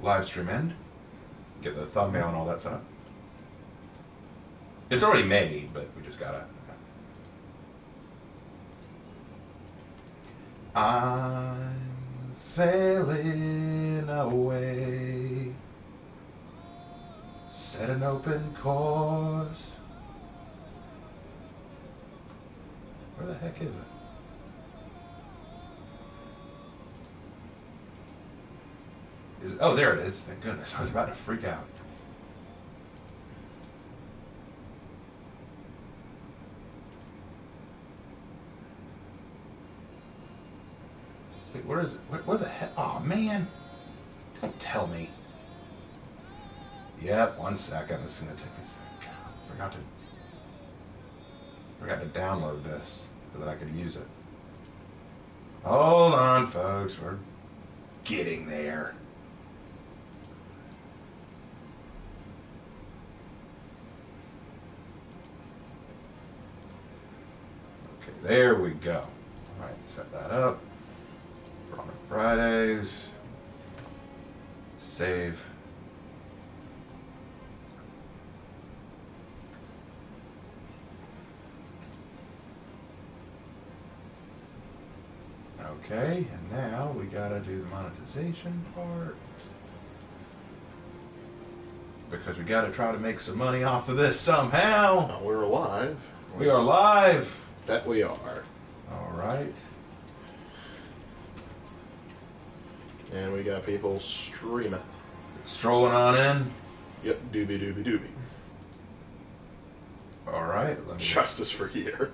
live stream end. Get the thumbnail and all that stuff. It's already made, but we just gotta. I'm sailing away, set an open course. Where the heck is it? Oh, there it is. Thank goodness. I was about to freak out. Wait, where is it? Where the heck? Oh, man. Don't tell me. Yep, 1 second. This is going to take a second. Forgot to download this so that I could use it. Hold on, folks. We're getting there. Okay, there we go. All right, set that up. For on Fridays. Save. Okay, and now we gotta do the monetization part. Because we gotta try to make some money off of this somehow. We're alive. We are live. That we are. Alright. And we got people streaming. Strolling on in. Yep, doobie doobie doobie. Alright. Justice for here.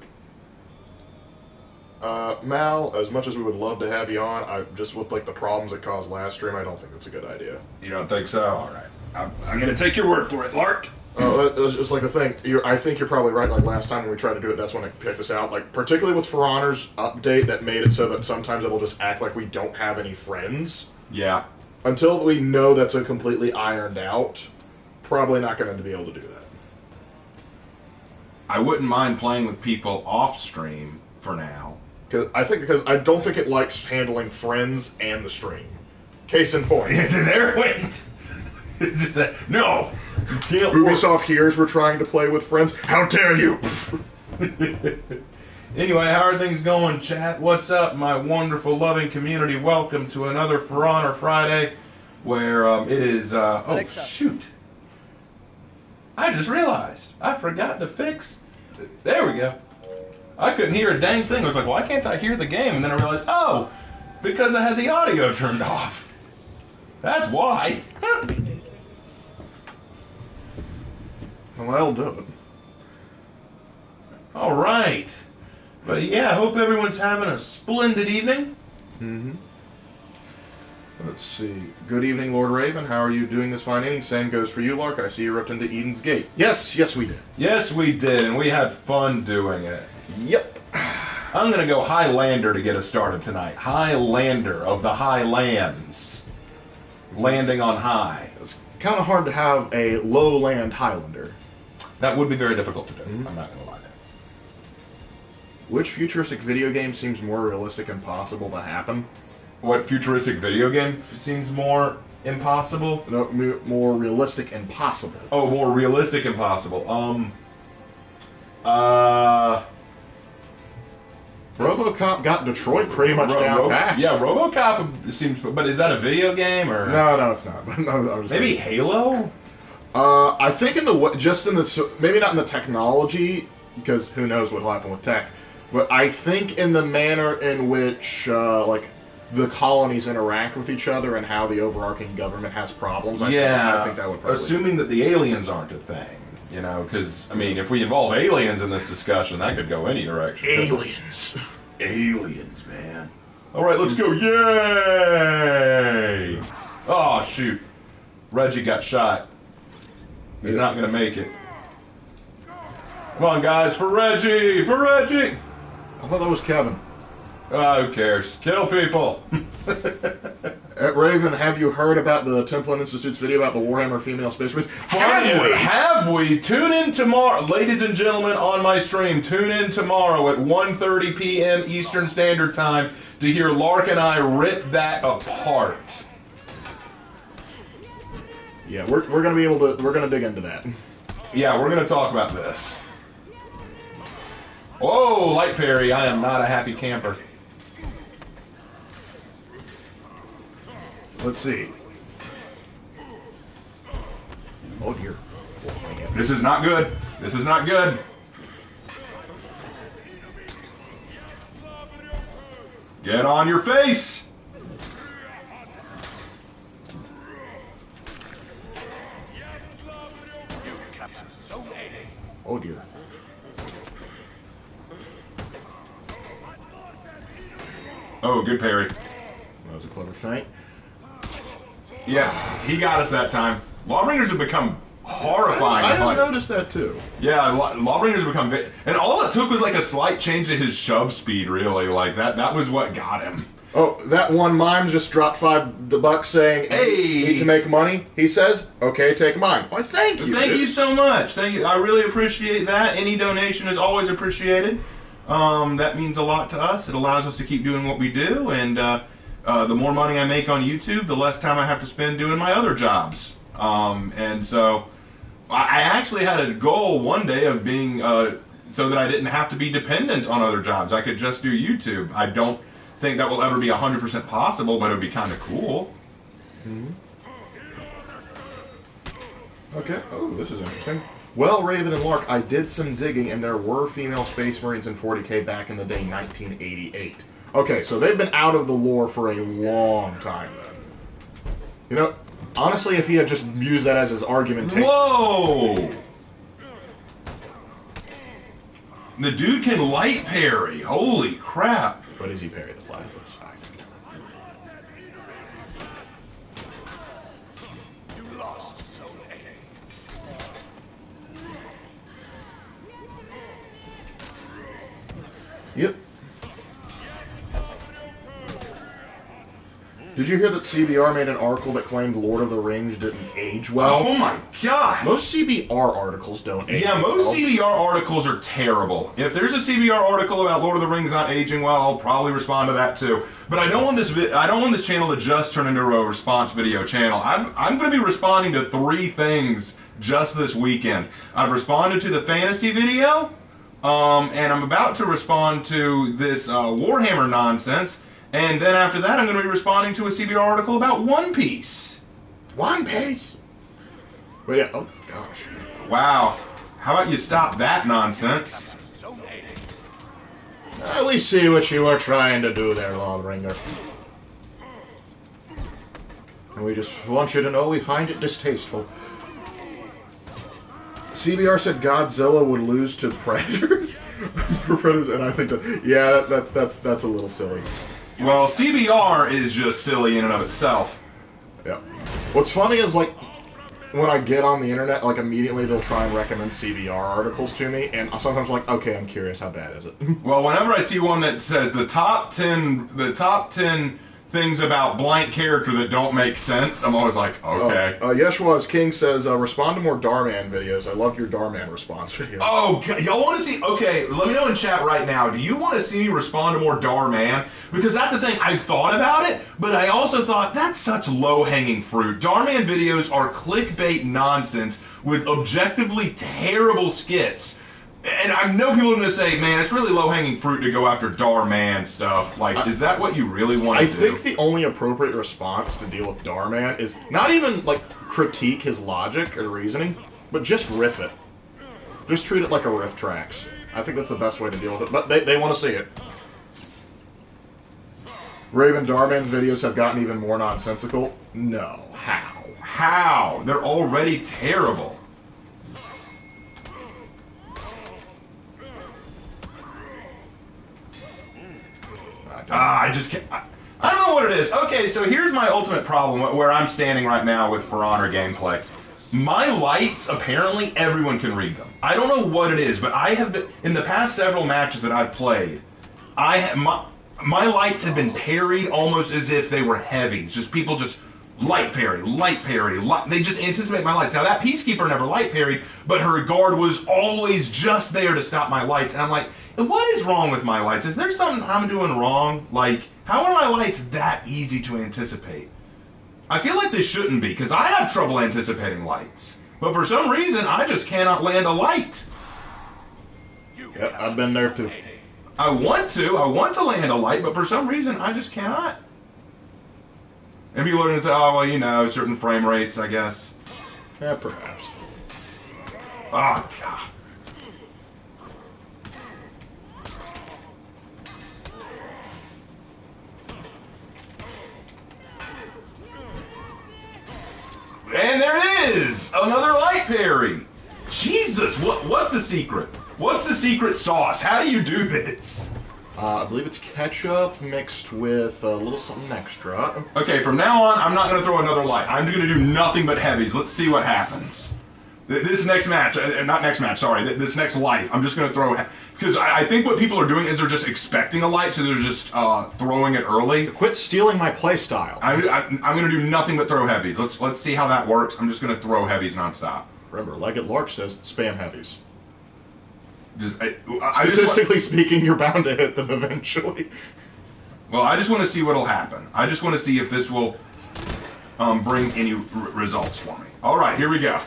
Mal, as much as we would love to have you on, just with like the problems it caused last stream, I don't think that's a good idea. You don't think so? Alright. I'm gonna take your word for it, Lark. It's like the thing. I think you're probably right. Like last time when we tried to do it, that's when it picked us out. Like particularly with For Honor's update, that made it so that sometimes it'll just act like we don't have any friends. Yeah. Until we know that's a completely ironed out, probably not going to be able to do that. I wouldn't mind playing with people off stream for now. Because I don't think it likes handling friends and the stream. Case in point. There it went. Just said, no, you can't. Ubisoft hears we're trying to play with friends. How dare you? Anyway, how are things going, chat? What's up, my wonderful, loving community? Welcome to another For Honor Friday, where it is. Oh shoot! I just realized I forgot to fix. There we go. I couldn't hear a dang thing. I was like, why can't I hear the game? And then I realized, oh, because I had the audio turned off. That's why. Well, that'll do it. All right. But yeah, I hope everyone's having a splendid evening. Mm-hmm. Let's see. Good evening, Lord Raven. How are you doing this fine evening? Same goes for you, Lark. I see you ripped into Eden's Gate. Yes, we did. Yes, we did, and we had fun doing it. Yep. I'm going to go Highlander to get us started tonight. Highlander of the Highlands. Landing on high. It's kind of hard to have a lowland Highlander. That would be very difficult to do. Mm-hmm. I'm not going to lie there. Which futuristic video game seems more realistic and possible to happen? What futuristic video game seems more impossible? No, more realistic and possible. Oh, more realistic and possible. RoboCop got Detroit pretty much down pat. Yeah, RoboCop seems... But is that a video game, or...? No, it's not. Maybe Halo? I think maybe not in the technology, because who knows what'll happen with tech, but I think in the manner in which, like, the colonies interact with each other and how the overarching government has problems, I think that would probably... Assuming that the aliens aren't a thing, you know, because, I mean, if we involve aliens in this discussion, that could go any direction. Aliens. Aliens, man. All right, let's go. Yay! Oh, shoot. Reggie got shot. He's not going to make it. Come on, guys, for Reggie! For Reggie! I thought that was Kevin. Who cares? Kill people! Raven, have you heard about the Templin Institute's video about the Warhammer female space race? Have we? Tune in tomorrow. Ladies and gentlemen, on my stream, tune in tomorrow at 1:30 p.m. Eastern Standard Time to hear Lark and I rip that apart. Yeah, we're gonna be able to. We're gonna dig into that. Yeah, we're gonna talk about this. Whoa, light parry! I am not a happy camper. Let's see. Oh dear. This is not good. This is not good. Get on your face! Oh dear. Oh, good parry. That was a clever feint. Yeah, he got us that time. Lawbringers have become horrifying. I have noticed that too. Yeah, Lawbringers have become... And all it took was like a slight change to his shove speed, really. Like, that was what got him. Oh, that one mime just dropped $5 saying, hey, need to make money. He says, okay, take mine. Why, thank you. Thank you so much. Thank you. I really appreciate that. Any donation is always appreciated. That means a lot to us. It allows us to keep doing what we do, and the more money I make on YouTube, the less time I have to spend doing my other jobs. And so I actually had a goal one day of being so that I didn't have to be dependent on other jobs. I could just do YouTube. I don't think that will ever be 100% possible, but it would be kind of cool. Mm-hmm. Okay. Oh, this is interesting. Well, Raven and Lark, I did some digging, and there were female Space Marines in 40K back in the day, 1988. Okay, so they've been out of the lore for a long time, then. You know, honestly, if he had just used that as his argumentation... Whoa! The dude can light parry. Holy crap. But is he parry the platypus? I think. You lost, Zone A. Yep. Did you hear that CBR made an article that claimed Lord of the Rings didn't age well? Oh my god! Most CBR articles don't age well. Yeah, most well. CBR articles are terrible. If there's a CBR article about Lord of the Rings not aging well, I'll probably respond to that too. But I don't want this channel to just turn into a response video channel. I'm going to be responding to 3 things just this weekend. I've responded to the fantasy video, and I'm about to respond to this Warhammer nonsense. And then after that, I'm going to be responding to a CBR article about One Piece. One Piece? But yeah, oh gosh. Wow. How about you stop that nonsense? At least see what you were trying to do there, Lawbringer. And we just want you to know we find it distasteful. CBR said Godzilla would lose to Predators? For Predators, and I think that, yeah, that's a little silly. Well, CBR is just silly in and of itself. Yeah. What's funny is, like, when I get on the internet, like, immediately they'll try and recommend CBR articles to me, and sometimes I'm like, okay, I'm curious, how bad is it? Well, whenever I see one that says the top 10 things about blank character that don't make sense, I'm always like, okay. Yeshua's King says, respond to more Darman videos. I love your Darman response videos. Oh, y'all want to see? Okay, let me know in chat right now. Do you want to see me respond to more Darman? Because that's the thing. I thought about it, but I also thought that's such low-hanging fruit. Darman videos are clickbait nonsense with objectively terrible skits. And I know people are going to say, man, it's really low-hanging fruit to go after Darman stuff. Like, is that what you really want to do? I think the only appropriate response to deal with Darman is not even, like, critique his logic or reasoning, but just riff it. Just treat it like a riff tracks. I think that's the best way to deal with it, but they want to see it. Raven Darman's videos have gotten even more nonsensical? No. How? How? They're already terrible. I just can't. I don't know what it is. Okay, so here's my ultimate problem where I'm standing right now with For Honor gameplay. My lights, apparently, everyone can read them. I don't know what it is, but I have been, in the past several matches that I've played, my lights have been parried almost as if they were heavies. Just people just light parry, they just anticipate my lights. Now, that Peacekeeper never light parried, but her guard was always just there to stop my lights. And I'm like, what is wrong with my lights? Is there something I'm doing wrong? Like, how are my lights that easy to anticipate? I feel like they shouldn't be, because I have trouble anticipating lights. But for some reason, I just cannot land a light. Yeah, I've been there too. I want to land a light, but for some reason, I just cannot. And people are going to say, oh, well, you know, certain frame rates, I guess. Yeah, perhaps. Oh, God. And there it is! Another light parry! Jesus, what's the secret? What's the secret sauce? How do you do this? I believe it's ketchup mixed with a little something extra. Okay, from now on, I'm not going to throw another light. I'm going to do nothing but heavies. Let's see what happens. This next match, not next match, sorry, this next light, I'm just going to throw... Because I think what people are doing is they're just expecting a light, so they're just throwing it early. Quit stealing my playstyle. I'm going to do nothing but throw heavies. Let's see how that works. I'm just going to throw heavies nonstop. Remember, like it Lark says, spam heavies. I Statistically speaking, you're bound to hit them eventually. Well, I just want to see what'll happen. I just want to see if this will bring any results for me. All right, here we go.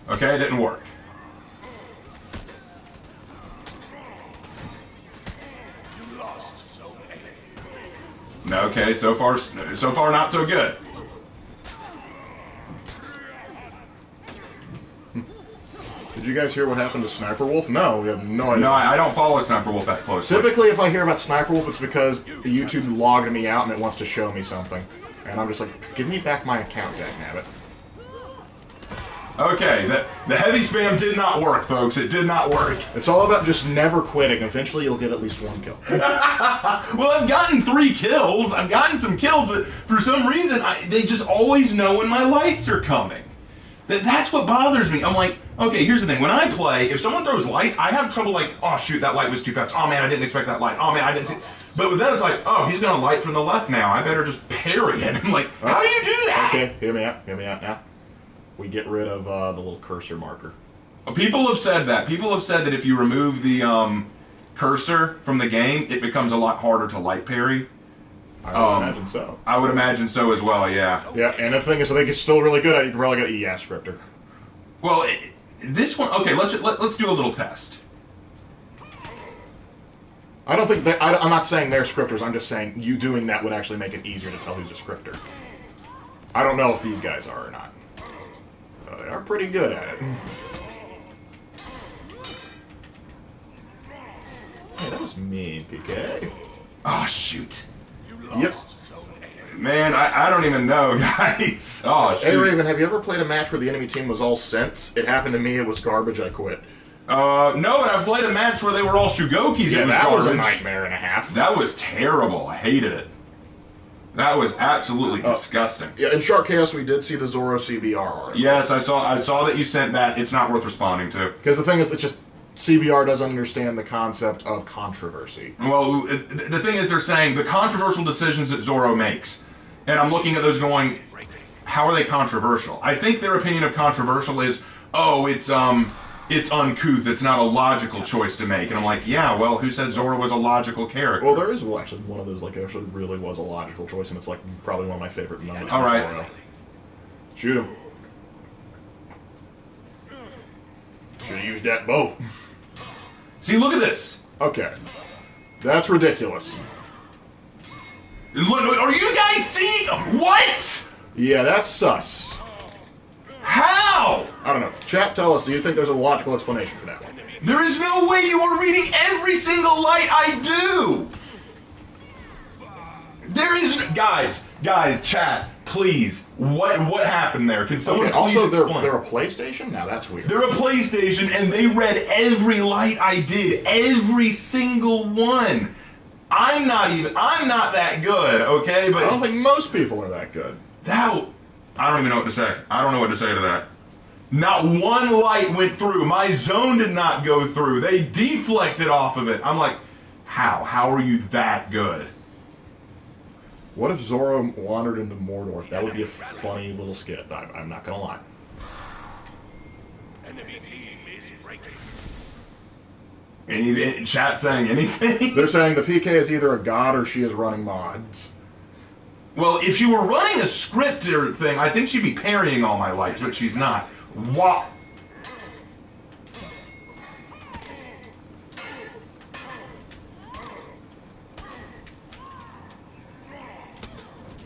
Okay, it didn't work. You lost zone A. Okay, so far not so good. Did you guys hear what happened to Sniper Wolf? No, we have no idea. No, I don't follow Sniper Wolf that closely. Typically, if I hear about Sniper Wolf, it's because YouTube logged me out and it wants to show me something. And I'm just like, give me back my account, dagnabbit. Okay, the heavy spam did not work, folks. It did not work. It's all about just never quitting. Eventually, you'll get at least one kill. Well, I've gotten 3 kills. I've gotten some kills, but for some reason, they just always know when my lights are coming. That's what bothers me. I'm like, okay, here's the thing. When I play, if someone throws lights, I have trouble like, oh, shoot, that light was too fast. Oh, man, I didn't expect that light. Oh, man, I didn't see. But then it's like, oh, he's going to light from the left now. I better just parry it. I'm like, how do you do that? Okay, hear me out now. We get rid of the little cursor marker. People have said that. People have said that if you remove the cursor from the game, it becomes a lot harder to light parry. I would imagine so. I would imagine so as well, yeah. Yeah, and the thing is, I think it's still really good. You can probably get a ES scripter. Well, this one, okay, let's do a little test. I don't think that, I'm not saying they're scripters, I'm just saying you doing that would actually make it easier to tell who's a scripter. I don't know if these guys are or not. They are pretty good at it. Hey, that was mean, PK. Oh, shoot. Yep. Man, I don't even know, guys. Oh, shoot. Hey, Raven, have you ever played a match where the enemy team was all sense? It happened to me, it was garbage, I quit. No, but I played a match where they were all Shugokis. Yeah, it was that garbage. was a nightmare and a half. That was terrible. I hated it. That was absolutely disgusting. Yeah, in Shark Chaos, we did see the Zoro CBR article. Yes, I saw that you sent that. It's not worth responding to. Because the thing is, it's just CBR doesn't understand the concept of controversy. Well, the thing is, they're saying the controversial decisions that Zoro makes, and I'm looking at those going, how are they controversial? I think their opinion of controversial is, oh, it's uncouth, it's not a logical choice to make. And I'm like, yeah, well, who said Zoro was a logical character? Well, there is actually one of those, like, actually really was a logical choice, and it's, like, probably one of my favorite moments. All right. Zoro. Shoot him. Should have used that bow. See, look at this. Okay. That's ridiculous. Look, are you guys seeing? What? Yeah, that's sus. How? I don't know. Chat, tell us, do you think there's a logical explanation for that one? There is no way you are reading every single light I do. There is guys, chat, please. What happened there? Can someone please also, explain? they're a PlayStation? Now that's weird. They're a PlayStation, and they read every light I did, every single one. I'm not that good, okay? But I don't think most people are that good. I don't even know what to say. I don't know what to say to that. Not one light went through. My zone did not go through. They deflected off of it. I'm like, how? How are you that good? What if Zoro wandered into Mordor? That would be a funny little skit. I'm not gonna lie. Enemy team is breaking. Any chat saying anything? They're saying the PK is either a god or she is running mods. Well, if she were running a script or thing, I think she'd be parrying all my lights, but she's not. What?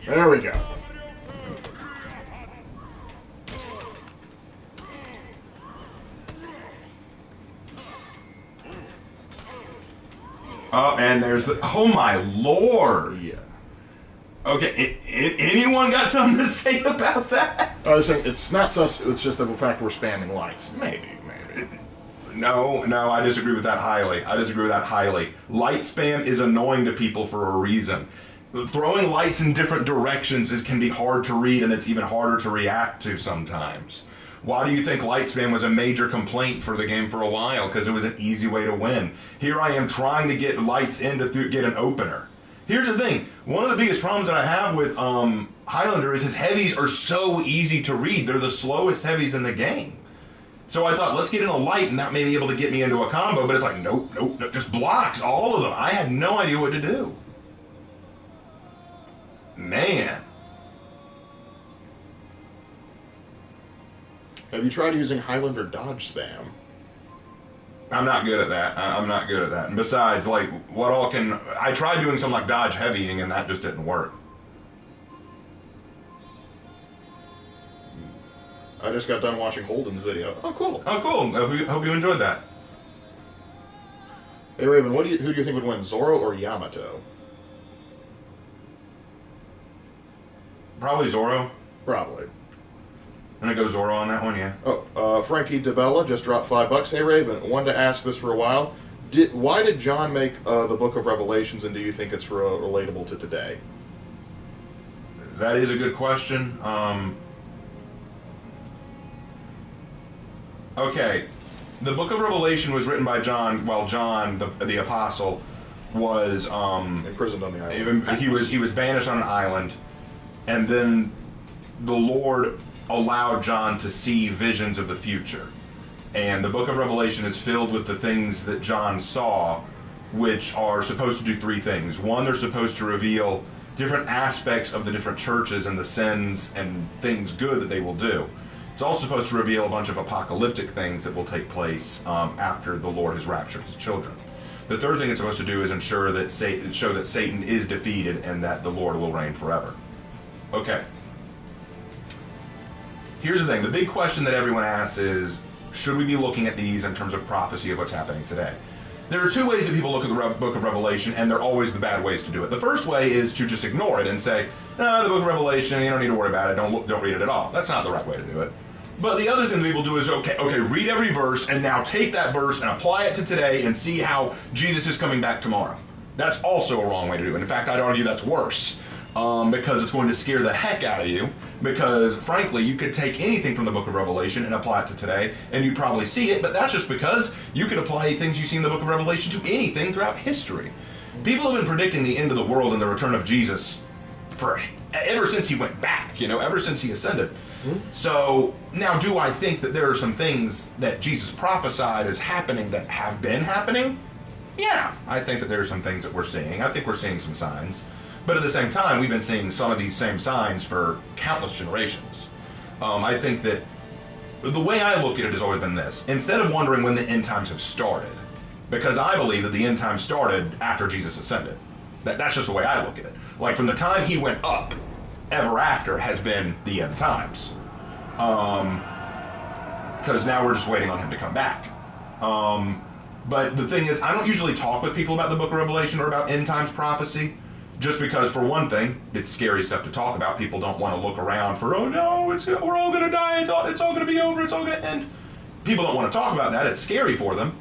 There we go. Oh, and there's the... Oh, my lord. Yeah. Okay, anyone got something to say about that? I was saying, it's not so... It's just the fact we're spamming lights. Maybe. No, I disagree with that highly. Light spam is annoying to people for a reason. Throwing lights in different directions can be hard to read, and it's even harder to react to sometimes. Why do you think light spam was a major complaint for the game for a while? Because it was an easy way to win. Here I am trying to get lights in to get an opener. Here's the thing. One of the biggest problems that I have with Highlander is his heavies are so easy to read. They're the slowest heavies in the game. So I thought, let's get in a light, and that may be able to get me into a combo, but it's like, nope, just blocks all of them. I had no idea what to do. Man. Have you tried using Highlander dodge spam? I'm not good at that. And besides, like, what all can... I tried doing some, like, dodge heavying, and that just didn't work. I just got done watching Holden's video. Oh, cool. Hope you enjoyed that. Hey, Raven, who do you think would win, Zoro or Yamato? Probably Zoro. Probably. I'm gonna go Zoro on that one, yeah. Oh, Frankie DeBella just dropped $5. Hey, Raven, wanted to ask this for a while. Why did John make the Book of Revelations, and do you think it's relatable to today? That is a good question. Okay, the Book of Revelation was written by John while John, the apostle, was imprisoned on the island. He was banished on an island, and then the Lord allowed John to see visions of the future. And the Book of Revelation is filled with the things that John saw, which are supposed to do three things. One, they're supposed to reveal different aspects of the different churches and the sins and things good that they will do. It's also supposed to reveal a bunch of apocalyptic things that will take place after the Lord has raptured his children. The third thing it's supposed to do is show that Satan is defeated and that the Lord will reign forever. Okay. Here's the thing. The big question that everyone asks is, should we be looking at these in terms of prophecy of what's happening today? There are two ways that people look at the Book of Revelation, and they're always the bad ways to do it. The first way is to just ignore it and say, the Book of Revelation, you don't need to worry about it, don't read it at all. That's not the right way to do it. But the other thing that people do is, okay, read every verse, and now take that verse and apply it to today and see how Jesus is coming back tomorrow. That's also a wrong way to do it. In fact, I'd argue that's worse. Because it's going to scare the heck out of you, because frankly you could take anything from the Book of Revelation and apply it to today and you'd probably see it, but that's just because you could apply things you see in the Book of Revelation to anything throughout history. People have been predicting the end of the world and the return of Jesus ever since he went back, ever since he ascended. So now, do I think that there are some things that Jesus prophesied as happening that have been happening? Yeah, I think that there are some things that we're seeing. I think we're seeing some signs. But at the same time, we've been seeing some of these same signs for countless generations. I think that the way I look at it has always been this. Instead of wondering when the end times have started, because I believe that the end times started after Jesus ascended. That's just the way I look at it. Like, from the time he went up, ever after has been the end times. Because now we're just waiting on him to come back. But the thing is, I don't usually talk with people about the Book of Revelation or about end times prophecy. Just because, for one thing, it's scary stuff to talk about. People don't want to look around for, oh no, we're all going to die, it's all going to be over, it's all going to end. People don't want to talk about that. It's scary for them.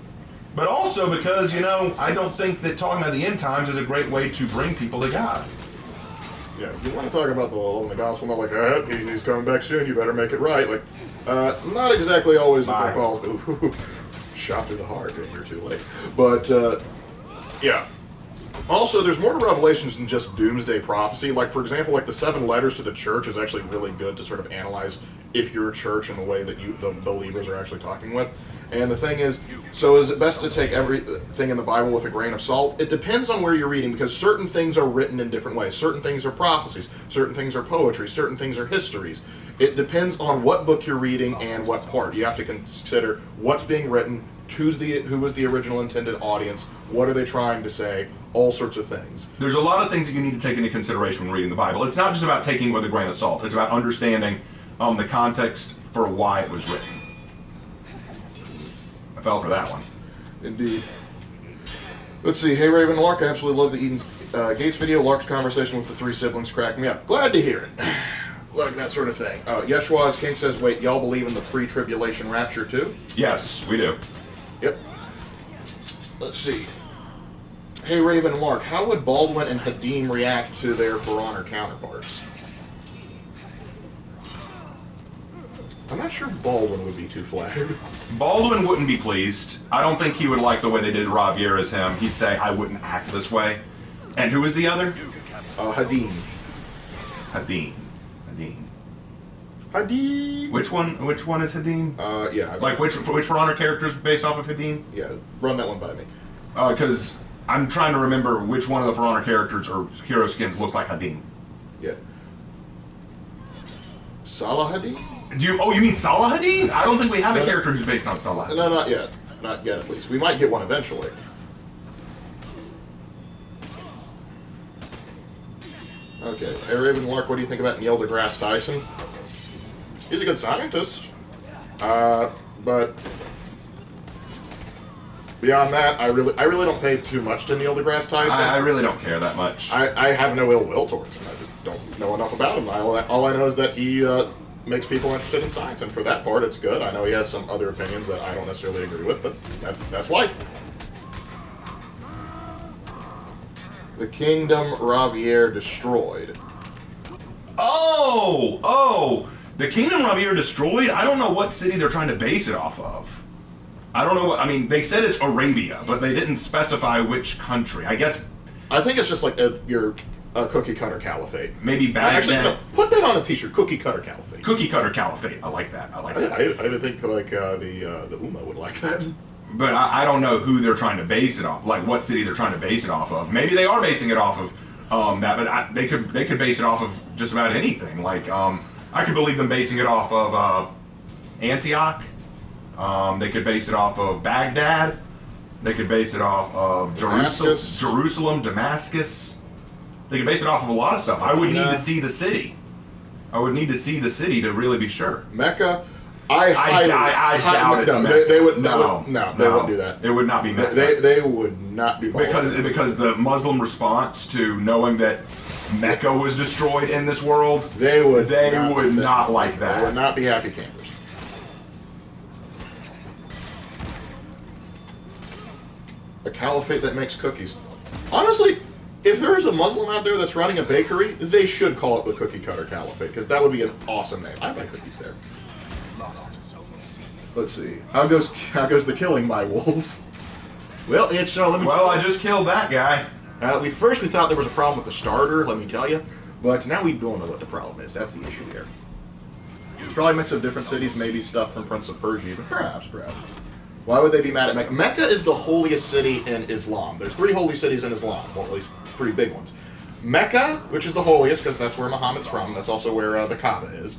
But also because, I don't think that talking about the end times is a great way to bring people to God. Yeah, if you want to talk about the gospel, not like, he's coming back soon, you better make it right. Like, not exactly always the calls. Shot through the heart, and you're too late. But, yeah. Also, there's more to Revelations than just doomsday prophecy. Like, for example, like the 7 letters to the church is actually really good to sort of analyze if you're a church in the way that the believers are actually talking with. And the thing is, so is it best to take everything in the Bible with a grain of salt? It depends on where you're reading, because certain things are written in different ways. Certain things are prophecies. Certain things are poetry. Certain things are histories. It depends on what book you're reading and what part. You have to consider what's being written, who was the original intended audience, what are they trying to say, all sorts of things. There's a lot of things that you need to take into consideration when reading the Bible. It's not just about taking it with a grain of salt. It's about understanding the context for why it was written. I fell for that one. Indeed. Let's see. Hey, Raven, Lark, I absolutely love the Eden's Gates video. Lark's conversation with the 3 siblings cracked me up. Glad to hear it. Like that sort of thing. Yeshua's King says, wait, y'all believe in the pre-tribulation rapture too? Yes, we do. Yep. Let's see. Hey, Raven and Lark, how would Baldwin and Hadim react to their For Honor counterparts? I'm not sure Baldwin would be too flattered. Baldwin wouldn't be pleased. I don't think he would like the way they did Ravier as him. He'd say, I wouldn't act this way. And who was the other? Hadim. Hadim. Hadim. Which one is Hadim? Yeah. Like which For Honor character is based off of Hadim? Yeah, run that one by me. Because I'm trying to remember which one of the For Honor characters or hero skins looks like Hadim. Yeah. Salah Hadim? You mean Salah Hadim? I don't think we have a character who's based on Salah Hadim. No, not yet. Not yet, at least. We might get one eventually. Okay. Hey, Raven Lark, what do you think about Neil deGrasse Tyson? He's a good scientist. But beyond that, I really don't pay too much to Neil deGrasse Tyson. I really don't care that much. I have no ill will towards him. I just don't know enough about him. All I know is that he makes people interested in science, and for that part, it's good. I know he has some other opinions that I don't necessarily agree with, but that's life. The kingdom Ravier destroyed. Oh! The kingdom Ravier destroyed? I don't know what city they're trying to base it off of. I don't know what... I mean, they said it's Arabia, but they didn't specify which country. I think it's just like your cookie cutter calephate. Maybe Baghdad. Actually, no, put that on a t-shirt. Cookie cutter calephate. Cookie cutter caliphate. I like that. I think like the Uma would like that. But I don't know who they're trying to base it off. Like what city they're trying to base it off of. Maybe they are basing it off of that, but they could base it off of just about anything. Like I could believe them basing it off of Antioch. They could base it off of Baghdad. They could base it off of Jerusalem, Damascus. They could base it off of a lot of stuff. I would need to see the city. I would need to see the city to really be sure. Mecca. I doubt it's Mecca. They wouldn't do that. It would not be Mecca. They would not be because the Muslim response to knowing that Mecca was destroyed in this world, they would not like that. They would not be happy campers. A caliphate that makes cookies. Honestly, if there is a Muslim out there that's running a bakery, they should call it the Cookie Cutter Caliphate, because that would be an awesome name. I buy cookies there. Let's see. How goes the killing by wolves? Well, it's let me. Well, I just killed that guy. We thought there was a problem with the starter. Let me tell you, but now we don't know what the problem is. That's the issue here. It's probably a mix of different cities, maybe stuff from Prince of Persia, but perhaps. Why would they be mad at Mecca? Mecca is the holiest city in Islam. There's 3 holy cities in Islam, well, at least pretty big ones. Mecca, which is the holiest because that's where Muhammad's from. That's also where the Kaaba is.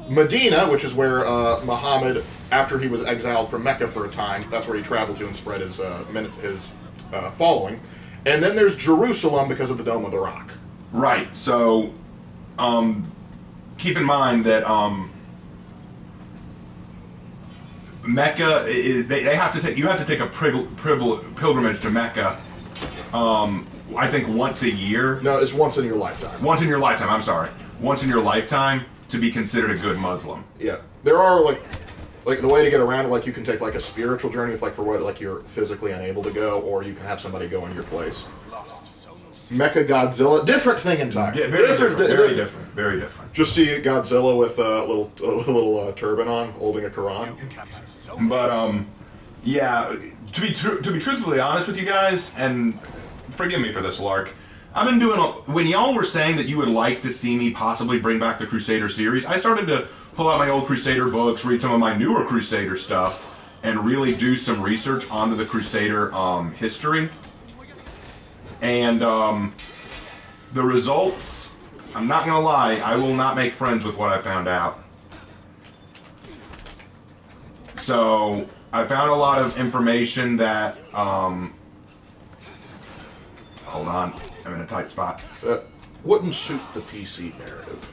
Medina, which is where Muhammad, after he was exiled from Mecca for a time, that's where he traveled to and spread his following. And then there's Jerusalem because of the Dome of the Rock. Right. So, keep in mind that Mecca is you have to take a pilgrimage to Mecca. I think once a year. No, it's once in your lifetime. Once in your lifetime. I'm sorry. Once in your lifetime to be considered a good Muslim. Yeah, there are like the way to get around it. Like you can take like a spiritual journey, if you're physically unable to go, or you can have somebody go in your place. Mecha Godzilla, different thing entirely. Yeah, very different. Just see Godzilla with a little turban on, holding a Quran. But yeah, to be truthfully honest with you guys, and forgive me for this, Lark. I've been doing when y'all were saying that you would like to see me possibly bring back the Crusader series, I started to pull out my old Crusader books, read some of my newer Crusader stuff, and really do some research onto the Crusader history. And the results, I'm not gonna lie, I will not make friends with what I found out. So I found a lot of information that hold on, I'm in a tight spot. Wouldn't suit the PC narrative.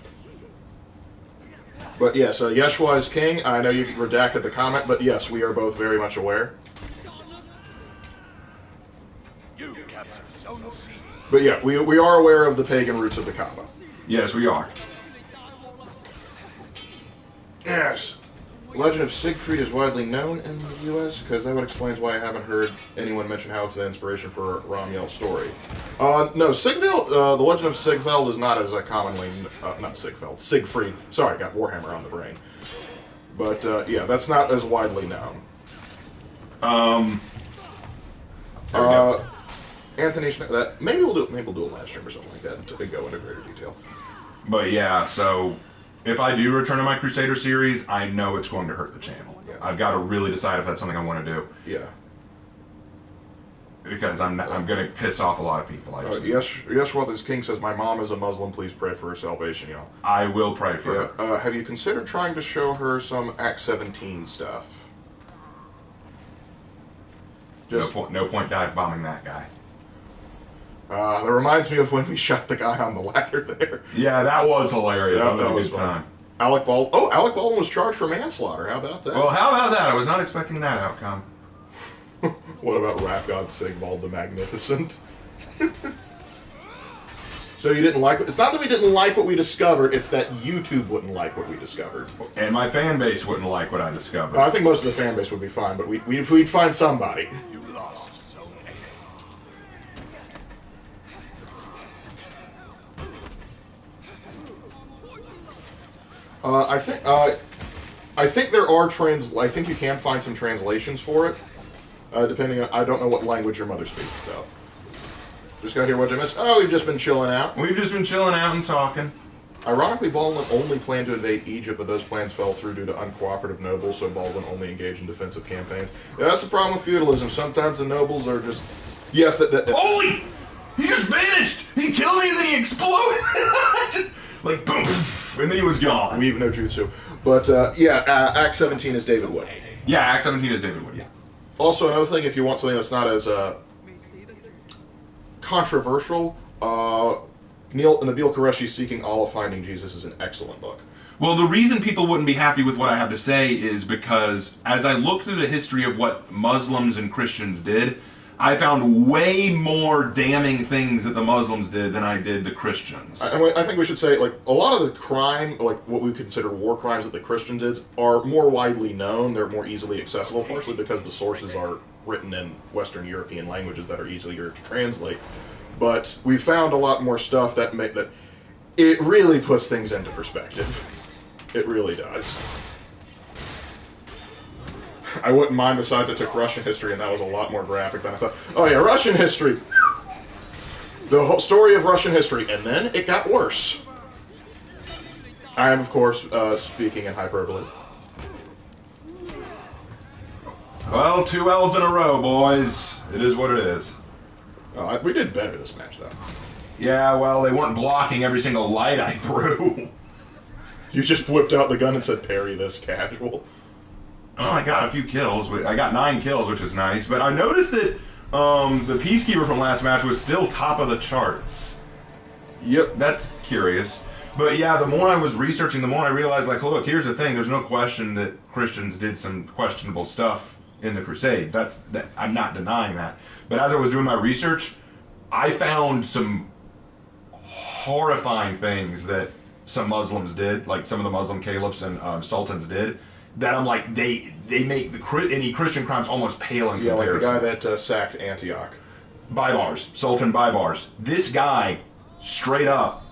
But yes, Yeshua is king. I know you redacted the comment, but yes, we are both very much aware. You captured Zone C. But yeah, we are aware of the pagan roots of the Kaaba. Yes, we are. Yes. Legend of Siegfried is widely known in the U.S. because that would explain why I haven't heard anyone mention how it's the inspiration for Romuald's story. No, Sigveld, the Legend of Sigveld is not as commonly, not Sigveld, Siegfried. Sorry, I got Warhammer on the brain. But yeah, that's not as widely known. Anthony, that maybe we'll do a live stream or something like that to go into greater detail. But yeah, so if I do return to my Crusader series, I know it's going to hurt the channel. Yeah. I've got to really decide if that's something I want to do. Yeah. Because I'm going to piss off a lot of people. Yes, what this king says, my mom is a Muslim, please pray for her salvation, y'all. I will pray for her. Have you considered trying to show her some Act 17 stuff? No point dive bombing that guy. That reminds me of when we shot the guy on the ladder there. Yeah, that was hilarious. That was a good time. Alec Baldwin was charged for manslaughter. How about that? Well, how about that? I was not expecting that outcome. What about Rap God Sigvald the Magnificent? So you didn't like it? It's not that we didn't like what we discovered, it's that YouTube wouldn't like what we discovered. And my fan base wouldn't like what I discovered. I think most of the fan base would be fine, but we'd find somebody. You lost Zone A. I think there are I think you can find some translations for it, depending on. I don't know what language your mother speaks, though. Just got here. What I missed? Oh, we've just been chilling out. We've just been chilling out and talking. Ironically, Baldwin only planned to invade Egypt, but those plans fell through due to uncooperative nobles, so Baldwin only engaged in defensive campaigns. Yeah, that's the problem with feudalism. Sometimes the nobles are just. Yes, Holy! He just vanished! He killed me and then he exploded! Just like boom! And then he was gone. We even know jutsu. But Act 17 is David Wood. Yeah, Act 17 is David Wood, yeah. Also, another thing, if you want something that's not as controversial, Nabil Qureshi's Seeking Allah Finding Jesus is an excellent book. Well, the reason people wouldn't be happy with what I have to say is because as I looked through the history of what Muslims and Christians did, I found way more damning things that the Muslims did than I did the Christians. I think we should say, like, a lot of the crime, like what we consider war crimes that the Christian did, are more widely known. They're more easily accessible, partially because the sources are written in Western European languages that are easier to translate. But we found a lot more stuff that it really puts things into perspective. It really does. I wouldn't mind, besides I took Russian history, and that was a lot more graphic than I thought. Oh yeah, Russian history! The whole story of Russian history, and then it got worse. I am, of course, speaking in hyperbole. Well, 2 L's in a row, boys. It is what it is. We did better this match, though. Yeah, well, they weren't blocking every single light I threw. You just whipped out the gun and said, parry this, casual. Oh, I got a few kills. I got 9 kills, which is nice. But I noticed that the Peacekeeper from last match was still top of the charts. Yep. That's curious. But yeah, the more I was researching, the more I realized, like, look, here's the thing. There's no question that Christians did some questionable stuff in the Crusade. I'm not denying that. But as I was doing my research, I found some horrifying things that some Muslims did, like some of the Muslim caliphs and sultans did, that I'm like, they make any Christian crimes almost pale in comparison. Yeah, like the guy that sacked Antioch. Baybars, Sultan Baybars. This guy, straight up,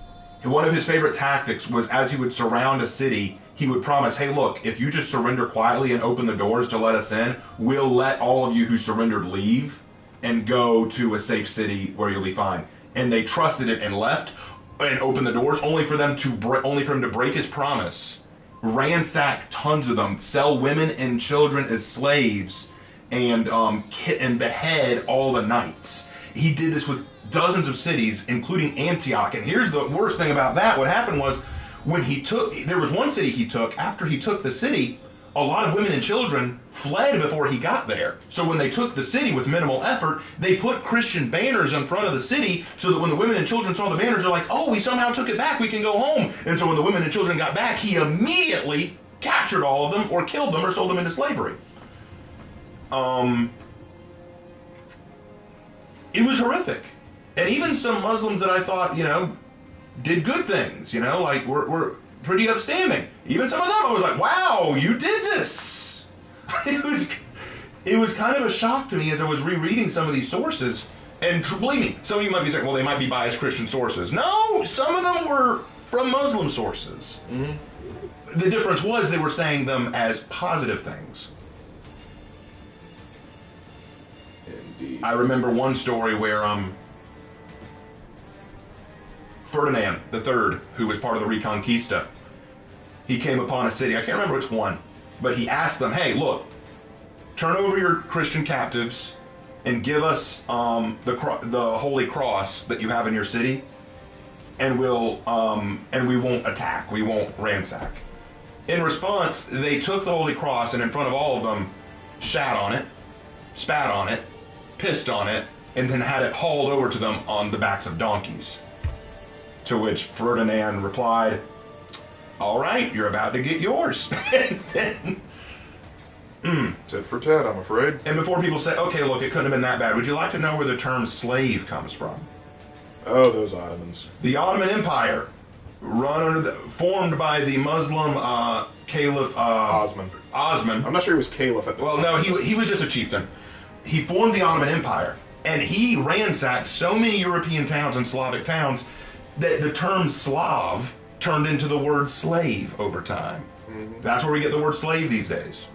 one of his favorite tactics was as he would surround a city, he would promise, hey, look, if you just surrender quietly and open the doors to let us in, we'll let all of you who surrendered leave. and go to a safe city where you'll be fine. And they trusted it and left and opened the doors only for him to break his promise, ransack tons of them, sell women and children as slaves, and behead all the knights. He did this with dozens of cities, including Antioch. And here's the worst thing about that. What happened was, there was one city he took. After he took the city, a lot of women and children fled before he got there. So when they took the city with minimal effort, they put Christian banners in front of the city so that when the women and children saw the banners, they're like, oh, we somehow took it back, we can go home. And so when the women and children got back, he immediately captured all of them or killed them or sold them into slavery. It was horrific. And even some Muslims that I thought, did good things, like were pretty upstanding. Even some of them, I was like, wow, you did this. It was kind of a shock to me as I was rereading some of these sources. And believe me, some of you might be saying, well, they might be biased Christian sources. No, some of them were from Muslim sources. Mm-hmm. The difference was they were saying them as positive things. Indeed. I remember one story where Ferdinand III, who was part of the Reconquista, he came upon a city, I can't remember which one, but he asked them, hey, look, turn over your Christian captives and give us the Holy Cross that you have in your city, and we won't attack, we won't ransack. In response, they took the Holy Cross and in front of all of them, shat on it, spat on it, pissed on it, and then had it hauled over to them on the backs of donkeys. To which Ferdinand replied, all right, you're about to get yours. And then, tit for tat, I'm afraid. And before people say, okay, look, it couldn't have been that bad, would you like to know where the term slave comes from? Oh, those Ottomans. The Ottoman Empire, formed by the Muslim Caliph Osman. I'm not sure he was Caliph at the time. Well, no, he was just a chieftain. He formed the Ottoman Empire, and he ransacked so many European towns and Slavic towns that the term Slav turned into the word slave over time. Mm-hmm. That's where we get the word slave these days.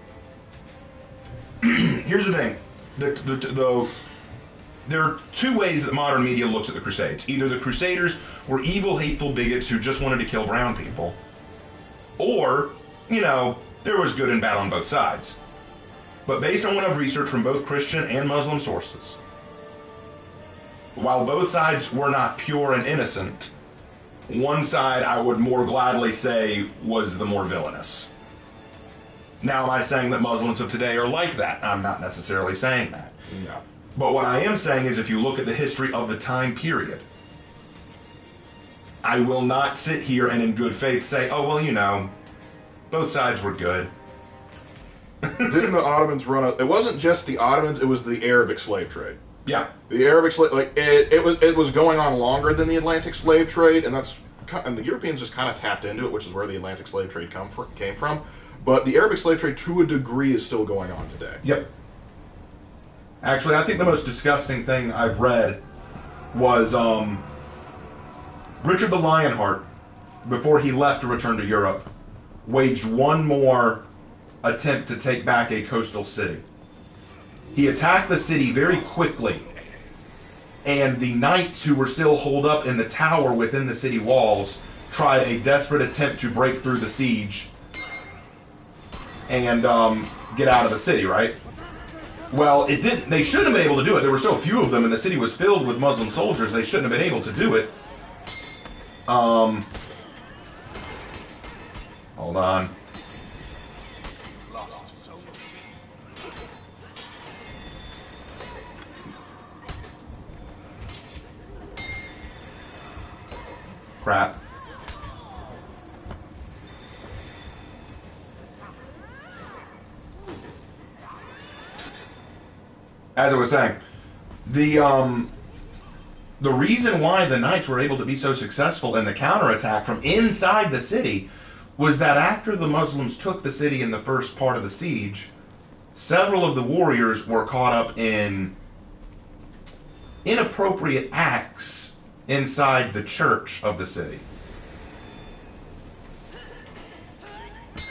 Here's the thing. There are two ways that modern media looks at the Crusades. Either the Crusaders were evil, hateful bigots who just wanted to kill brown people, or, there was good and bad on both sides. But based on what I've researched from both Christian and Muslim sources, while both sides were not pure and innocent, one side I would more gladly say was the more villainous. Now, am I saying that Muslims of today are like that? I'm not necessarily saying that. No. But what I am saying is if you look at the history of the time period, I will not sit here and in good faith say, oh, well, both sides were good. Didn't the Ottomans it wasn't just the Ottomans, it was the Arabic slave trade. Yeah. The Arabic slave, it was going on longer than the Atlantic slave trade, and the Europeans just kind of tapped into it, which is where the Atlantic slave trade came from. But the Arabic slave trade, to a degree, is still going on today. Yep. Actually, I think the most disgusting thing I've read was Richard the Lionheart, before he left to return to Europe, waged one more attempt to take back a coastal city. He attacked the city very quickly, and the knights who were still holed up in the tower within the city walls tried a desperate attempt to break through the siege and get out of the city, right? Well, it didn't. They shouldn't have been able to do it. There were so few of them, and the city was filled with Muslim soldiers. They shouldn't have been able to do it. Hold on. Crap. As I was saying, the reason why the knights were able to be so successful in the counterattack from inside the city was that after the Muslims took the city in the first part of the siege, several of the warriors were caught up in inappropriate acts inside the church of the city.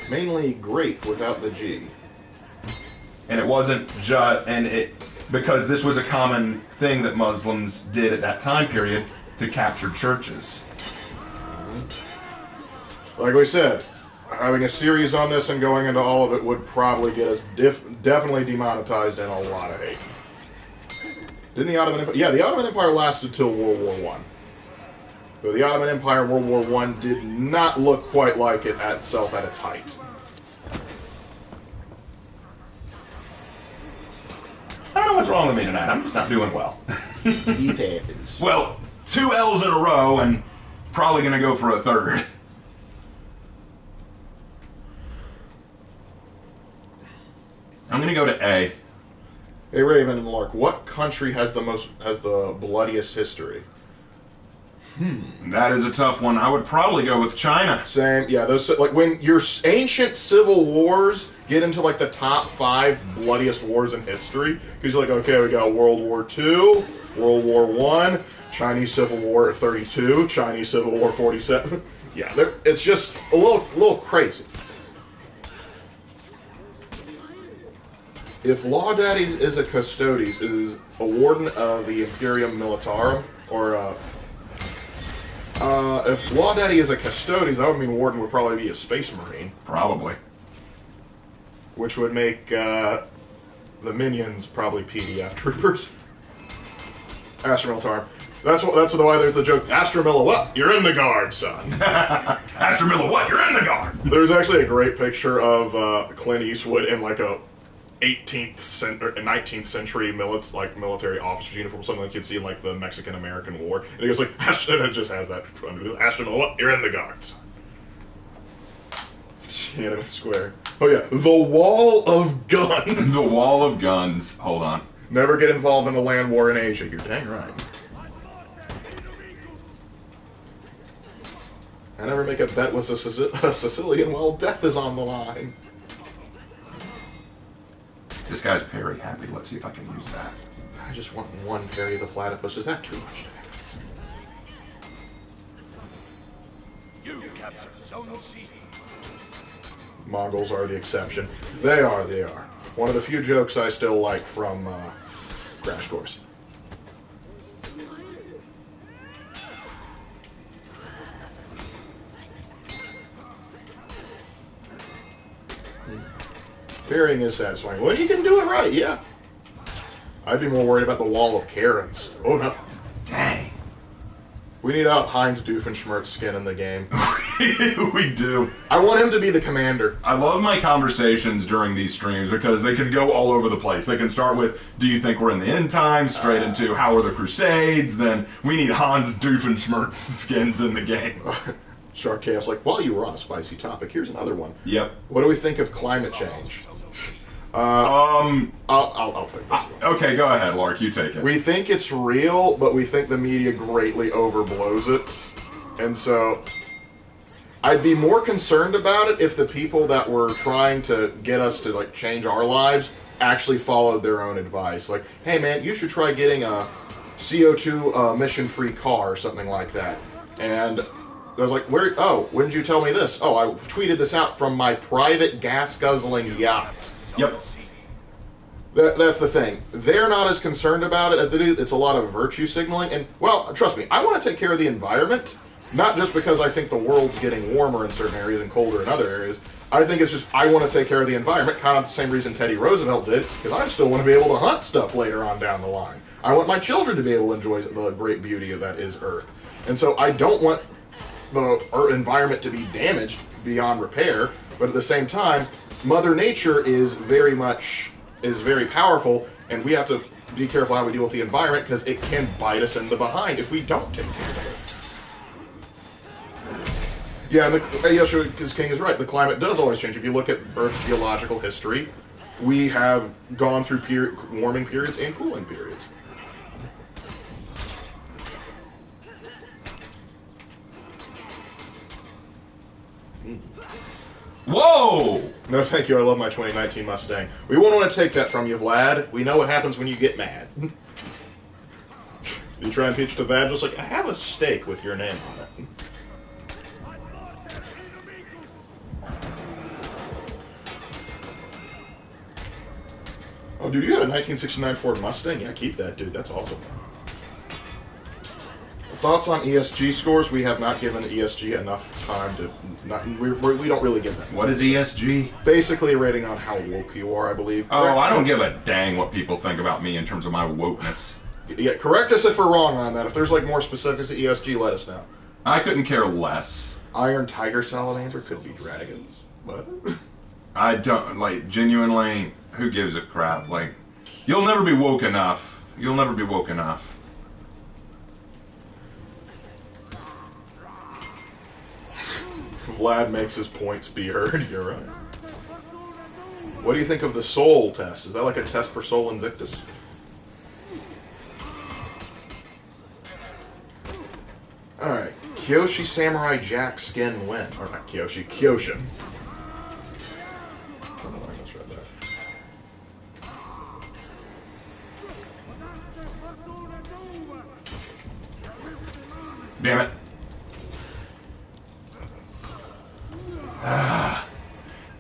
Mainly grape without the G. And it wasn't just, and because this was a common thing that Muslims did at that time period to capture churches. Like we said, having a series on this and going into all of it would probably get us definitely demonetized and a lot of hate. Didn't the Ottoman Empire... Yeah, the Ottoman Empire lasted till World War I. But the Ottoman Empire, World War I, did not look quite like it itself at its height. I don't know what's wrong with me tonight. I'm just not doing well. It happens. Well, 2 L's in a row and probably going to go for a third. I'm going to go to A. Hey, Raven and Lark, what country has the bloodiest history? That is a tough one. I would probably go with China. Same, yeah. Those like when your ancient civil wars get into like the top 5 bloodiest wars in history, because you're like, okay, we got World War II, World War I, Chinese Civil War 32, Chinese Civil War 47. Yeah, it's just a little crazy. If Law Daddies is a custodes, is a warden of the Imperium Militarum, or if Law Daddy is a custodes, that would mean Warden would probably be a Space Marine. Probably. Which would make the minions probably PDF troopers. Astra Militarum. That's why there's the joke, Astra Milla, what? You're in the guard, son. Astra Milla, what? You're in the guard. There's actually a great picture of Clint Eastwood in like a 19th century military officer's uniform, something like you'd see in like the Mexican-American War. And he goes like, and it just has that under Astra Milla, you're in the guards. Tiananmen Square. Oh yeah, the Wall of Guns. The Wall of Guns. Hold on. Never get involved in a land war in Asia. You're dang right. I never make a bet with a Sicilian while death is on the line. This guy's very happy. Let's see if I can use that. I just want one Perry the Platypus. Is that too much to ask? You capture Zone C. Mongols are the exception. They are. One of the few jokes I still like from Crash Course. Parrying is satisfying. Well, you can do it right, yeah. I'd be more worried about the Wall of Karens. Oh no. Dang. We need out Heinz Doofenshmirtz's skin in the game. We do. I want him to be the commander. I love my conversations during these streams because they can go all over the place. They can start with, do you think we're in the end times? Straight into, how are the Crusades? Then, we need Hans Doofenshmirtz's skins in the game. Shark Chaos, like, while you were on a spicy topic, here's another one. Yep. What do we think of climate change? I'll take this one. Okay, go ahead, Lark. You take it. We think it's real, but we think the media greatly overblows it. And so, I'd be more concerned about it if the people that were trying to get us to, like, change our lives actually followed their own advice. Like, hey, man, you should try getting a CO2 emission-free car or something like that. And I was like, when did you tell me this? Oh, I tweeted this out from my private gas-guzzling yacht. Yep. That's the thing. They're not as concerned about it as they do. It's a lot of virtue signaling. And, well, trust me, I want to take care of the environment, not just because I think the world's getting warmer in certain areas and colder in other areas. I think it's just I want to take care of the environment, kind of the same reason Teddy Roosevelt did, because I still want to be able to hunt stuff later on down the line. I want my children to be able to enjoy the great beauty of that is Earth. And so I don't want the environment to be damaged beyond repair, but at the same time, Mother Nature is very powerful, and we have to be careful how we deal with the environment because it can bite us in the behind if we don't take care of it. Yeah, and Yoshua's King is right. The climate does always change. If you look at Earth's geological history, we have gone through warming periods and cooling periods. Whoa! No, thank you. I love my 2019 Mustang. We won't want to take that from you, Vlad. We know what happens when you get mad. You try and pitch to Vlad, just like, I have a steak with your name on it. Oh, dude, you got a 1969 Ford Mustang? Yeah, keep that, dude. That's awesome. Thoughts on ESG scores? We have not given ESG enough time to... we don't really give that. What is ESG? Basically a rating on how woke you are, I believe. Oh, I don't give a dang what people think about me in terms of my wokeness. Yeah, correct us if we're wrong on that. If there's, like, more specifics to ESG, let us know. I couldn't care less. Iron Tiger Salamander could be dragons. What? I don't, like, genuinely, who gives a crap? Like, you'll never be woke enough. You'll never be woke enough. Vlad makes his points be heard. You're right. What do you think of the Soul test? Is that like a test for Soul Invictus? Alright. Kyoshi Samurai Jack Skin win. Or not Kyoshi, Kyoshin. I don't know why I misread that. Damn it.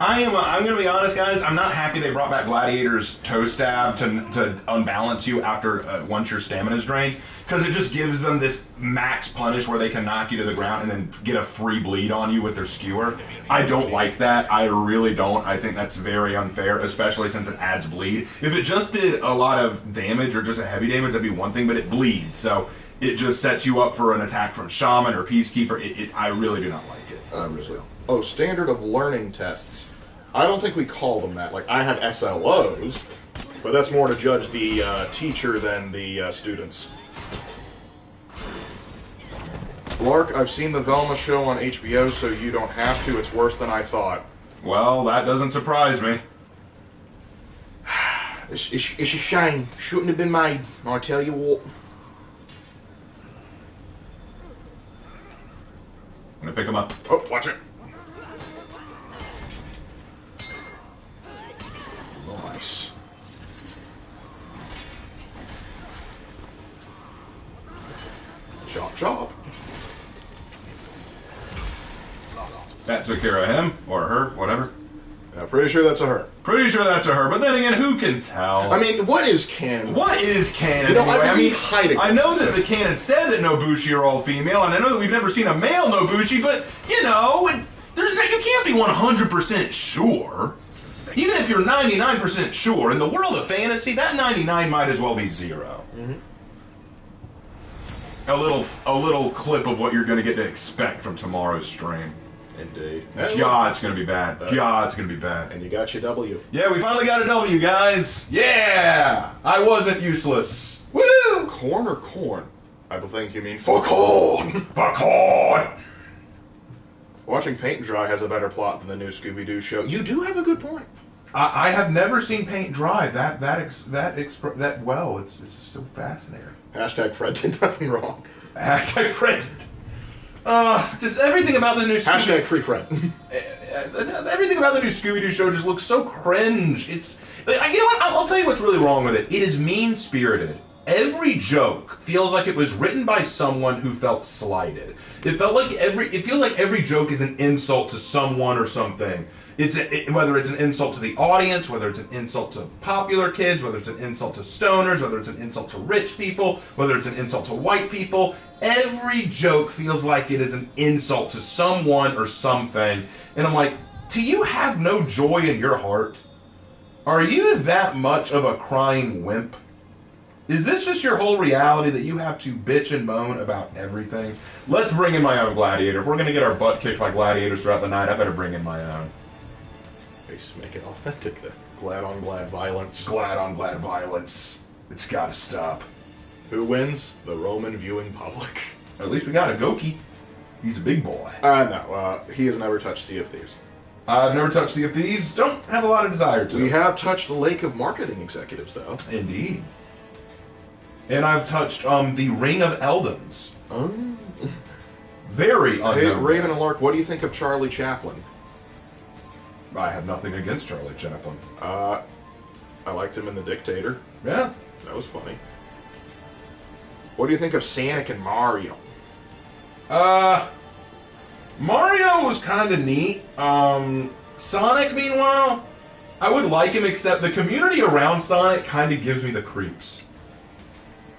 I'm going to be honest, guys. I'm not happy they brought back Gladiator's toe stab to unbalance you after once your stamina's drained, because it just gives them this max punish where they can knock you to the ground and then get a free bleed on you with their skewer. I don't like that. I really don't. I think that's very unfair, especially since it adds bleed. If it just did a lot of damage or just a heavy damage, that'd be one thing, but it bleeds, so it just sets you up for an attack from Shaman or Peacekeeper. I really do not like it. I really don't. Oh, standard of learning tests. I don't think we call them that. Like, I have SLOs, but that's more to judge the teacher than the students. Lark, I've seen the Velma show on HBO, so you don't have to. It's worse than I thought. Well, that doesn't surprise me. It's a shame. Shouldn't have been made. I tell you what. I'm gonna pick him up. Oh, watch it. Nice. Chop, chop. That took care of him, or her, whatever. I'm pretty sure that's a her. Pretty sure that's a her, but then again, who can tell? I mean, what is canon? What is canon? You know, anyway? I mean, I know that the canon said that Nobushi are all female, and I know that we've never seen a male Nobushi, but, you know, you can't be 100% sure. Even if you're 99% sure, in the world of fantasy, that 99 might as well be 0. Mm-hmm. A little clip of what you're going to get to expect from tomorrow's stream. Indeed. God, it's going to be bad. God, it's going to be bad. And you got your W. Yeah, we finally got a W, guys. Yeah! I wasn't useless. Woo! Corn or corn? I think you mean for corn. For corn! Watching paint dry has a better plot than the new Scooby-Doo show. You do have a good point. I have never seen paint dry that well. It's so fascinating. Hashtag Fred did nothing wrong. Hashtag Fred. Just everything about the new Hashtag free Fred. Everything about the new Scooby-Doo show just looks so cringe. You know what? I'll tell you what's really wrong with it. It is mean-spirited. Every joke feels like it was written by someone who felt slighted. It feels like every joke is an insult to someone or something. Whether it's an insult to the audience, whether it's an insult to popular kids, whether it's an insult to stoners, whether it's an insult to rich people, whether it's an insult to white people. Every joke feels like it is an insult to someone or something. And I'm like, do you have no joy in your heart? Are you that much of a crying wimp? Is this just your whole reality that you have to bitch and moan about everything? Let's bring in my own gladiator. If we're going to get our butt kicked by gladiators throughout the night, I better bring in my own. Just make it authentic then. Glad on glad violence. Glad on glad violence. It's got to stop. Who wins? The Roman viewing public. At least we got a Goki. He's a big boy. No. He has never touched Sea of Thieves. I've never touched Sea of Thieves. Don't have a lot of desire to. We have touched the Lake of Marketing Executives, though. Indeed. And I've touched the Ring of Eldons. Very unknown. Hey, Raven and Lark, what do you think of Charlie Chaplin? I have nothing against Charlie Chaplin. I liked him in The Dictator. Yeah. That was funny. What do you think of Sonic and Mario? Mario was kind of neat. Sonic, meanwhile, I would like him, except the community around Sonic kind of gives me the creeps.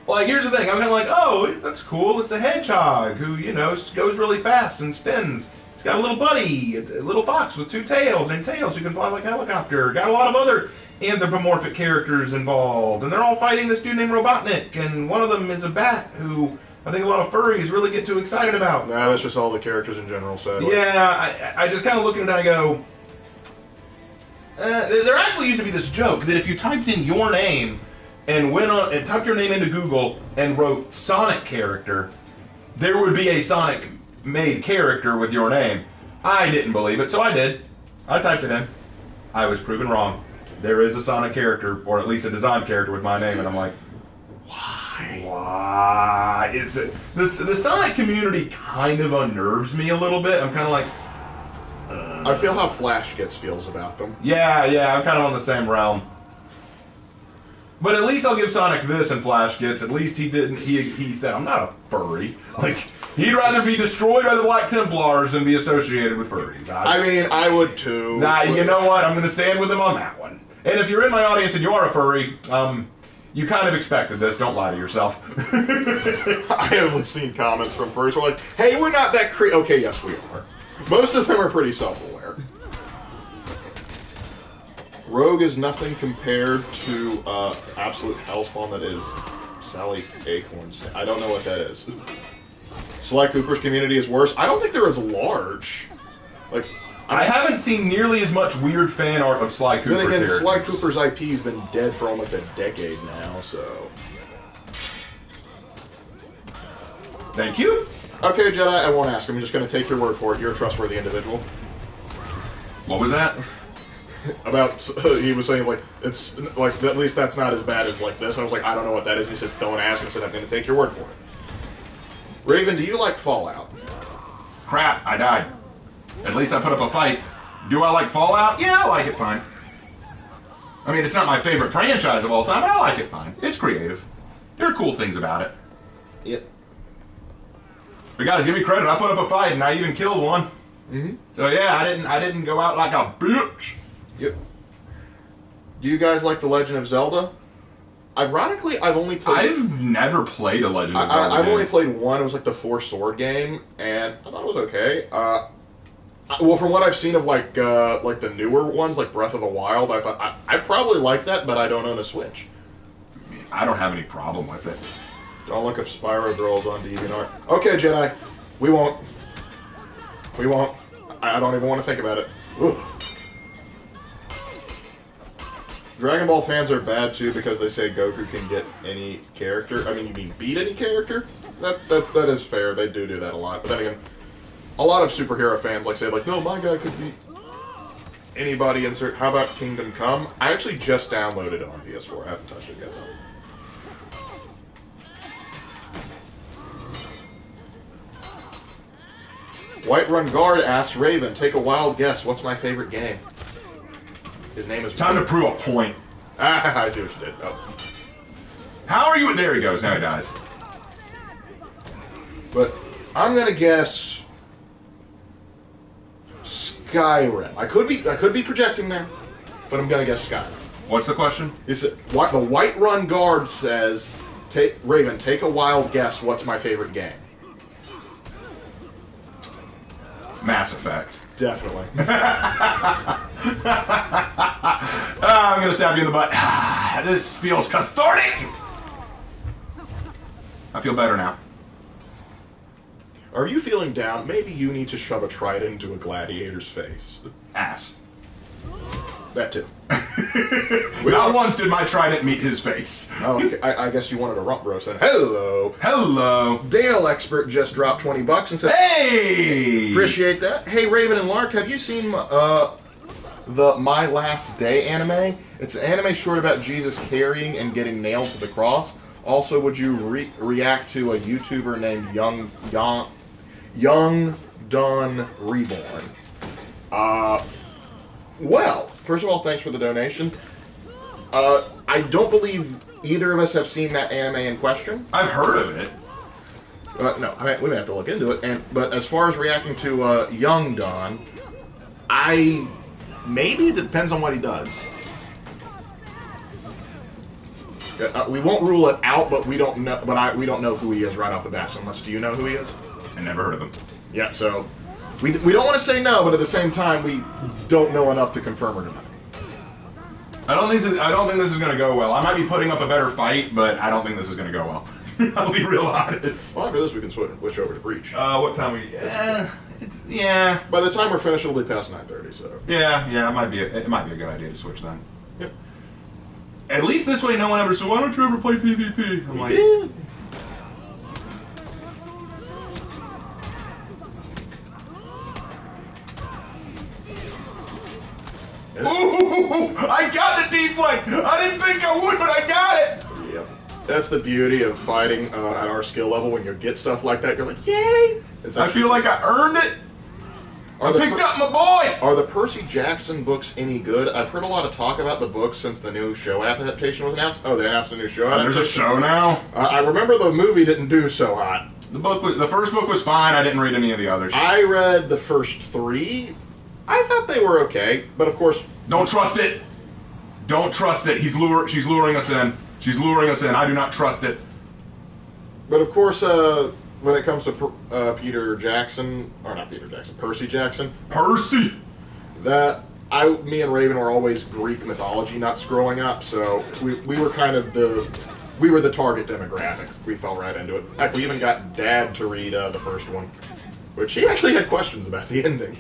Like, here's the thing, I'm kind of like, oh, that's cool, it's a hedgehog who, you know, goes really fast and spins. He's got a little buddy, a little fox with two tails, and tails who can fly like a helicopter. Got a lot of other anthropomorphic characters involved, and they're all fighting this dude named Robotnik, and one of them is a bat who I think a lot of furries really get too excited about. Nah, that's just all the characters in general, sadly. Yeah, I just kind of look at it and I go, there actually used to be this joke that if you typed in your name and went on and typed your name into Google and wrote Sonic character, there would be a Sonic made character with your name. I didn't believe it, so I did. I typed it in. I was proven wrong. There is a Sonic character, or at least a designed character with my name, and I'm like, why? Why? The Sonic community kind of unnerves me a little bit. I'm kind of like, I feel how Flash gets feels about them. yeah, I'm kind of on the same realm. But at least I'll give Sonic this, and Flash gets. At least he didn't. He said, "I'm not a furry." Like, he'd rather be destroyed by the Black Templars than be associated with furries. I mean, I would too. Nah, you know what? I'm going to stand with him on that one. And if you're in my audience and you are a furry, you kind of expected this. Don't lie to yourself. I have seen comments from furries who are like, "Hey, we're not that Okay, yes, we are." Most of them are pretty self-aware. Rogue is nothing compared to absolute hellspawn that is Sally Acorns. I don't know what that is. Sly Cooper's community is worse. I don't think they're as large. Like, I haven't seen nearly as much weird fan art of Sly Cooper. Then again, characters. Sly Cooper's IP's been dead for almost a decade now, so... Thank you. Okay, Jedi, I won't ask. I'm just going to take your word for it. You're a trustworthy individual. What was that? About, he was saying, like, it's, like, at least that's not as bad as, like, this. And I was like, I don't know what that is. And he said, don't ask. And I said, I'm going to take your word for it. Raven, do you like Fallout? Crap, I died. At least I put up a fight. Do I like Fallout? Yeah, I like it fine. I mean, it's not my favorite franchise of all time, but I like it fine. It's creative. There are cool things about it. Yep. But guys, give me credit. I put up a fight and I even killed one. Mm-hmm. So yeah, I didn't go out like a bitch. Yep. Do you guys like The Legend of Zelda? Ironically, I've only played... I've never played a Legend of Zelda I've game. only played one. It was like the Four-Sword game, and I thought it was okay. Well, from what I've seen of like the newer ones, like Breath of the Wild, I thought I probably like that, but I don't own a Switch. I don't have any problem with it. Don't look up Spyro Girls on DeviantArt. Okay, Jedi, we won't. We won't. I don't even want to think about it. Ugh. Dragon Ball fans are bad too because they say Goku can get any character. I mean, you mean beat any character? That is fair. They do that a lot. But then again, a lot of superhero fans say no, my guy could beat anybody. Insert. How about Kingdom Come? I actually just downloaded it on PS4. I haven't touched it yet though. Whiterun Guard asks Raven, take a wild guess. What's my favorite game? His name is... Time to prove a point. Ah, I see what you did. Oh. How are you? There he goes. Now he dies. But I'm gonna guess Skyrim. I could be projecting there, but I'm gonna guess Skyrim. What's the question? The Whiterun Guard says, Raven, take a wild guess. What's my favorite game? Mass Effect. Definitely. I'm gonna stab you in the butt. This feels cathartic. I feel better now. Are you feeling down? Maybe you need to shove a trident into a gladiator's face. Ass. That too. Not once did my trident meet his face. Oh, okay. I guess you wanted a rump roast then. Hello. Hello. Dale Expert just dropped $20 and said, hey! Appreciate that. Hey, Raven and Lark, have you seen the My Last Day anime? It's an anime short about Jesus carrying and getting nailed to the cross. Also, would you react to a YouTuber named Young Done Reborn? Well, first of all, thanks for the donation. I don't believe either of us have seen that anime in question. I've heard of it. No, I mean, we may have to look into it. But as far as reacting to Young Dawn, I Maybe. It depends on what he does. We won't rule it out, but we don't know. But we don't know who he is right off the bat. So unless, do you know who he is? I never heard of him. Yeah. So we don't want to say no, but at the same time, we don't know enough to confirm or deny. I don't think this is going to go well. I might be putting up a better fight, but I don't think this is going to go well. I'll be real honest. Well, after this, we can switch over to Breach. What time we? Yeah. By the time we're finished, it'll be past 9:30. So. Yeah. It might be a good idea to switch then. Yep. At least this way, no one ever said, "Why don't you ever play PvP?" I'm like, yeah. Ooh! I got the deflect! I didn't think I would, but I got it! Yep. That's the beauty of fighting at our skill level. When you get stuff like that, you're like, yay! I feel like I earned it! I picked up my boy! Are the Percy Jackson books any good? I've heard a lot of talk about the books since the new show adaptation was announced. Oh, they announced a new show adaptation? There's a show now? I remember the movie didn't do so hot. The first book was fine. I didn't read any of the others. I read the first 3. I thought they were okay, but of course... Don't trust it! Don't trust it. She's luring us in. She's luring us in. I do not trust it. But of course, when it comes to Percy Jackson. Percy! Me and Raven were always Greek mythology nuts growing up, so we were kind of we were the target demographic. We fell right into it. Heck, we even got Dad to read the first one, which he actually had questions about the ending.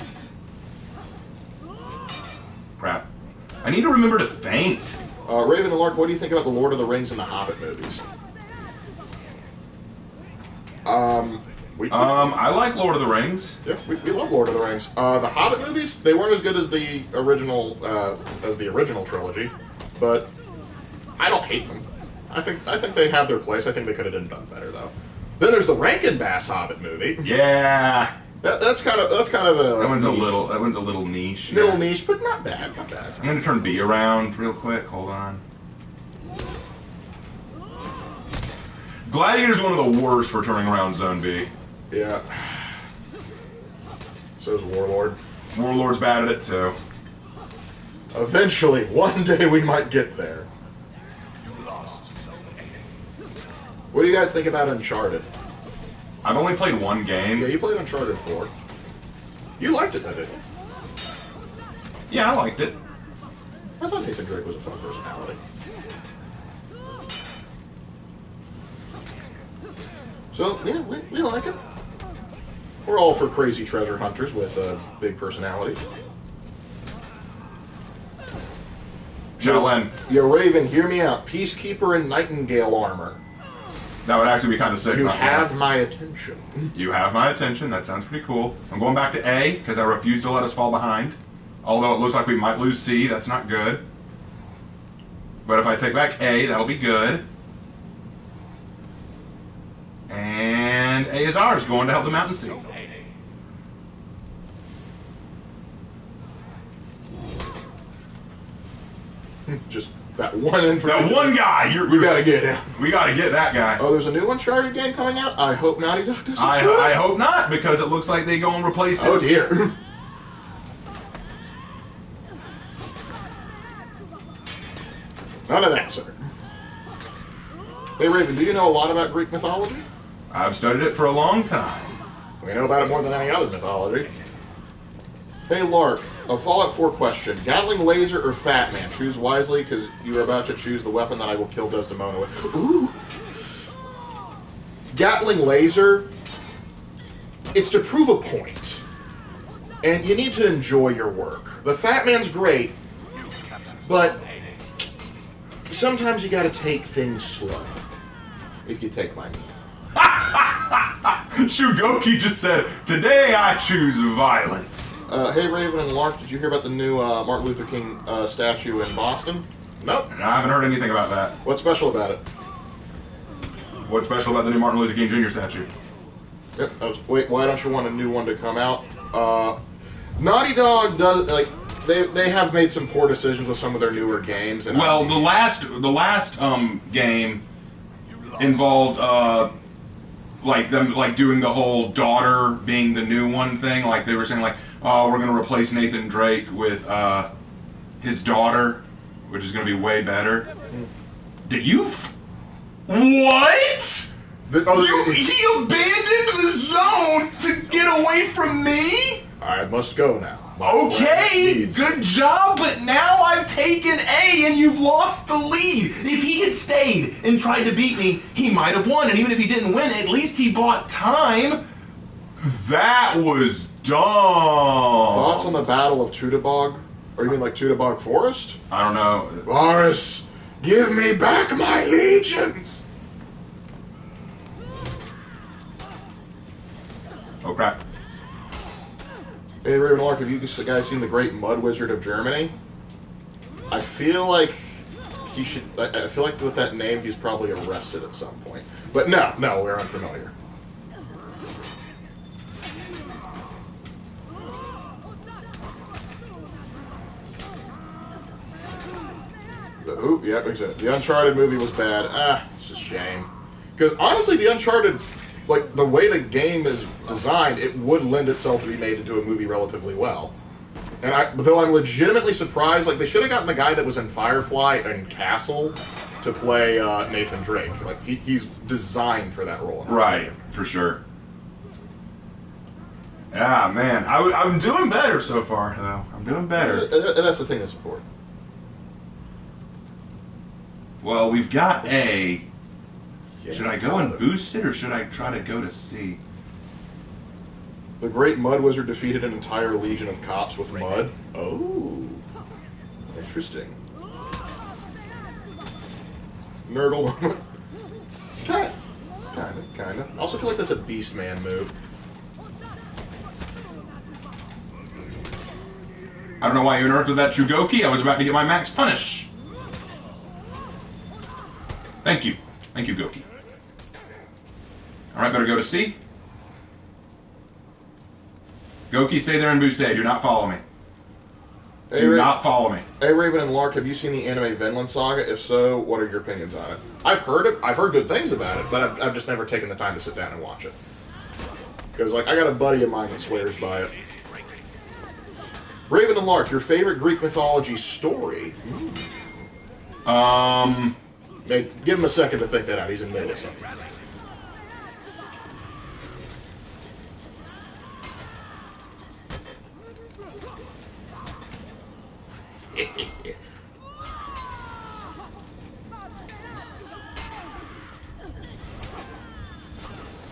Crap. I need to remember to faint. Raven and Lark, what do you think about the Lord of the Rings and the Hobbit movies? I like Lord of the Rings. Yeah, we love Lord of the Rings. The Hobbit movies, they weren't as good as the original trilogy, but I don't hate them. I think they have their place. I think they could have done better though. Then there's the Rankin Bass Hobbit movie. Yeah. That's kind of a that one's a little niche. Little niche, but not bad. I'm gonna turn B around real quick. Hold on. Gladiator's one of the worst for turning around Zone B. Yeah. So's Warlord. Warlord's bad at it too. Eventually, one day we might get there. What do you guys think about Uncharted? I've only played one game. Yeah, you played Uncharted 4. You liked it, didn't you? Yeah, I liked it. I thought Nathan Drake was a fun personality. So, yeah, we like him. We're all for crazy treasure hunters with big personalities. Shaolin. Yeah, Raven, hear me out. Peacekeeper and Nightingale armor. That would actually be kind of sick. You have my attention. You have my attention. That sounds pretty cool. I'm going back to A, because I refuse to let us fall behind. Although it looks like we might lose C, that's not good. But if I take back A, that'll be good. And A is ours, going to help the Mountain Sea. Just that one information. That one guy! We gotta get him. We gotta get that guy. Oh, there's a new Uncharted game coming out? I hope Naughty Dog doesn't I hope not, because it looks like they go and replace it. Oh dear. None of that, sir. Hey Raven, do you know a lot about Greek mythology? I've studied it for a long time. We know about it more than any other mythology. Hey Lark, a Fallout 4 question. Gatling laser or Fat Man? Choose wisely, because you are about to choose the weapon that I will kill Desdemona with. Ooh! Gatling laser, it's to prove a point. And you need to enjoy your work. The Fat Man's great, but sometimes you gotta take things slow. If you take my meaning. Shugoki just said, "Today I choose violence." Hey Raven and Lark, did you hear about the new Martin Luther King statue in Boston? Nope. I haven't heard anything about that. What's special about it? What's special about the new Martin Luther King Jr. statue? Yep. Wait, why don't you want a new one to come out? Naughty Dog does they have made some poor decisions with some of their newer games. And well, the last game involved like them like doing the whole daughter being the new one thing. Like they were saying like, oh, we're gonna replace Nathan Drake with his daughter, which is gonna be way better. Did you? What? He abandoned the zone to get away from me? I must go now. Okay, good job, but now I've taken A and you've lost the lead. If he had stayed and tried to beat me, he might have won, and even if he didn't win, at least he bought time. That was dumb. Thoughts on the Battle of Teutoburg? Or you mean like Teutoburg Forest? I don't know. Varus, give me back my legions! Oh crap. Hey, Ravenlark, have you guys seen The Great Mud Wizard of Germany? I feel like he should... I feel like with that name, he's probably arrested at some point. But no, we're unfamiliar. Yep, exactly. The Uncharted movie was bad. It's just a shame. Because honestly, the Uncharted... Like, the way the game is designed, it would lend itself to be made into a movie relatively well. And though I'm legitimately surprised, like, they should have gotten the guy that was in Firefly and Castle to play Nathan Drake. Like, he's designed for that role. Right, for sure. Yeah, man. I'm doing better so far, though. I'm doing better. And that's the thing that's important. Well, we've got A. Yeah, should I go and boost it, or should I try to go to C? The Great Mud Wizard defeated an entire legion of cops with mud. Oh. Interesting. Nurgle. Kind of. I also feel like that's a Beastman move. I don't know why you interrupted that, Chugoki. I was about to get my max punish. Thank you. Thank you, Goki. Alright, better go to C. Goki, stay there and boost A. Do not follow me. Do not follow me. Hey, Raven and Lark, have you seen the anime Vinland Saga? If so, what are your opinions on it? I've heard it. I've heard good things about it, but I've just never taken the time to sit down and watch it. Because, like, I got a buddy of mine that swears by it. Raven and Lark, your favorite Greek mythology story? Hey, give him a second to think that out. He's in the middle of something.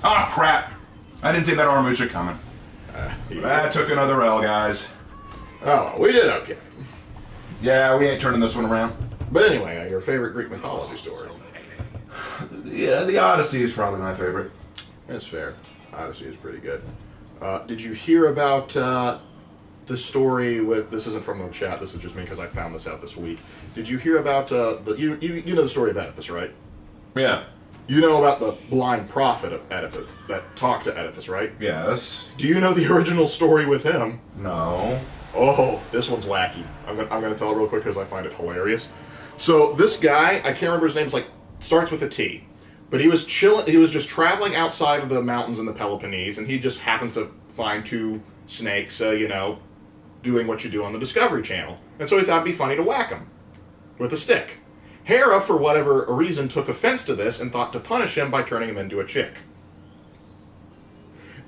Ah, crap. I didn't see that armature coming. That took another L, guys. Oh, we did okay. Yeah, we ain't turning this one around. But anyway, your favorite Greek mythology story? Yeah, the Odyssey is probably my favorite. That's fair. Odyssey is pretty good. Did you hear about the story with... This isn't from the chat, this is just me because I found this out this week. Did you hear about... you know the story of Oedipus, right? Yeah. You know about the blind prophet of Oedipus that talked to Oedipus, right? Yes. Do you know the original story with him? No. Oh, this one's wacky. I'm gonna tell it real quick because I find it hilarious. So this guy, I can't remember his name. It's like starts with a T, but he was chilling. He was just traveling outside of the mountains in the Peloponnese, and he just happens to find two snakes, doing what you do on the Discovery Channel. And so he thought it'd be funny to whack them with a stick. Hera, for whatever reason, took offense to this and thought to punish him by turning him into a chick.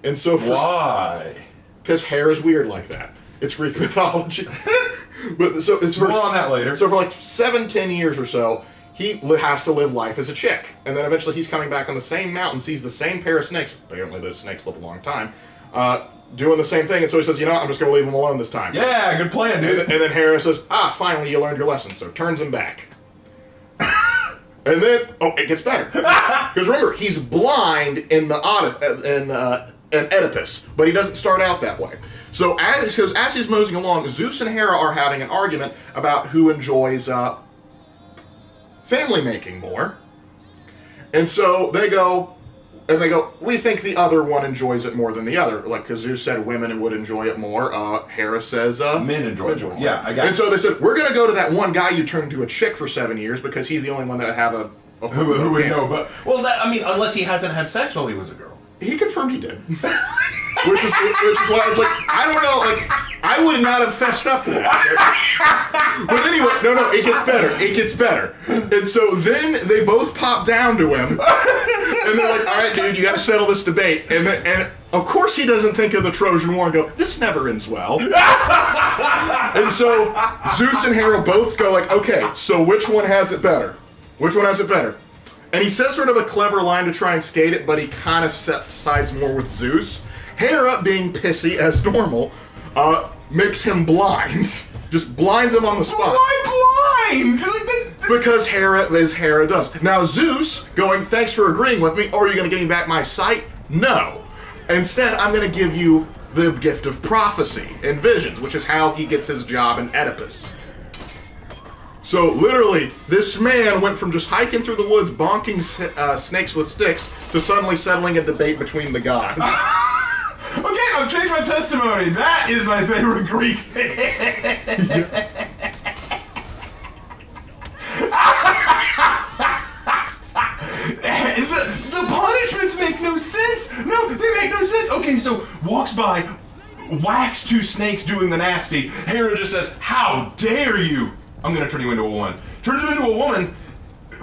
And so why? Because Hera's weird like that. It's Greek mythology. But so it's more on that later. So for like 7-10 years or so, he has to live life as a chick, and then eventually he's coming back on the same mountain, sees the same pair of snakes. Apparently, those snakes live a long time. Doing the same thing, and so he says, I'm just going to leave them alone this time. Yeah, good plan, dude. And then Hera says, finally you learned your lesson, so turns him back. And then, it gets better. Because remember, he's blind in Oedipus, but he doesn't start out that way. So as he's moseying along, Zeus and Hera are having an argument about who enjoys family making more. And so they go, we think the other one enjoys it more than the other. Like, because Zeus said women would enjoy it more. Hera says men enjoy it more. Yeah, I got it. And so they said, we're going to go to that one guy you turned into a chick for 7 years because he's the only one that would have a who would know. But unless he hasn't had sex while he was a girl. He confirmed he did. which is why I was like, I don't know, like, I would not have fessed up to that. But anyway, no, it gets better. It gets better. And so then they both pop down to him, and they're like, all right, dude, you got to settle this debate. And of course he doesn't think of the Trojan War and go, this never ends well. And so Zeus and Hera both go like, okay, so which one has it better? Which one has it better? And he says sort of a clever line to try and skate it, but he kind of sides more with Zeus. Hera, being pissy as normal, makes him blind. Just blinds him on the spot. Why blind? Because Hera is Hera does. Now Zeus, going, thanks for agreeing with me, or are you going to give me back my sight? No. Instead, I'm going to give you the gift of prophecy and visions, which is how he gets his job in Oedipus. So, literally, this man went from just hiking through the woods, bonking snakes with sticks, to suddenly settling a debate between the gods. Okay, I've changed my testimony. That is my favorite Greek. The punishments make no sense. No, they make no sense. Okay, so walks by, whacks two snakes doing the nasty. Hera just says, how dare you? I'm going to turn you into a woman. Turns him into a woman,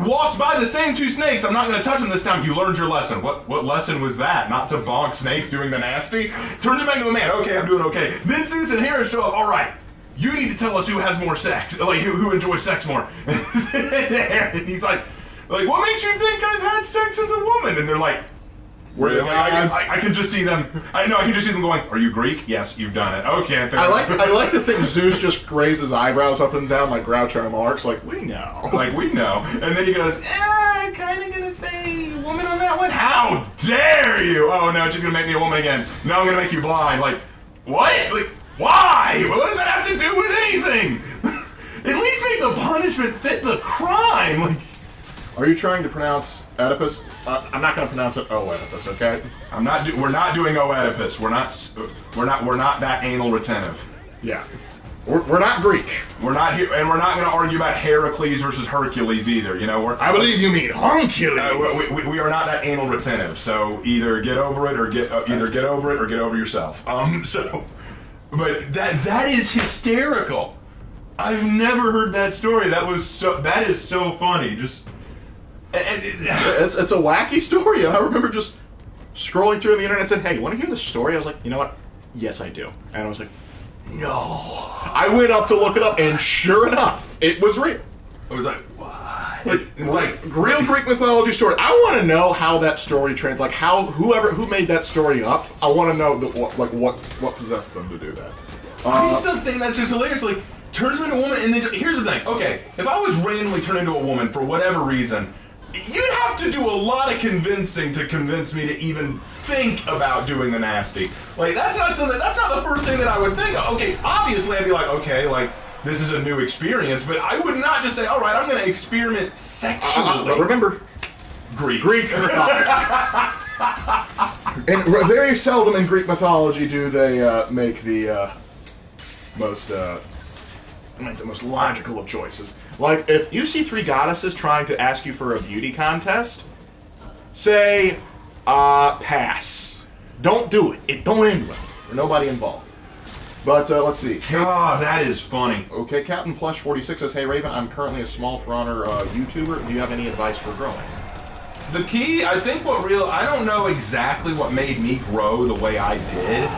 walks by the same two snakes. I'm not going to touch them this time. You learned your lesson. What lesson was that? Not to bonk snakes doing the nasty? Turns him back into a man. Okay, I'm doing okay. Then Zeus and Hera show up. All right, you need to tell us who has more sex. Like, who enjoys sex more. And he's like, what makes you think I've had sex as a woman? And they're like, really? I can just see them. I can just see them going, are you Greek? Yes, you've done it. Okay. I like to think Zeus just raised his eyebrows up and down like Groucho Marx, like, we know. Like, we know. And then he goes, kind of going to say woman on that one? How dare you? Oh, no, she's going to make me a woman again. No, I'm going to make you blind. Like, what? Like, why? What does that have to do with anything? At least make the punishment fit the crime. Like, are you trying to pronounce Oedipus? I'm not going to pronounce it Oedipus, okay? We're not doing Oedipus. We're not that anal retentive. Yeah. We're not Greek. We're not here, and we're not going to argue about Heracles versus Hercules either. You know, I believe you mean Hercules. We are not that anal retentive. So either get over it or get over yourself. But that is hysterical. I've never heard that story. That is so funny. Just. It's a wacky story, and I remember just scrolling through the internet and said, hey, you want to hear the story? I was like, you know what? Yes, I do. And I was like, no. I went up to look it up, and sure enough, it was real. I was like, what? Like real Greek mythology story. I want to know how that story trans, like who made that story up. I want to know what possessed them to do that. I still think that's just hilarious. Like, turns into a woman, and then here's the thing. Okay, if I was randomly turned into a woman for whatever reason, you'd have to do a lot of convincing to convince me to even think about doing the nasty. Like, that's not the first thing that I would think of. Okay, obviously I'd be like, okay, like, this is a new experience, but I would not just say, all right, I'm going to experiment sexually. But remember, Greek mythology. And very seldom in Greek mythology do they make the most logical of choices. Like, if you see three goddesses trying to ask you for a beauty contest, say, pass. Don't do it. It don't end well. For nobody involved. But, let's see. God, that is funny. Okay, Captain Plush 46 says, hey, Raven, I'm currently a small For Honor YouTuber. Do you have any advice for growing? The key, I think I don't know exactly what made me grow the way I did.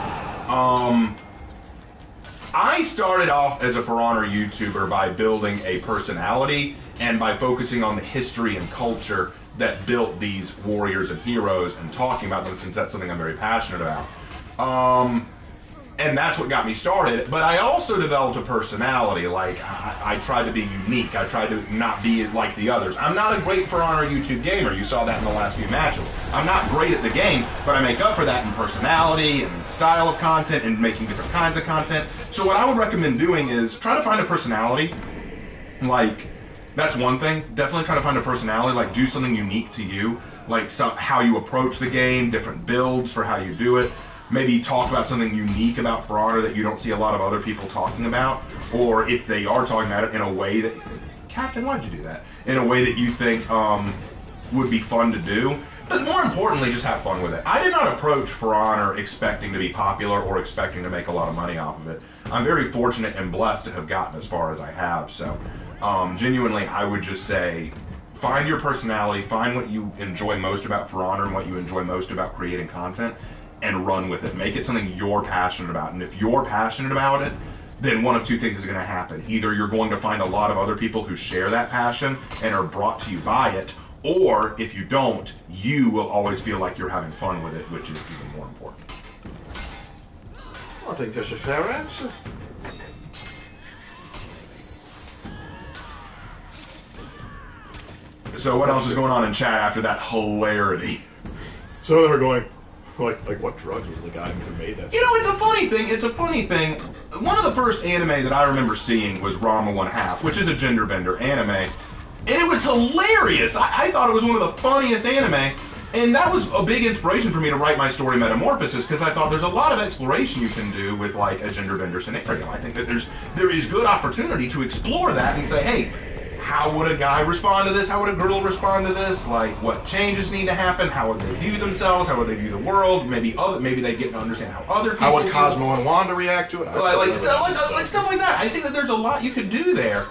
I started off as a For Honor YouTuber by building a personality and by focusing on the history and culture that built these warriors and heroes and talking about them, since that's something I'm very passionate about. And that's what got me started. But I also developed a personality. Like, I tried to be unique. I tried to not be like the others. I'm not a great For Honor YouTube gamer. You saw that in the last few matches. I'm not great at the game, but I make up for that in personality and style of content and making different kinds of content. So what I would recommend doing is try to find a personality. Like, that's one thing. Definitely try to find a personality. Like, do something unique to you. Like, how you approach the game, different builds for how you do it. Maybe talk about something unique about For Honor that you don't see a lot of other people talking about, or if they are talking about it in a way that, Captain, why'd you do that? In a way that you think would be fun to do. But more importantly, just have fun with it. I did not approach For Honor expecting to be popular or expecting to make a lot of money off of it. I'm very fortunate and blessed to have gotten as far as I have. So, genuinely, I would just say, find your personality, find what you enjoy most about For Honor and what you enjoy most about creating content, and run with it. Make it something you're passionate about. And if you're passionate about it, then one of two things is going to happen. Either you're going to find a lot of other people who share that passion and are brought to you by it, or if you don't, you will always feel like you're having fun with it, which is even more important. I think that's a fair answer. So what else is going on in chat after that hilarity? So they were going, like what drugs was the guy who made that? You know, it's a funny thing. It's a funny thing. One of the first anime that I remember seeing was Rama 1/2, which is a gender bender anime. And it was hilarious. I thought it was one of the funniest anime. And that was a big inspiration for me to write my story Metamorphosis, because I thought there's a lot of exploration you can do with like a gender bender scenario. I think that there is good opportunity to explore that and say, hey, how would a guy respond to this? How would a girl respond to this? Like, what changes need to happen? How would they view themselves? How would they view the world? Maybe they get to understand how other people. How would Cosmo and Wanda react to it? Like stuff like that. I think that there's a lot you could do there.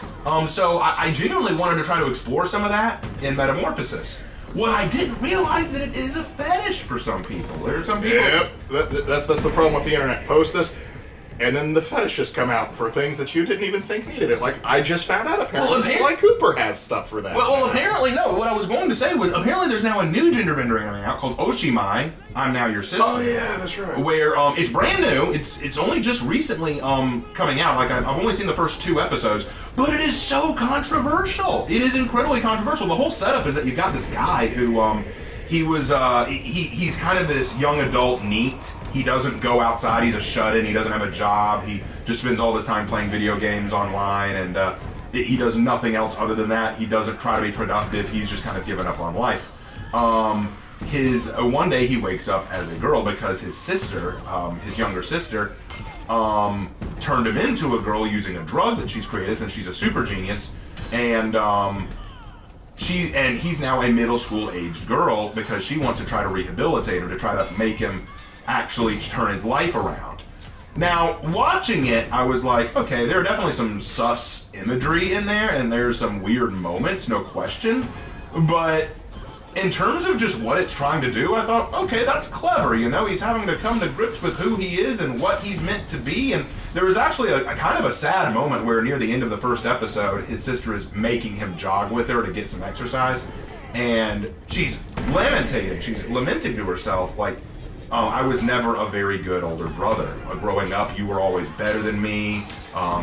So I genuinely wanted to try to explore some of that in Metamorphosis. What I didn't realize that it is a fetish for some people. There are some people. Yep, that's the problem with the internet. Post this, and then the fetishes come out for things that you didn't even think needed it. Like, I just found out apparently Sly Cooper has stuff for that. Well, apparently, no. What I was going to say was, apparently there's now a new gender bender anime out called Oshimai, I'm Now Your Sister. Oh, yeah, that's right. Where, it's brand new. It's only just recently, coming out. Like, I've only seen the first 2 episodes. But it is so controversial. It is incredibly controversial. The whole setup is that you've got this guy who, he's kind of this young adult NEET. He doesn't go outside. He's a shut-in. He doesn't have a job. He just spends all his time playing video games online, and he does nothing else other than that. He doesn't try to be productive. He's just kind of given up on life. One day he wakes up as a girl because his sister, his younger sister, turned him into a girl using a drug that she's created since she's a super genius, and he's now a middle school aged girl because she wants to try to rehabilitate him, to try to make him actually turn his life around. Now, watching it, I was like, okay, there are definitely some sus imagery in there, and there's some weird moments, no question, but in terms of just what it's trying to do, I thought, okay, that's clever, you know, he's having to come to grips with who he is and what he's meant to be, and there was actually a kind of a sad moment where near the end of the first episode, his sister is making him jog with her to get some exercise, and she's lamenting to herself, like, I was never a very good older brother. Growing up, you were always better than me,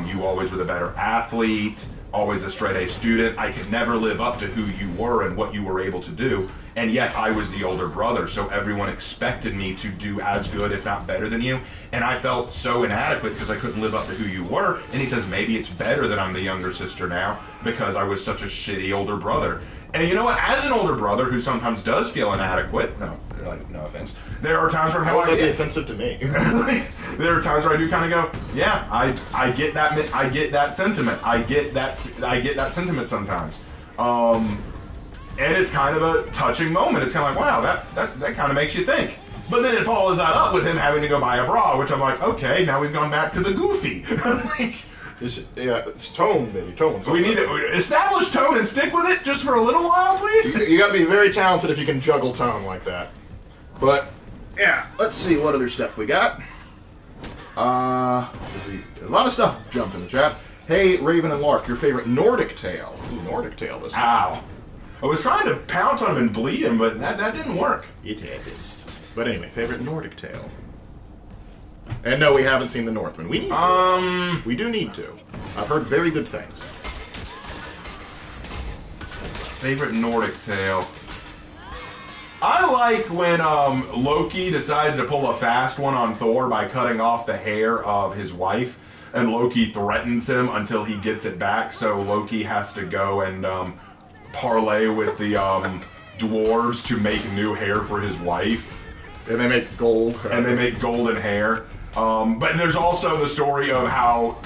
you always were the better athlete, always a straight A student. I could never live up to who you were and what you were able to do, and yet I was the older brother, so everyone expected me to do as good, if not better than you, and I felt so inadequate because I couldn't live up to who you were, and he says, maybe it's better that I'm the younger sister now because I was such a shitty older brother. And you know what, as an older brother who sometimes does feel inadequate, no offense, there are times where that would be offensive to me. There are times where I do kind of go, yeah, I get that sentiment. I get that sentiment sometimes. And it's kind of a touching moment. It's kind of like, wow, that kind of makes you think. But then it follows that up with him having to go buy a bra, which I'm like, okay, now we've gone back to the goofy. It's tone, baby, tone. So we need to establish tone and stick with it just for a little while, please. You got to be very talented if you can juggle tone like that. But yeah, let's see what other stuff we got. A lot of stuff jumped in the chat. Hey, Raven and Lark, your favorite Nordic tale? Ooh, Nordic tale this time. Ow! I was trying to pounce on him and bleed him, but that didn't work. It happens. But anyway, favorite Nordic tale. And no, we haven't seen The Northman. We need to. We do need to. I've heard very good things. Favorite Nordic tale. I like when Loki decides to pull a fast one on Thor by cutting off the hair of his wife, and Loki threatens him until he gets it back, so Loki has to go and parlay with the dwarves to make new hair for his wife. And they make gold. And they make golden hair. But there's also the story of how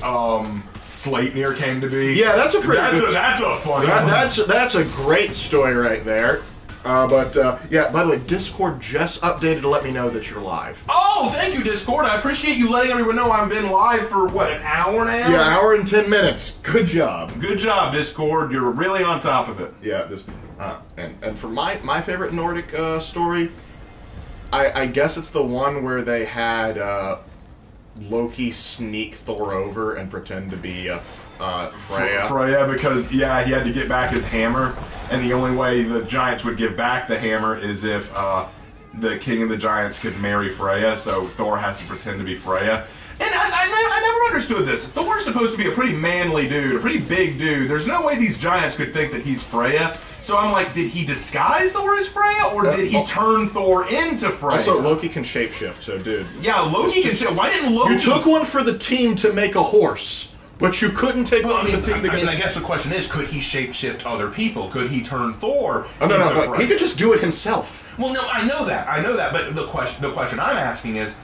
Sleipnir came to be. Yeah, that's a pretty good... That's a funny one. That's a great story right there. Yeah, by the way, Discord just updated to let me know that you're live. Oh, thank you, Discord. I appreciate you letting everyone know I've been live for, what, an hour now? Yeah, an hour and 10 minutes. Good job. Good job, Discord. You're really on top of it. Yeah, and for my favorite Nordic story, I guess it's the one where they had Loki sneak Thor over and pretend to be Freya. Freya, because, yeah, he had to get back his hammer, and the only way the giants would give back the hammer is if the king of the giants could marry Freya, so Thor has to pretend to be Freya. And I never understood this. Thor's supposed to be a pretty manly dude, a pretty big dude. There's no way these giants could think that he's Freya. So I'm like, did he disguise Thor as Freya, or did he turn Thor into Freya? Also, Loki can shapeshift, so dude. Yeah, Loki can shapeshift. Why didn't Loki... You took one for the team to make a horse, but you couldn't take one for the team to get... I guess the question is, could he shapeshift other people? Could he turn Thor into Freya? He could just do it himself. Well, no, I know that, but the question I'm asking is,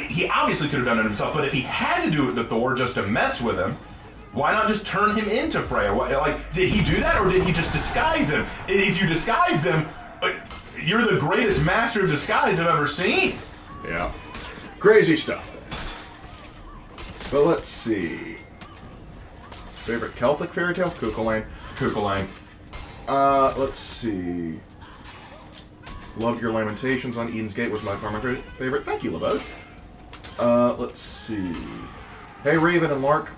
he obviously could have done it himself, but if he had to do it to Thor just to mess with him, why not just turn him into Freya? Did he do that, or did he just disguise him? If you disguised him, you're the greatest master of disguise I've ever seen. Yeah. Crazy stuff. But let's see. Favorite Celtic fairy tale? Cuchulainn. Cuchulainn. Let's see. Loved your Lamentations on Eden's Gate was my favorite. Thank you, LaBoge. Let's see. Hey, Raven and Lark.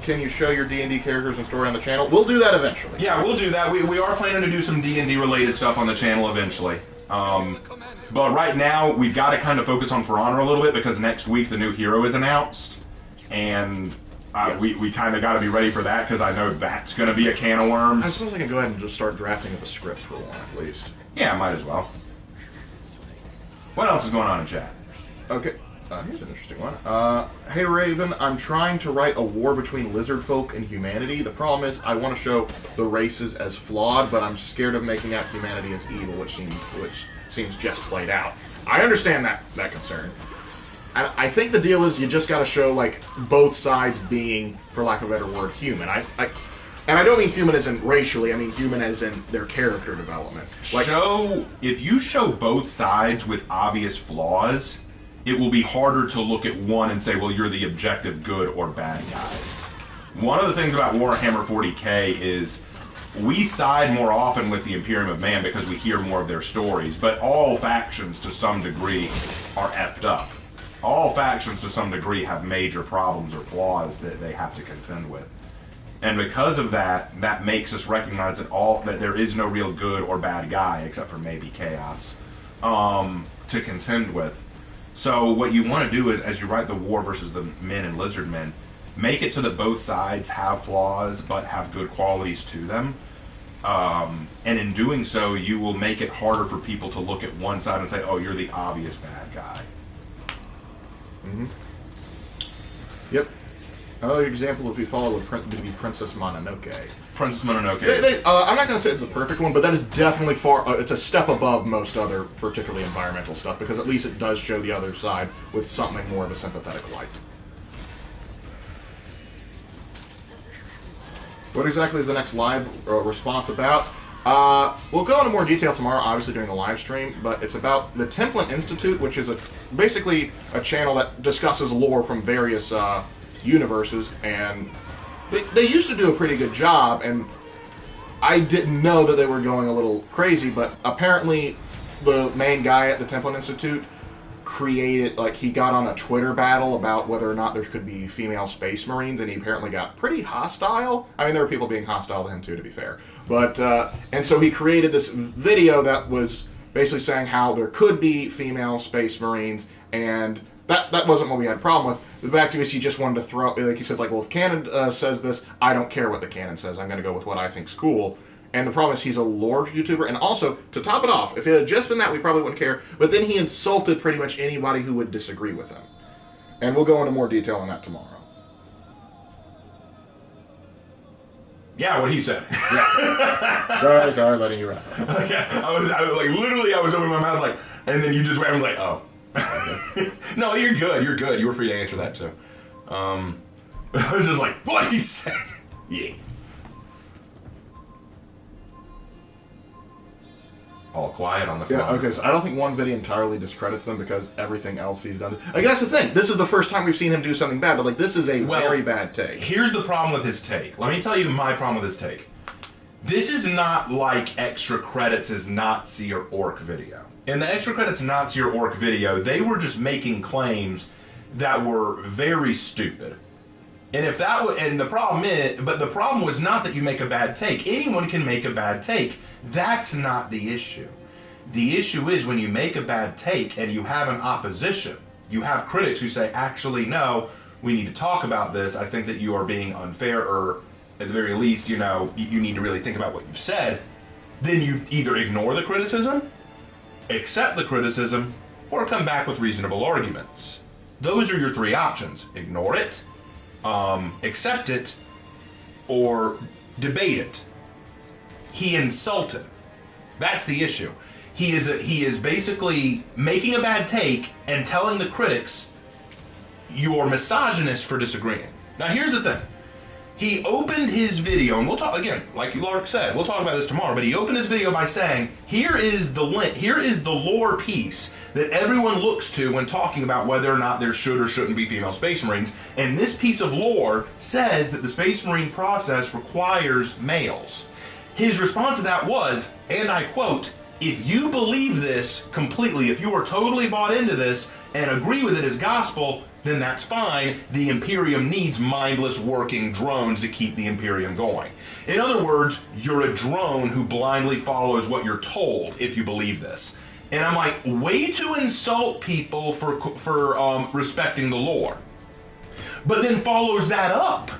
Can you show your D&D characters and story on the channel? We'll do that eventually. Yeah, we'll do that. We are planning to do some D&D related stuff on the channel eventually. But right now, we've got to kind of focus on For Honor a little bit because next week the new hero is announced. And we kind of got to be ready for that because I know that's going to be a can of worms. I suppose I can go ahead and just start drafting up a script for one at least. Yeah, might as well. What else is going on in chat? Okay. Here's an interesting one. Hey Raven, I'm trying to write a war between lizard folk and humanity. The problem is I want to show the races as flawed, but I'm scared of making out humanity as evil, which seems just played out. I understand that concern. And I think the deal is you just got to show like both sides being, for lack of a better word, human. And I don't mean human as in racially. I mean human as in their character development. If you show both sides with obvious flaws, it will be harder to look at one and say, well, you're the objective good or bad guys. One of the things about Warhammer 40k is we side more often with the Imperium of Man because we hear more of their stories, but all factions to some degree are effed up. All factions to some degree have major problems or flaws that they have to contend with. And because of that, that makes us recognize that there is no real good or bad guy, except for maybe Chaos, to contend with. So what you want to do is, as you write the war versus the men and lizard men, make it so that both sides have flaws but have good qualities to them. And in doing so, you will make it harder for people to look at one side and say, oh, you're the obvious bad guy. Mm-hmm. Yep. Another example would be followed would be Princess Mononoke. Princess Mononoke. I'm not going to say it's a perfect one, but that is definitely it's a step above most other, particularly environmental stuff, because at least it does show the other side with something more of a sympathetic light. What exactly is the next live response about? We'll go into more detail tomorrow, obviously during the live stream, but it's about the Templin Institute, which is basically a channel that discusses lore from various universes, and they used to do a pretty good job, and I didn't know that they were going a little crazy, but apparently the main guy at the Templin Institute he got on a Twitter battle about whether or not there could be female space marines, and he apparently got pretty hostile. I mean, there were people being hostile to him too, to be fair. But, and so he created this video that was basically saying how there could be female space marines, and that wasn't what we had a problem with. The fact is, he just wanted to throw, like he said, like, well, if canon says this, I don't care what the canon says. I'm going to go with what I think's cool. And the problem is he's a lore YouTuber, and also, to top it off, if it had just been that, we probably wouldn't care, but then he insulted pretty much anybody who would disagree with him. And we'll go into more detail on that tomorrow. Yeah, what he said. Yeah. sorry, letting you wrap up. Okay, I was opening my mouth like, and then you just went, I was like, oh. Okay. No, you're good, you were free to answer that too. I was just like, what he said? Yeah. all quiet on the phone. Yeah, okay, so I don't think one video entirely discredits them because everything else he's done. Like, that's the thing. This is the first time we've seen him do something bad, but, like, this is a very bad take. Here's the problem with his take. Let me tell you my problem with his take. This is not like Extra Credits' Nazi or Orc video. In the Extra Credits Nazi or Orc video, they were just making claims that were very stupid. And if that was, and the problem was not that you make a bad take. Anyone can make a bad take. That's not the issue. The issue is when you make a bad take and you have an opposition. You have critics who say, actually, no, we need to talk about this. I think that you are being unfair, or at the very least, you need to really think about what you've said. Then you either ignore the criticism, accept the criticism, or come back with reasonable arguments. Those are your three options. Ignore it, accept it, or debate it. He insulted. That's the issue. He is basically making a bad take and telling the critics you're misogynist for disagreeing. Now here's the thing. He opened his video, and we'll talk again, like Lark said, we'll talk about this tomorrow, but he opened his video by saying, here is the lore piece that everyone looks to when talking about whether or not there should or shouldn't be female Space Marines, and this piece of lore says that the Space Marine process requires males. His response to that was, and I quote, if you believe this completely, if you are totally bought into this and agree with it as gospel, then that's fine. The Imperium needs mindless working drones to keep the Imperium going. In other words, you're a drone who blindly follows what you're told if you believe this. And I'm like, way to insult people for respecting the lore. But then follows that up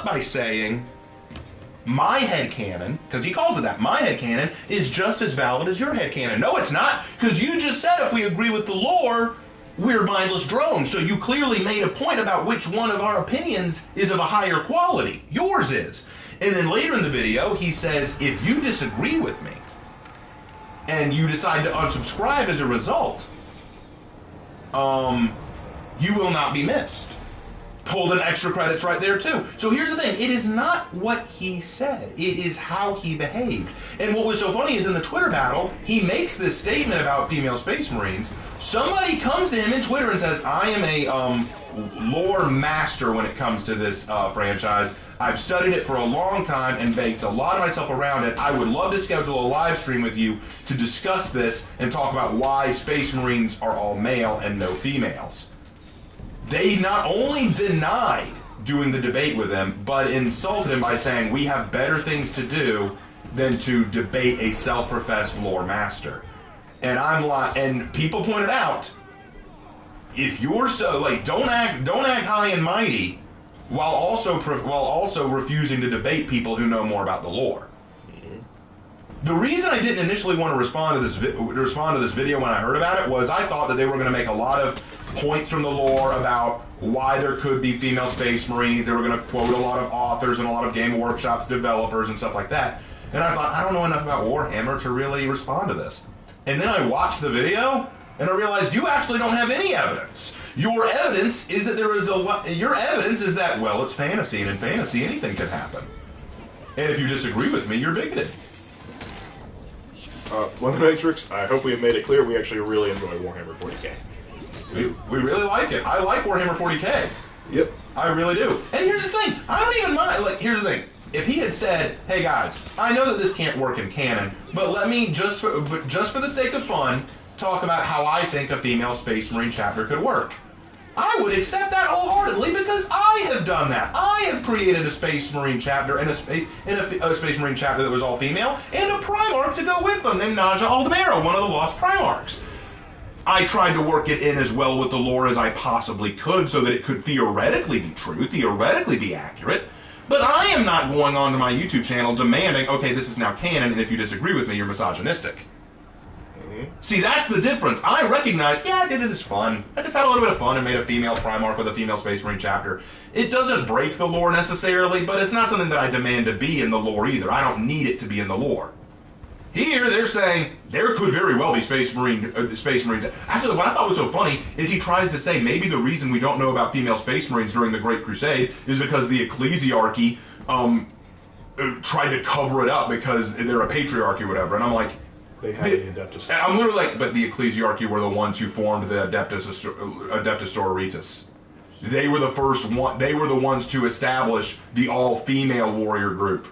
by saying, my headcanon, because he calls it that, my headcanon is just as valid as your headcanon. No, it's not, because you just said if we agree with the lore, we're mindless drones. So you clearly made a point about which one of our opinions is of a higher quality. Yours is. And then later in the video, he says, if you disagree with me, and you decide to unsubscribe as a result, you will not be missed. Pulled in extra credits right there too. So here's the thing, it is not what he said, it is how he behaved. And what was so funny is in the Twitter battle, he makes this statement about female Space Marines. Somebody comes to him in Twitter and says, I am a lore master when it comes to this franchise. I've studied it for a long time and based a lot of myself around it. I would love to schedule a live stream with you to discuss this and talk about why Space Marines are all male and no females. They not only denied doing the debate with him, but insulted him by saying, we have better things to do than to debate a self-professed lore master. And I'm like, and people pointed out, if you're so, like, don't act high and mighty while also refusing to debate people who know more about the lore. The reason I didn't initially want to respond to this video when I heard about it was I thought that they were going to make a lot of points from the lore about why there could be female Space Marines. They were going to quote a lot of authors and a lot of Game Workshop developers and stuff like that. And I thought, I don't know enough about Warhammer to really respond to this. And then I watched the video and I realized you actually don't have any evidence. Your evidence is that well, it's fantasy, and in fantasy anything can happen. And if you disagree with me, you're bigoted. Lemon Matrix, I hope we have made it clear we actually really enjoy Warhammer 40k. We really like it. I like Warhammer 40k. Yep. I really do. And here's the thing. I don't even mind. Like, here's the thing. If he had said, hey guys, I know that this can't work in canon, but let me, just for the sake of fun, talk about how I think a female Space Marine chapter could work. I would accept that wholeheartedly because I have done that. I have created a Space Marine chapter and a Space Marine chapter that was all female and a Primarch to go with them named Naja Aldemero, one of the Lost Primarchs. I tried to work it in as well with the lore as I possibly could so that it could theoretically be true, theoretically be accurate. But I am not going onto my YouTube channel demanding, okay, this is now canon, and if you disagree with me, you're misogynistic. See, that's the difference. I recognize, yeah, I did it as fun. I just had a little bit of fun and made a female Primarch with a female Space Marine chapter. It doesn't break the lore necessarily, but it's not something that I demand to be in the lore either. I don't need it to be in the lore. Here, they're saying there could very well be Space Marines. Actually, what I thought was so funny is he tries to say maybe the reason we don't know about female Space Marines during the Great Crusade is because the ecclesiarchy tried to cover it up because they're a patriarchy or whatever. And I'm like, They had the Adeptus. I'm literally like, but the Ecclesiarchy were the ones who formed the Adeptus Sororitas. They were the first one. They were the ones to establish the all-female warrior group.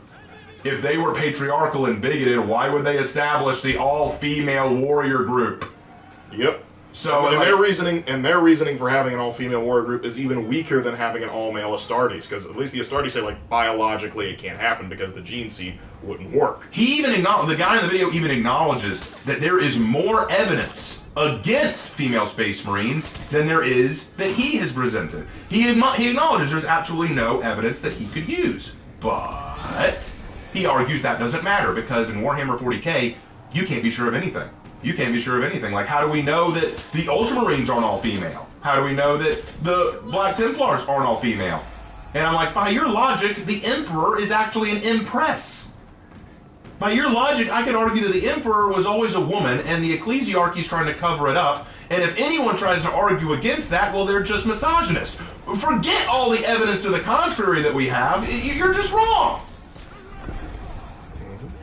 If they were patriarchal and bigoted, why would they establish the all-female warrior group? Yep. So and their reasoning for having an all-female warrior group is even weaker than having an all-male Astartes, because at least the Astartes say, like, biologically it can't happen because the gene seed wouldn't work. He even the guy in the video even acknowledges that there is more evidence against female space marines than there is that he has presented. He acknowledges there's absolutely no evidence that he could use, but he argues that doesn't matter because in Warhammer 40k you can't be sure of anything. You can't be sure of anything. Like, how do we know that the Ultramarines aren't all female? How do we know that the Black Templars aren't all female? And I'm like, by your logic, the Emperor is actually an Empress. By your logic, I could argue that the Emperor was always a woman, and the Ecclesiarchy is trying to cover it up. And if anyone tries to argue against that, well, they're just misogynist. Forget all the evidence to the contrary that we have. You're just wrong.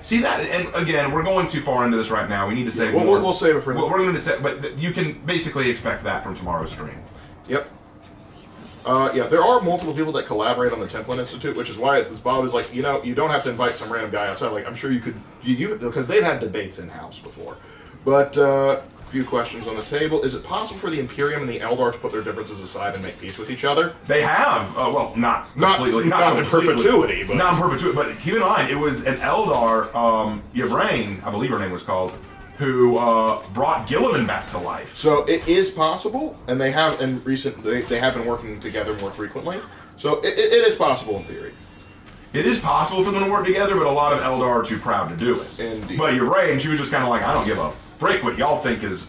See that? And again, we're going too far into this right now. We need to save more. We'll save it for. We're going to say, but you can basically expect that from tomorrow's stream. Yep. Yeah, there are multiple people that collaborate on the Templin Institute, which is why Bob is like, you don't have to invite some random guy outside. Like, I'm sure you could, because they've had debates in house before. But a few questions on the table. Is it possible for the Imperium and the Eldar to put their differences aside and make peace with each other? They have. Well, not completely. Not in perpetuity, but not in perpetuity. But keep in mind, it was an Eldar, Yvraine, I believe her name was called, who brought Gilliman back to life. So it is possible, and they have they have been working together more frequently. So it is possible in theory. It is possible for them to work together, but a lot of Eldar are too proud to do it. Indeed. But Yvraine, she was just kind of like, I don't give a frick what y'all think is.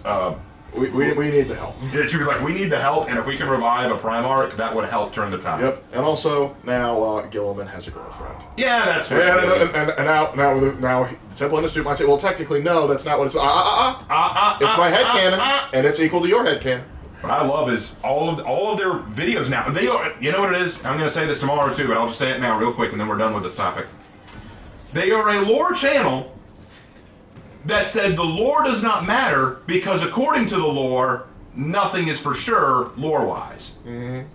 We need the help. Yeah, she was like, we need the help, and if we can revive a Primarch, that would help turn the tide. Yep, and also now Gilliman has a girlfriend. Yeah, that's what. And now the Temple Institute might say, well, technically, no, that's not what it's. It's my headcanon, and it's equal to your headcanon. What I love is all of their videos now. They are, you know what it is? I'm going to say this tomorrow too, but I'll just say it now real quick, and then we're done with this topic. They are a lore channel that said the lore does not matter because according to the lore, nothing is for sure lore-wise. Mm-hmm.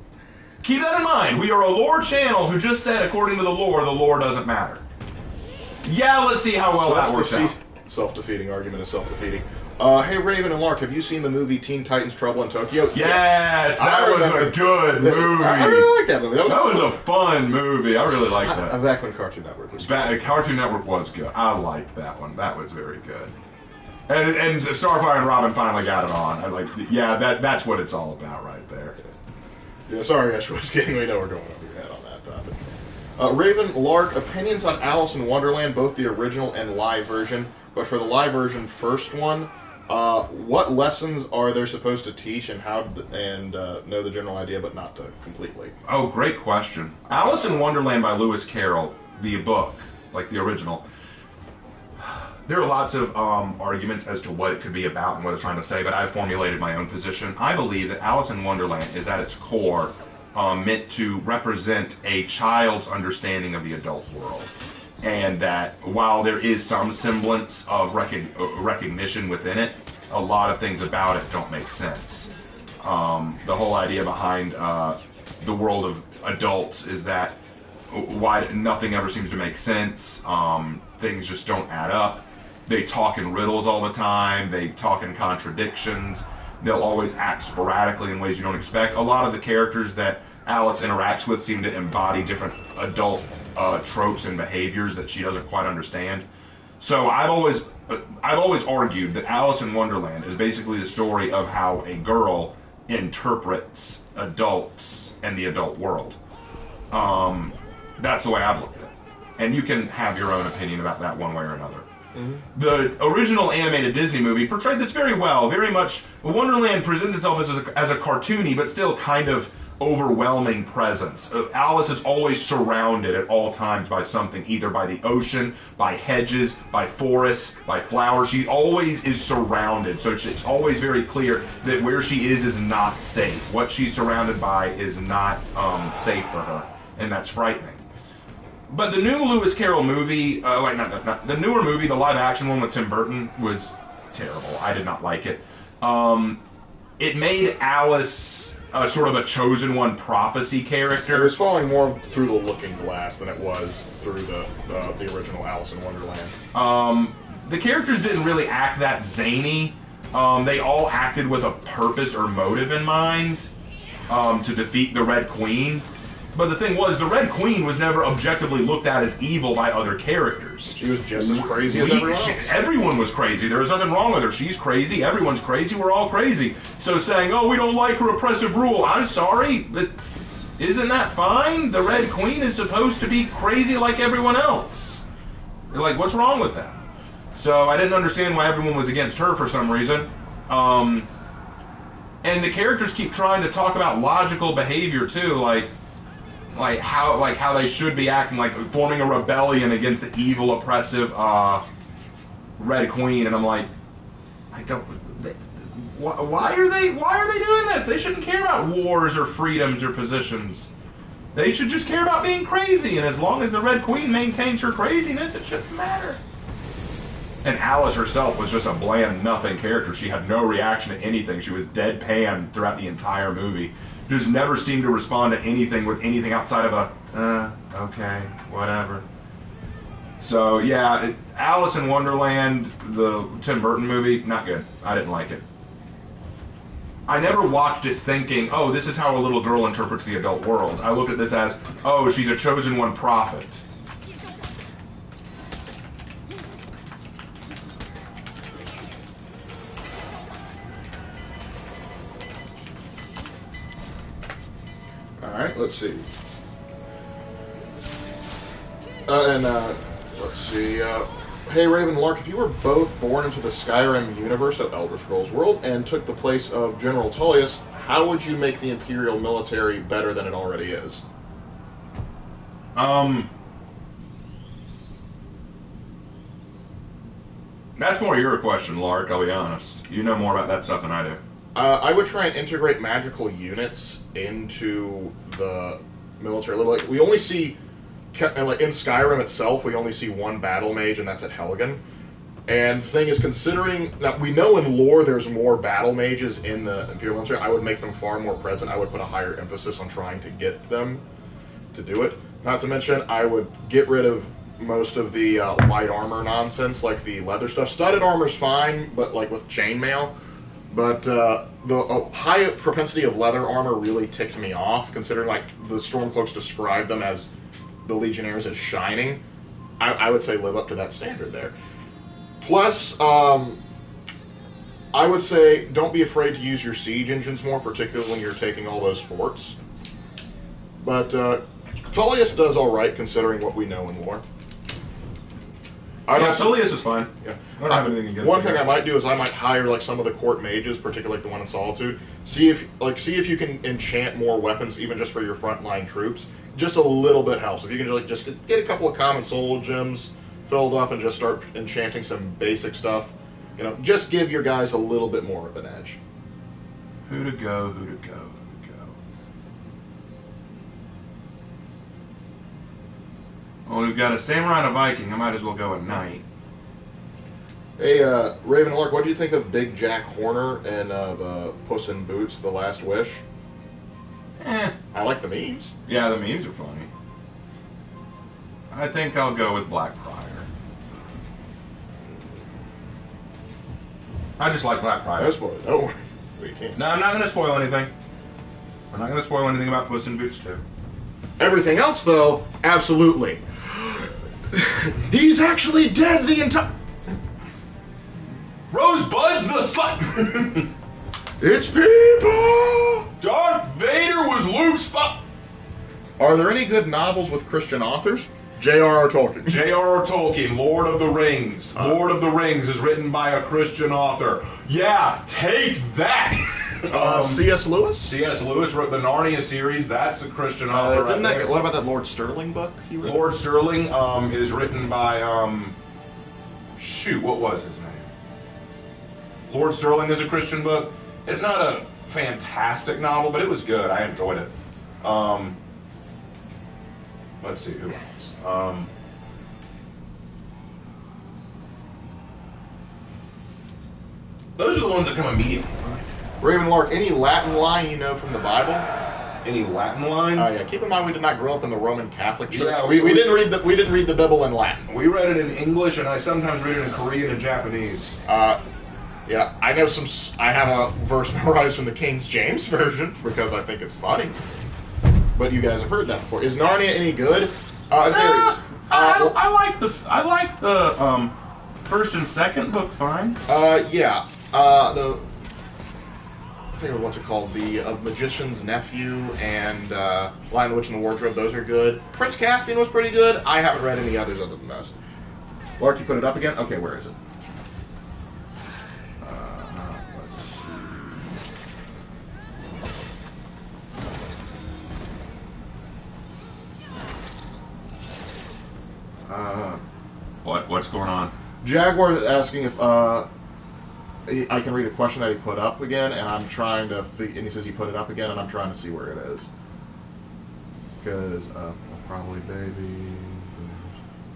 Keep that in mind. We are a lore channel who just said according to the lore doesn't matter. Yeah, let's see how well that works out. Self-defeating argument is self-defeating. Hey, Raven and Lark, have you seen the movie Teen Titans Trouble in Tokyo? Yes, that was a good movie. I really like that movie. That was a fun movie. I really liked that. Back when Cartoon Network was good. Cartoon Network was good. I liked that one. That was very good. And Starfire and Robin finally got it on. That's what it's all about right there. Yeah, sorry, Ashwell's King. We know we're going over your head on that topic. Raven, Lark, opinions on Alice in Wonderland, both the original and live version. But for the live version, first one, what lessons are they supposed to teach and know the general idea, but not to completely? Oh, great question. Alice in Wonderland by Lewis Carroll, the book, like the original. There are lots of arguments as to what it could be about and what it's trying to say, but I've formulated my own position. I believe that Alice in Wonderland is at its core meant to represent a child's understanding of the adult world. And that while there is some semblance of recognition within it, a lot of things about it don't make sense. The whole idea behind the world of adults is that why nothing ever seems to make sense. Things just don't add up. They talk in riddles all the time. They talk in contradictions. They'll always act sporadically in ways you don't expect. A lot of the characters that Alice interacts with seem to embody different adult tropes and behaviors that she doesn't quite understand. So I've always argued that Alice in Wonderland is basically the story of how a girl interprets adults and the adult world. That's the way I've looked at it. And you can have your own opinion about that one way or another. Mm-hmm. The original animated Disney movie portrayed this very well. Very much, Wonderland presents itself as a cartoony, but still kind of overwhelming presence. Alice is always surrounded at all times by something, either by the ocean, by hedges, by forests, by flowers. She always is surrounded, so it's always very clear that where she is not safe. What she's surrounded by is not safe for her, and that's frightening. But the new Lewis Carroll movie, not the newer movie, the live-action one with Tim Burton, was terrible. I did not like it. It made Alice sort of a chosen one prophecy character. It was falling more through the looking glass than it was through the original Alice in Wonderland. The characters didn't really act that zany. They all acted with a purpose or motive in mind to defeat the Red Queen. But the thing was, the Red Queen was never objectively looked at as evil by other characters. She was just as crazy as everyone else. Everyone was crazy. There was nothing wrong with her. She's crazy. Everyone's crazy. We're all crazy. So saying, oh, we don't like her oppressive rule. I'm sorry, but isn't that fine? The Red Queen is supposed to be crazy like everyone else. Like, what's wrong with that? So I didn't understand why everyone was against her for some reason. And the characters keep trying to talk about logical behavior too, like how they should be acting, like forming a rebellion against the evil, oppressive Red Queen, and I'm like, why are they doing this? They shouldn't care about wars or freedoms or positions. They should just care about being crazy, and as long as the Red Queen maintains her craziness, it shouldn't matter. And Alice herself was just a bland, nothing character. She had no reaction to anything. She was deadpan throughout the entire movie. Just never seemed to respond to anything with anything outside of a, okay, whatever. So, yeah, Alice in Wonderland, the Tim Burton movie, not good. I didn't like it. I never watched it thinking, oh, this is how a little girl interprets the adult world. I looked at this as, oh, she's a chosen one prophet. Alright, let's see. Let's see. Hey, Raven and Lark, if you were both born into the Skyrim universe of Elder Scrolls World and took the place of General Tullius, how would you make the Imperial military better than it already is? That's more your question, Lark, I'll be honest. You know more about that stuff than I do. I would try and integrate magical units into the military. Like, we only see, like in Skyrim itself, we only see one battle mage, and that's at Helgen. And the thing is, considering that we know in lore there's more battle mages in the Imperial military, I would make them far more present. I would put a higher emphasis on trying to get them to do it. Not to mention, I would get rid of most of the light armor nonsense, like the leather stuff. Studded armor's fine, but like with chainmail. But the high propensity of leather armor really ticked me off, considering like the Stormcloaks describe them as the Legionnaires as shining. I would say live up to that standard there. Plus, I would say don't be afraid to use your siege engines more, particularly when you're taking all those forts. But Tullius does all right, considering what we know in lore. Tullius is fine. Yeah. I don't have anything against One thing I might do is I might hire like some of the court mages, particularly like the one in Solitude. See if you can enchant more weapons, even just for your frontline troops. Just a little bit helps. If you can just get a couple of common soul gems filled up and just start enchanting some basic stuff, just give your guys a little bit more of an edge. Who to go? Well, we've got a samurai and a Viking. I might as well go at night. Hey, Raven and Lark, what do you think of Big Jack Horner and the Puss in Boots: The Last Wish? I like the memes. Yeah, the memes are funny. I think I'll go with Blackbriar. I just like Blackbriar. No spoilers. Don't worry. We can't. No, I'm not going to spoil anything. I'm not going to spoil anything about Puss in Boots 2. Everything else, though, absolutely. He's actually dead the entire... Rosebud's the slut! It's people! Darth Vader was Luke's Are there any good novels with Christian authors? J.R.R. Tolkien. J.R.R. Tolkien, Lord of the Rings. Lord of the Rings is written by a Christian author. Yeah, take that! C.S. Lewis? C.S. Lewis wrote the Narnia series. That's a Christian author. What about that Lord Sterling book he wrote? Lord Sterling is written by, what was his name? Lord Sterling is a Christian book. It's not a fantastic novel, but it was good. I enjoyed it. Let's see, who else? Those are the ones that come immediately. Raven Lark, any Latin line you know from the Bible? Any Latin line? Oh yeah. Keep in mind we did not grow up in the Roman Catholic Church. Yeah, we didn't read the Bible in Latin. We read it in English, and I sometimes read it in Korean and Japanese. Yeah, I know some. I have a verse memorized from the King James version because I think it's funny. But you guys have heard that before. Is Narnia any good? It varies. I like the first and second book fine. Yeah. I think what's it called? The Magician's Nephew and Lion, the Witch, and the Wardrobe. Those are good. Prince Caspian was pretty good. I haven't read any others other than those. Lark, you put it up again? Okay, where is it? What's going on? Jaguar is asking if I can read a question that he put up again, and I'm trying to. And he says he put it up again, and I'm trying to see where it is. Because probably baby.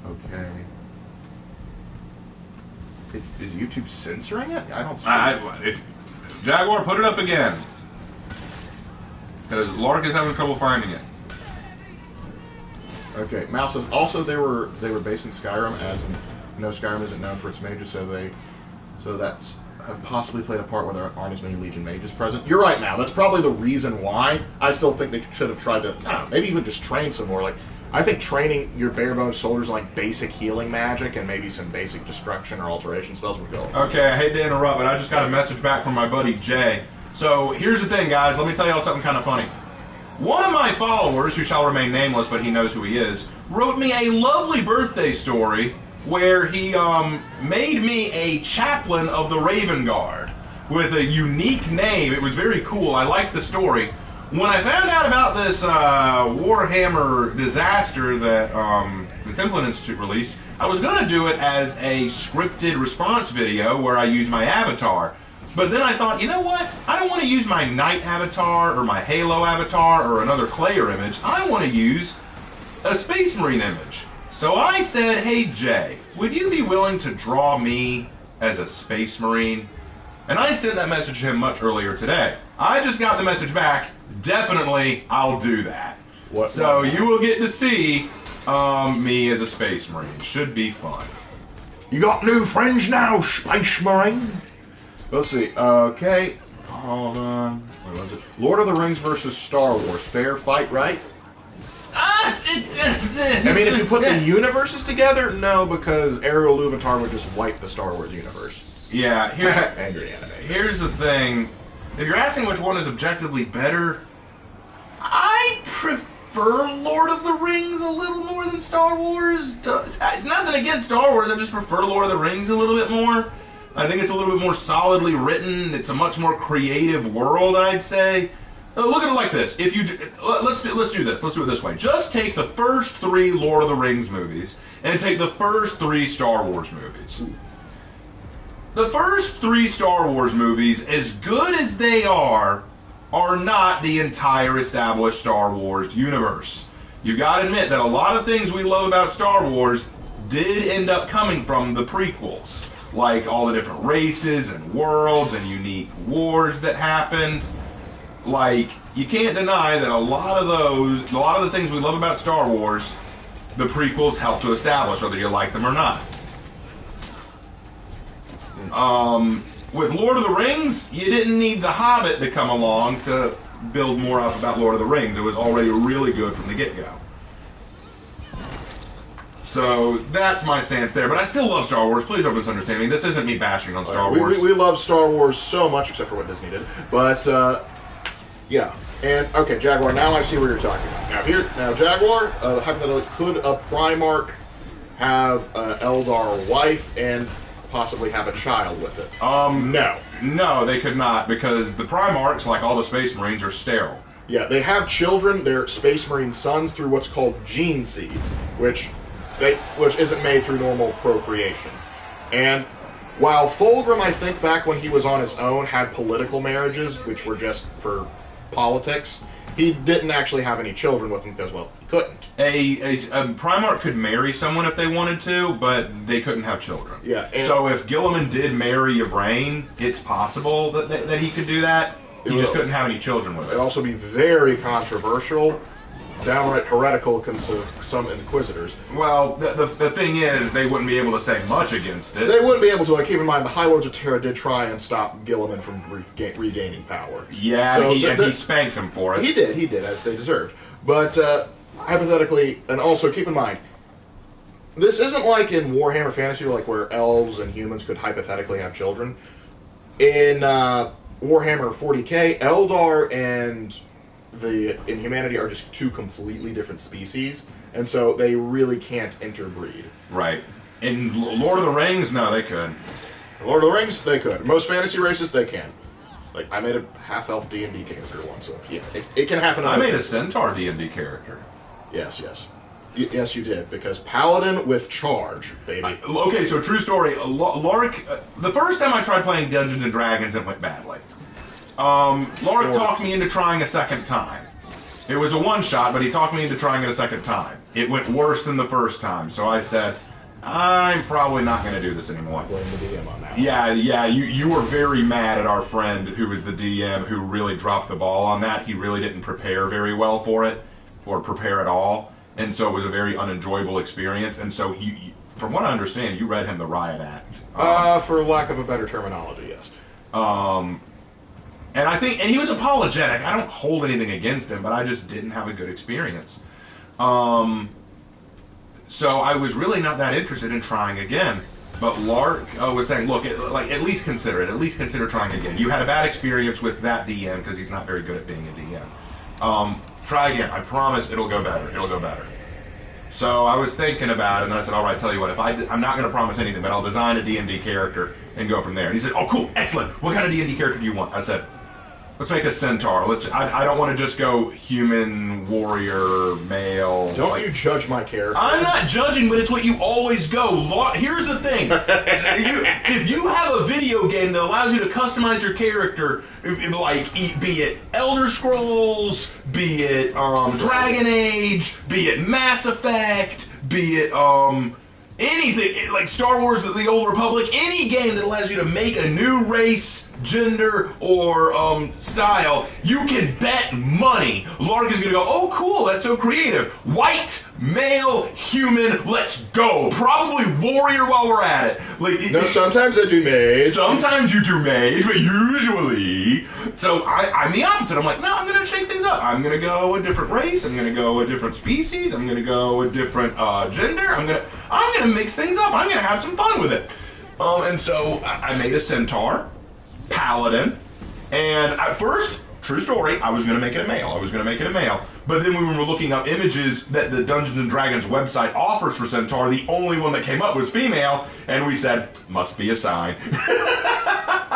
Okay. Is YouTube censoring it? I don't see it. Jaguar, put it up again. Because Lark is having trouble finding it. Okay, Mouse says also they were based in Skyrim, as in Skyrim isn't known for its mages, so that's have possibly played a part where there aren't as many Legion mages present. You're right, Mal. That's probably the reason why. I still think they should have tried to, I don't know, maybe even just train some more. Like, I think training your bare bones soldiers on like basic healing magic and maybe some basic destruction or alteration spells would go. Okay, I hate to interrupt, but I just got a message back from my buddy Jay. So here's the thing, guys. Let me tell y'all something kind of funny. One of my followers, who shall remain nameless, but he knows who he is, wrote me a lovely birthday story where he made me a chaplain of the Raven Guard with a unique name. It was very cool. I liked the story. When I found out about this Warhammer disaster that the Templin Institute released, I was going to do it as a scripted response video where I use my avatar. But then I thought, you know what? I don't want to use my Knight avatar or my Halo avatar or another Clayer image. I want to use a Space Marine image. So I said, hey Jay, would you be willing to draw me as a Space Marine? And I sent that message to him much earlier today. I just got the message back. Definitely, I'll do that. So you will get to see me as a Space Marine. Should be fun. You got new friends now, Space Marine? Let's see. Okay. Hold on. What was it? Lord of the Rings versus Star Wars. Fair fight, right? I mean, if you put the universes together, no, because Ariel Luvatar would just wipe the Star Wars universe. Yeah. Angry anime. Here's the thing. If you're asking which one is objectively better, I prefer Lord of the Rings a little more than Star Wars. Nothing against Star Wars, I just prefer Lord of the Rings a little bit more. I think it's a little bit more solidly written. It's a much more creative world, I'd say. Look at it like this. If you let's do this. Let's do it this way. Just take the first 3 Lord of the Rings movies and take the first 3 Star Wars movies. The first 3 Star Wars movies, as good as they are not the entire established Star Wars universe. You've got to admit that a lot of things we love about Star Wars did end up coming from the prequels. Like all the different races and worlds and unique wars that happened. Like, you can't deny that a lot of the things we love about Star Wars, the prequels helped to establish, whether you like them or not. With Lord of the Rings, you didn't need The Hobbit to come along to build more up about Lord of the Rings. It was already really good from the get-go. So that's my stance there, but I still love Star Wars. Please don't misunderstand me. This isn't me bashing on Star Wars. We love Star Wars so much, except for what Disney did. But yeah. And okay, Jaguar. Now I see what you're talking about. Now Jaguar. Hypothetically, could a Primarch have an Eldar wife and possibly have a child with it? No, they could not, because the Primarchs, like all the Space Marines, are sterile. Yeah, they have children. They're Space Marine sons through what's called gene seeds, which isn't made through normal procreation. And while Fulgrim, I think back when he was on his own, had political marriages, which were just for politics. He didn't actually have any children with him because, well, he couldn't. A Primarch could marry someone if they wanted to, but they couldn't have children. Yeah. So if Guilliman did marry Yvraine, it's possible that he could do that. He just couldn't have any children with her. It'd also be very controversial, downright heretical to some inquisitors. Well, the thing is, they wouldn't be able to say much against it. They wouldn't be able to. Like, keep in mind, the High Lords of Terra did try and stop Guilliman from regaining power. Yeah, so he spanked him for it. He did, as they deserved. But hypothetically, and also keep in mind, this isn't like in Warhammer Fantasy, like where elves and humans could hypothetically have children. In Warhammer 40k, Eldar and in humanity are just two completely different species, and so they really can't interbreed. Right. In Lord of the Rings, no, they could. In Lord of the Rings, they could. Most fantasy races, they can. Like, I made a half-elf D&D character once, so yeah, it can happen. I made a Centaur D&D character. Yes. Yes, you did, because Paladin with charge, baby. Okay, so true story. Lorik, the first time I tried playing Dungeons and Dragons, it went badly. Lorik talked me into trying a second time. It was a one-shot, but he talked me into trying it a second time. It went worse than the first time, so I said, I'm probably not going to do this anymore. Blame the DM on that. Yeah, you were very mad at our friend who was the DM who really dropped the ball on that. He really didn't prepare very well for it, or prepare at all, and so it was a very unenjoyable experience, and so you from what I understand, you read him the Riot Act. For lack of a better terminology, yes. And and he was apologetic. I don't hold anything against him, but I just didn't have a good experience. So I was really not that interested in trying again. But Lark was saying, look, at least consider it. At least consider trying again. You had a bad experience with that DM because he's not very good at being a DM. Try again. I promise it'll go better. It'll go better. So I was thinking about it, and I said, all right, tell you what, I'm not going to promise anything, but I'll design a D&D character and go from there. And he said, oh, cool, excellent. What kind of D&D character do you want? I said, let's make a centaur. I don't want to just go human, warrior, male. Don't you judge my character. I'm not judging, but it's what you always go. Here's the thing. If you have a video game that allows you to customize your character, like, be it Elder Scrolls, be it Dragon Age, be it Mass Effect, be it anything, like Star Wars, The Old Republic, any game that allows you to make a new race, gender, or style, you can bet money. Lark is going to go, oh cool, that's so creative. White, male, human, let's go. Probably warrior while we're at it. No, sometimes I do mage. Sometimes you do mage, but usually. So I'm the opposite. I'm like, no, I'm going to shake things up. I'm going to go a different race. I'm going to go a different species. I'm going to go a different gender. I'm going to mix things up. I'm going to have some fun with it. And so I made a centaur. Paladin, and at first, true story, I was going to make it a male. But then when we were looking up images that the Dungeons and Dragons website offers for Centaur, the only one that came up was female, and we said, must be a sign.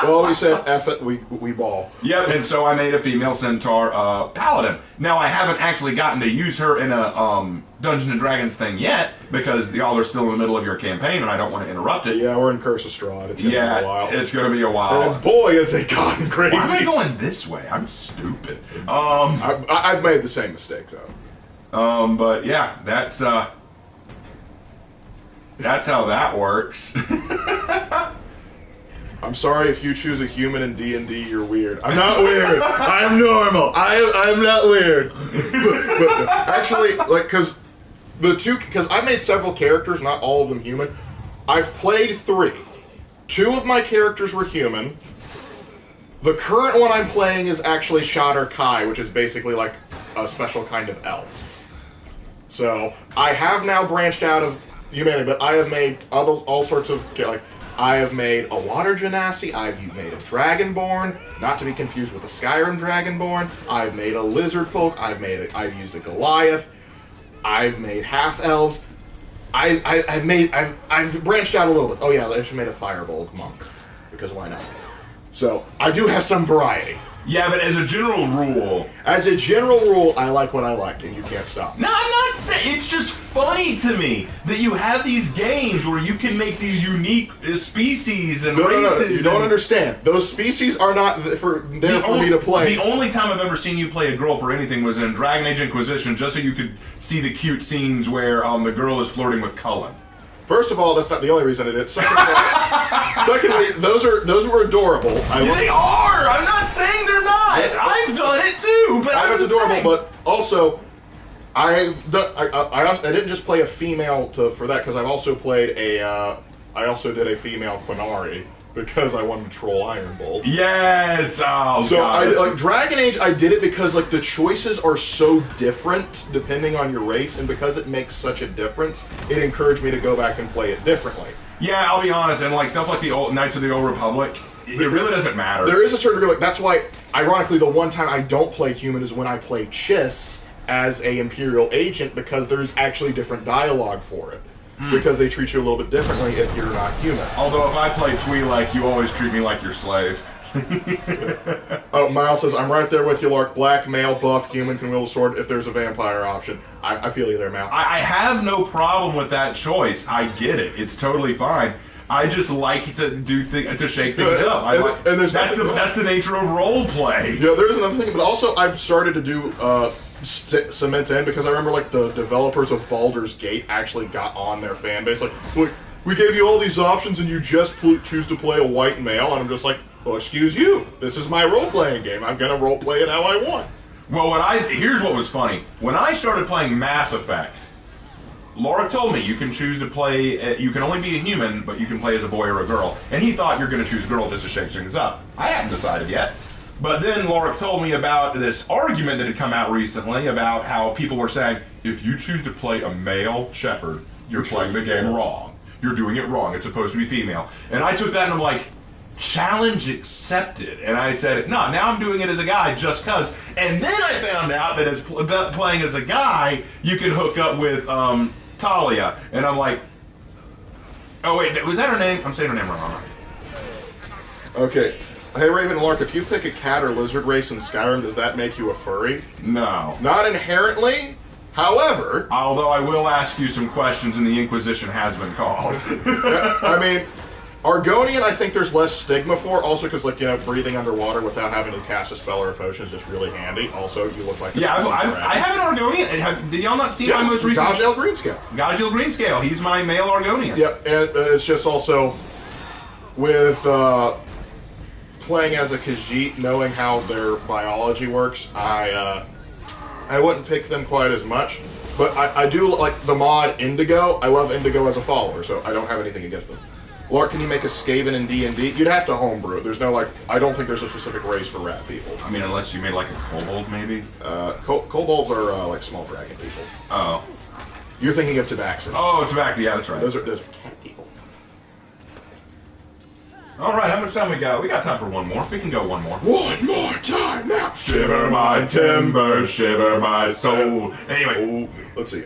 Well, we said, F it, we ball. Yep, and so I made a female Centaur Paladin. Now, I haven't actually gotten to use her in a Dungeons and Dragons thing yet, because y'all are still in the middle of your campaign, and I don't want to interrupt it. Yeah, we're in Curse of Strahd. It's going to be a while. It's going to be a while. And boy, is it gotten crazy. Why am I going this way? I'm stupid. I've made the same mistake, though. But yeah, that's how that works. I'm sorry if you choose a human in D&D, you're weird. I'm not weird. I'm normal. I'm not weird. but actually, like, because I made several characters, not all of them human. I've played 3. 2 of my characters were human. The current one I'm playing is actually Shadar Kai, which is basically like a special kind of elf. So I have now branched out of humanity, but I have made all sorts of, like, I have made a water genasi, I've made a dragonborn, not to be confused with a Skyrim dragonborn. I've made a lizard folk. I've used a Goliath. I've made half elves. I've branched out a little bit. Oh yeah, I actually made a firebolt monk, because why not? So I do have some variety. Yeah, but as a general rule... As a general rule, I like what I like, and you can't stop me. No, I'm not saying... It's just funny to me that you have these games where you can make these unique species and races. No, you don't understand. Those species are not for me to play. The only time I've ever seen you play a girl for anything was in Dragon Age Inquisition, just so you could see the cute scenes where the girl is flirting with Cullen. First of all, that's not the only reason I did it. Secondly, those were adorable. They are! I'm not saying they're not! I've done it too, but I was adorable, but also, I didn't just play a female for that, because I've also played I also did a female Quinari, because I wanted to troll Iron Bolt. Yes! Oh, so God. Dragon Age, I did it because the choices are so different depending on your race, and because it makes such a difference, it encouraged me to go back and play it differently. Yeah, I'll be honest, and stuff like the old Knights of the Old Republic, it really doesn't matter. There is a certain degree, that's why, ironically, the one time I don't play human is when I play Chiss as a Imperial agent, because there's actually different dialogue for it. Because they treat you a little bit differently if you're not human. Although if I play Twi'lek, you always treat me like your slave. Oh, Miles says, I'm right there with you, Lark. Black, male, buff, human, can wield a sword if there's a vampire option. I feel you there, Mal. I have no problem with that choice. I get it. It's totally fine. I just like to to shake things up. That's the nature of role play. Yeah, there's another thing, but also I've started to do cement in, because I remember the developers of Baldur's Gate actually got on their fan base look, we gave you all these options and you just choose to play a white male, and I'm just like, well, excuse you. This is my role-playing game. I'm gonna role-play it how I want. Well, here's what was funny. When I started playing Mass Effect, Laura told me you can choose to play, you can only be a human, but you can play as a boy or a girl. And he thought you're going to choose girl just to shake things up. I hadn't decided yet. But then Laura told me about this argument that had come out recently about how people were saying, if you choose to play a male shepherd, you're playing the game wrong. You're doing it wrong. It's supposed to be female. And I took that and I'm like, challenge accepted. And I said, no, now I'm doing it as a guy just cuz. And then I found out that as playing as a guy, you can hook up with Talia. And I'm like, oh wait, was that her name? I'm saying her name wrong. Okay. Hey Raven and Lark, if you pick a cat or lizard race in Skyrim, does that make you a furry? No. Not inherently. However... Although I will ask you some questions and the Inquisition has been called. I mean, Argonian, I think there's less stigma for, also because, breathing underwater without having to cast a spell or a potion is just really handy. Also, you look like... Yeah, I have an Argonian. Did y'all not see my most recent... Gajiel Greenscale. Gajiel Greenscale. He's my male Argonian. Yep, and it's just also with playing as a Khajiit, knowing how their biology works, I wouldn't pick them quite as much. But I do like the mod Indigo. I love Indigo as a follower, so I don't have anything against them. Lark, can you make a Skaven in D&D? You'd have to homebrew it. There's no, I don't think there's a specific race for rat people. I mean, unless you made like a kobold, maybe? Kobolds are small dragon people. Oh. You're thinking of Tabaxi. Oh, Tabaxi, yeah, that's right. Those are cat people. Alright, how much time we got? We got time for one more. We can go one more. One more time now! Shiver my timber, shiver my soul. Anyway. Let's see.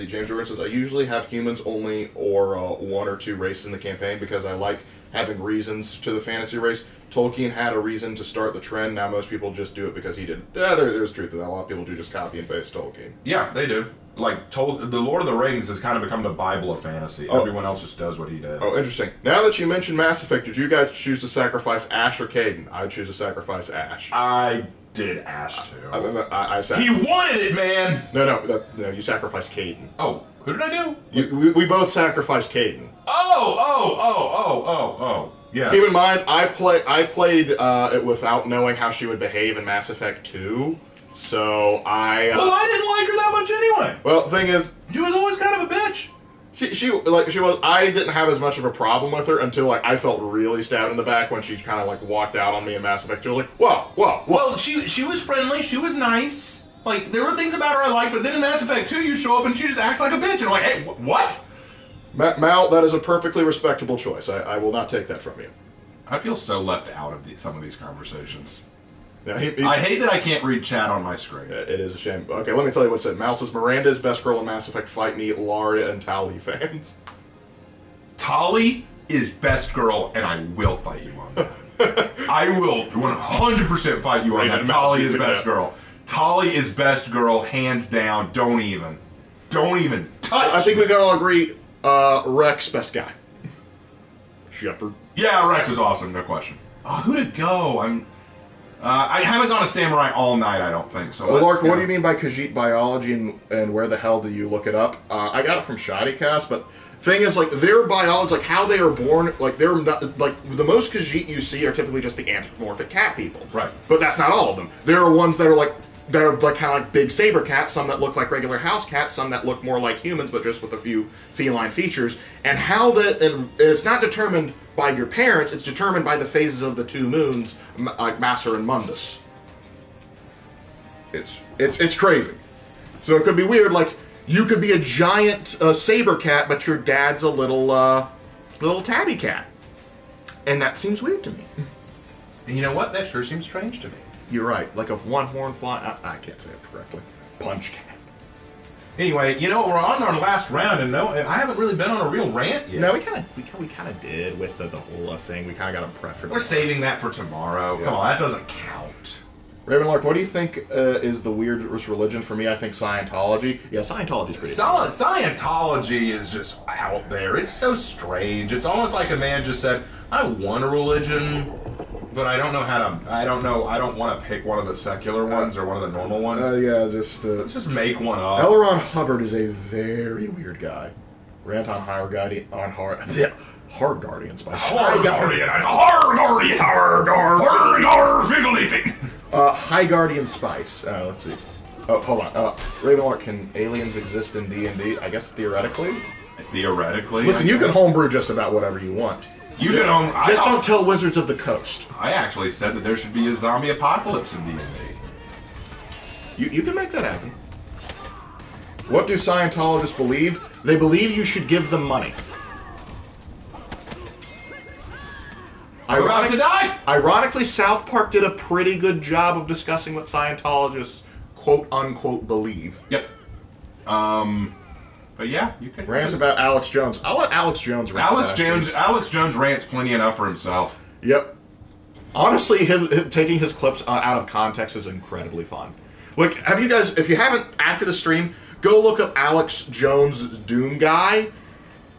James Jordan says, I usually have humans only or one or two races in the campaign because I like having reasons to the fantasy race. Tolkien had a reason to start the trend. Now most people just do it because he did. There's truth to that. A lot of people do just copy and paste Tolkien. Yeah, they do. The Lord of the Rings has kind of become the Bible of fantasy. Everyone else just does what he did. Oh, interesting. Now that you mentioned Mass Effect, did you guys choose to sacrifice Ash or Caden? I choose to sacrifice Ash. I did Ash too. He wanted it, man! No, you sacrificed Caden. Oh, who did I do? We both sacrificed Caden. Oh. Yeah. Keep in mind, I played it without knowing how she would behave in Mass Effect 2, so I... well, I didn't like her that much anyway. Well, the thing is... she was always kind of a bitch. She was... I didn't have as much of a problem with her until, I felt really stabbed in the back when she kind of, walked out on me in Mass Effect 2. I was like, whoa. Well, she was friendly, she was nice. There were things about her I liked, but then in Mass Effect 2, you show up and she just acts like a bitch, and I'm like, hey, what? Mal, that is a perfectly respectable choice. I will not take that from you. I feel so left out of some of these conversations. Yeah, I hate that I can't read chat on my screen. It is a shame. Okay, let me tell you what it said. Mal says, Miranda is best girl in Mass Effect. Fight me, Lara and Tali fans. Tali is best girl, and I will fight you on that. I will 100% fight you on that. Tali is best girl. Tali is best girl, hands down. Don't even touch. I think we can all agree. Rex best guy. Shepard. Yeah, Rex is awesome, no question. Oh, who to go? I haven't gone to Samurai all night, I don't think. So Lark, what do you mean by Khajiit biology, and where the hell do you look it up? I got it from Shoddycast, but thing is, like, their biology, like how they are born, like they're not, like the most Khajiit you see are typically just the anthropomorphic cat people. Right. But that's not all of them. There are ones that are like kind of like big saber cats, some that look like regular house cats, some that look more like humans, but just with a few feline features. And how that, and it's not determined by your parents, it's determined by the phases of the two moons, like Maser and Mundus. It's crazy. So it could be weird, like, you could be a giant saber cat, but your dad's a little tabby cat. And that seems weird to me. And you know what? That sure seems strange to me. You're right. Like a one-horn fly... I can't say it correctly. Punch cat. Anyway, you know, we're on our last round, and no, I haven't really been on a real rant yet. No, we kind of did with the whole thing. We kind of got a prep for We're saving that for tomorrow. Yeah. Come on, that doesn't count. Ravenlark, what do you think is the weirdest religion? For me, I think Scientology. Yeah, Scientology's pretty Scientology is just out there. It's so strange. It's almost like a man just said, I want a religion, but I don't know how to... I don't want to pick one of the secular ones or one of the normal ones. Let's just make one up. L. Ron Hubbard is a very weird guy. Rant on Hard Guardian Spice. Hard Guardian. It's a Hard Guardian. Figgly. High Guardian Spice. Let's see. Oh, hold on. Ravenlark, can aliens exist in D&D? I guess theoretically. Theoretically. Listen, you can homebrew just about whatever you want. You can just don't tell Wizards of the Coast. I actually said that there should be a zombie apocalypse in D&D. You can make that happen. What do Scientologists believe? They believe you should give them money. I'm about to die! Ironically, South Park did a pretty good job of discussing what Scientologists quote-unquote believe. Yep. But yeah, you can... Rant about Alex Jones. I'll let Alex Jones rant. Alex Jones rants plenty enough for himself. Yep. Honestly, him taking his clips out of context is incredibly fun. Like, if you haven't, after the stream, go look up Alex Jones' Doom Guy.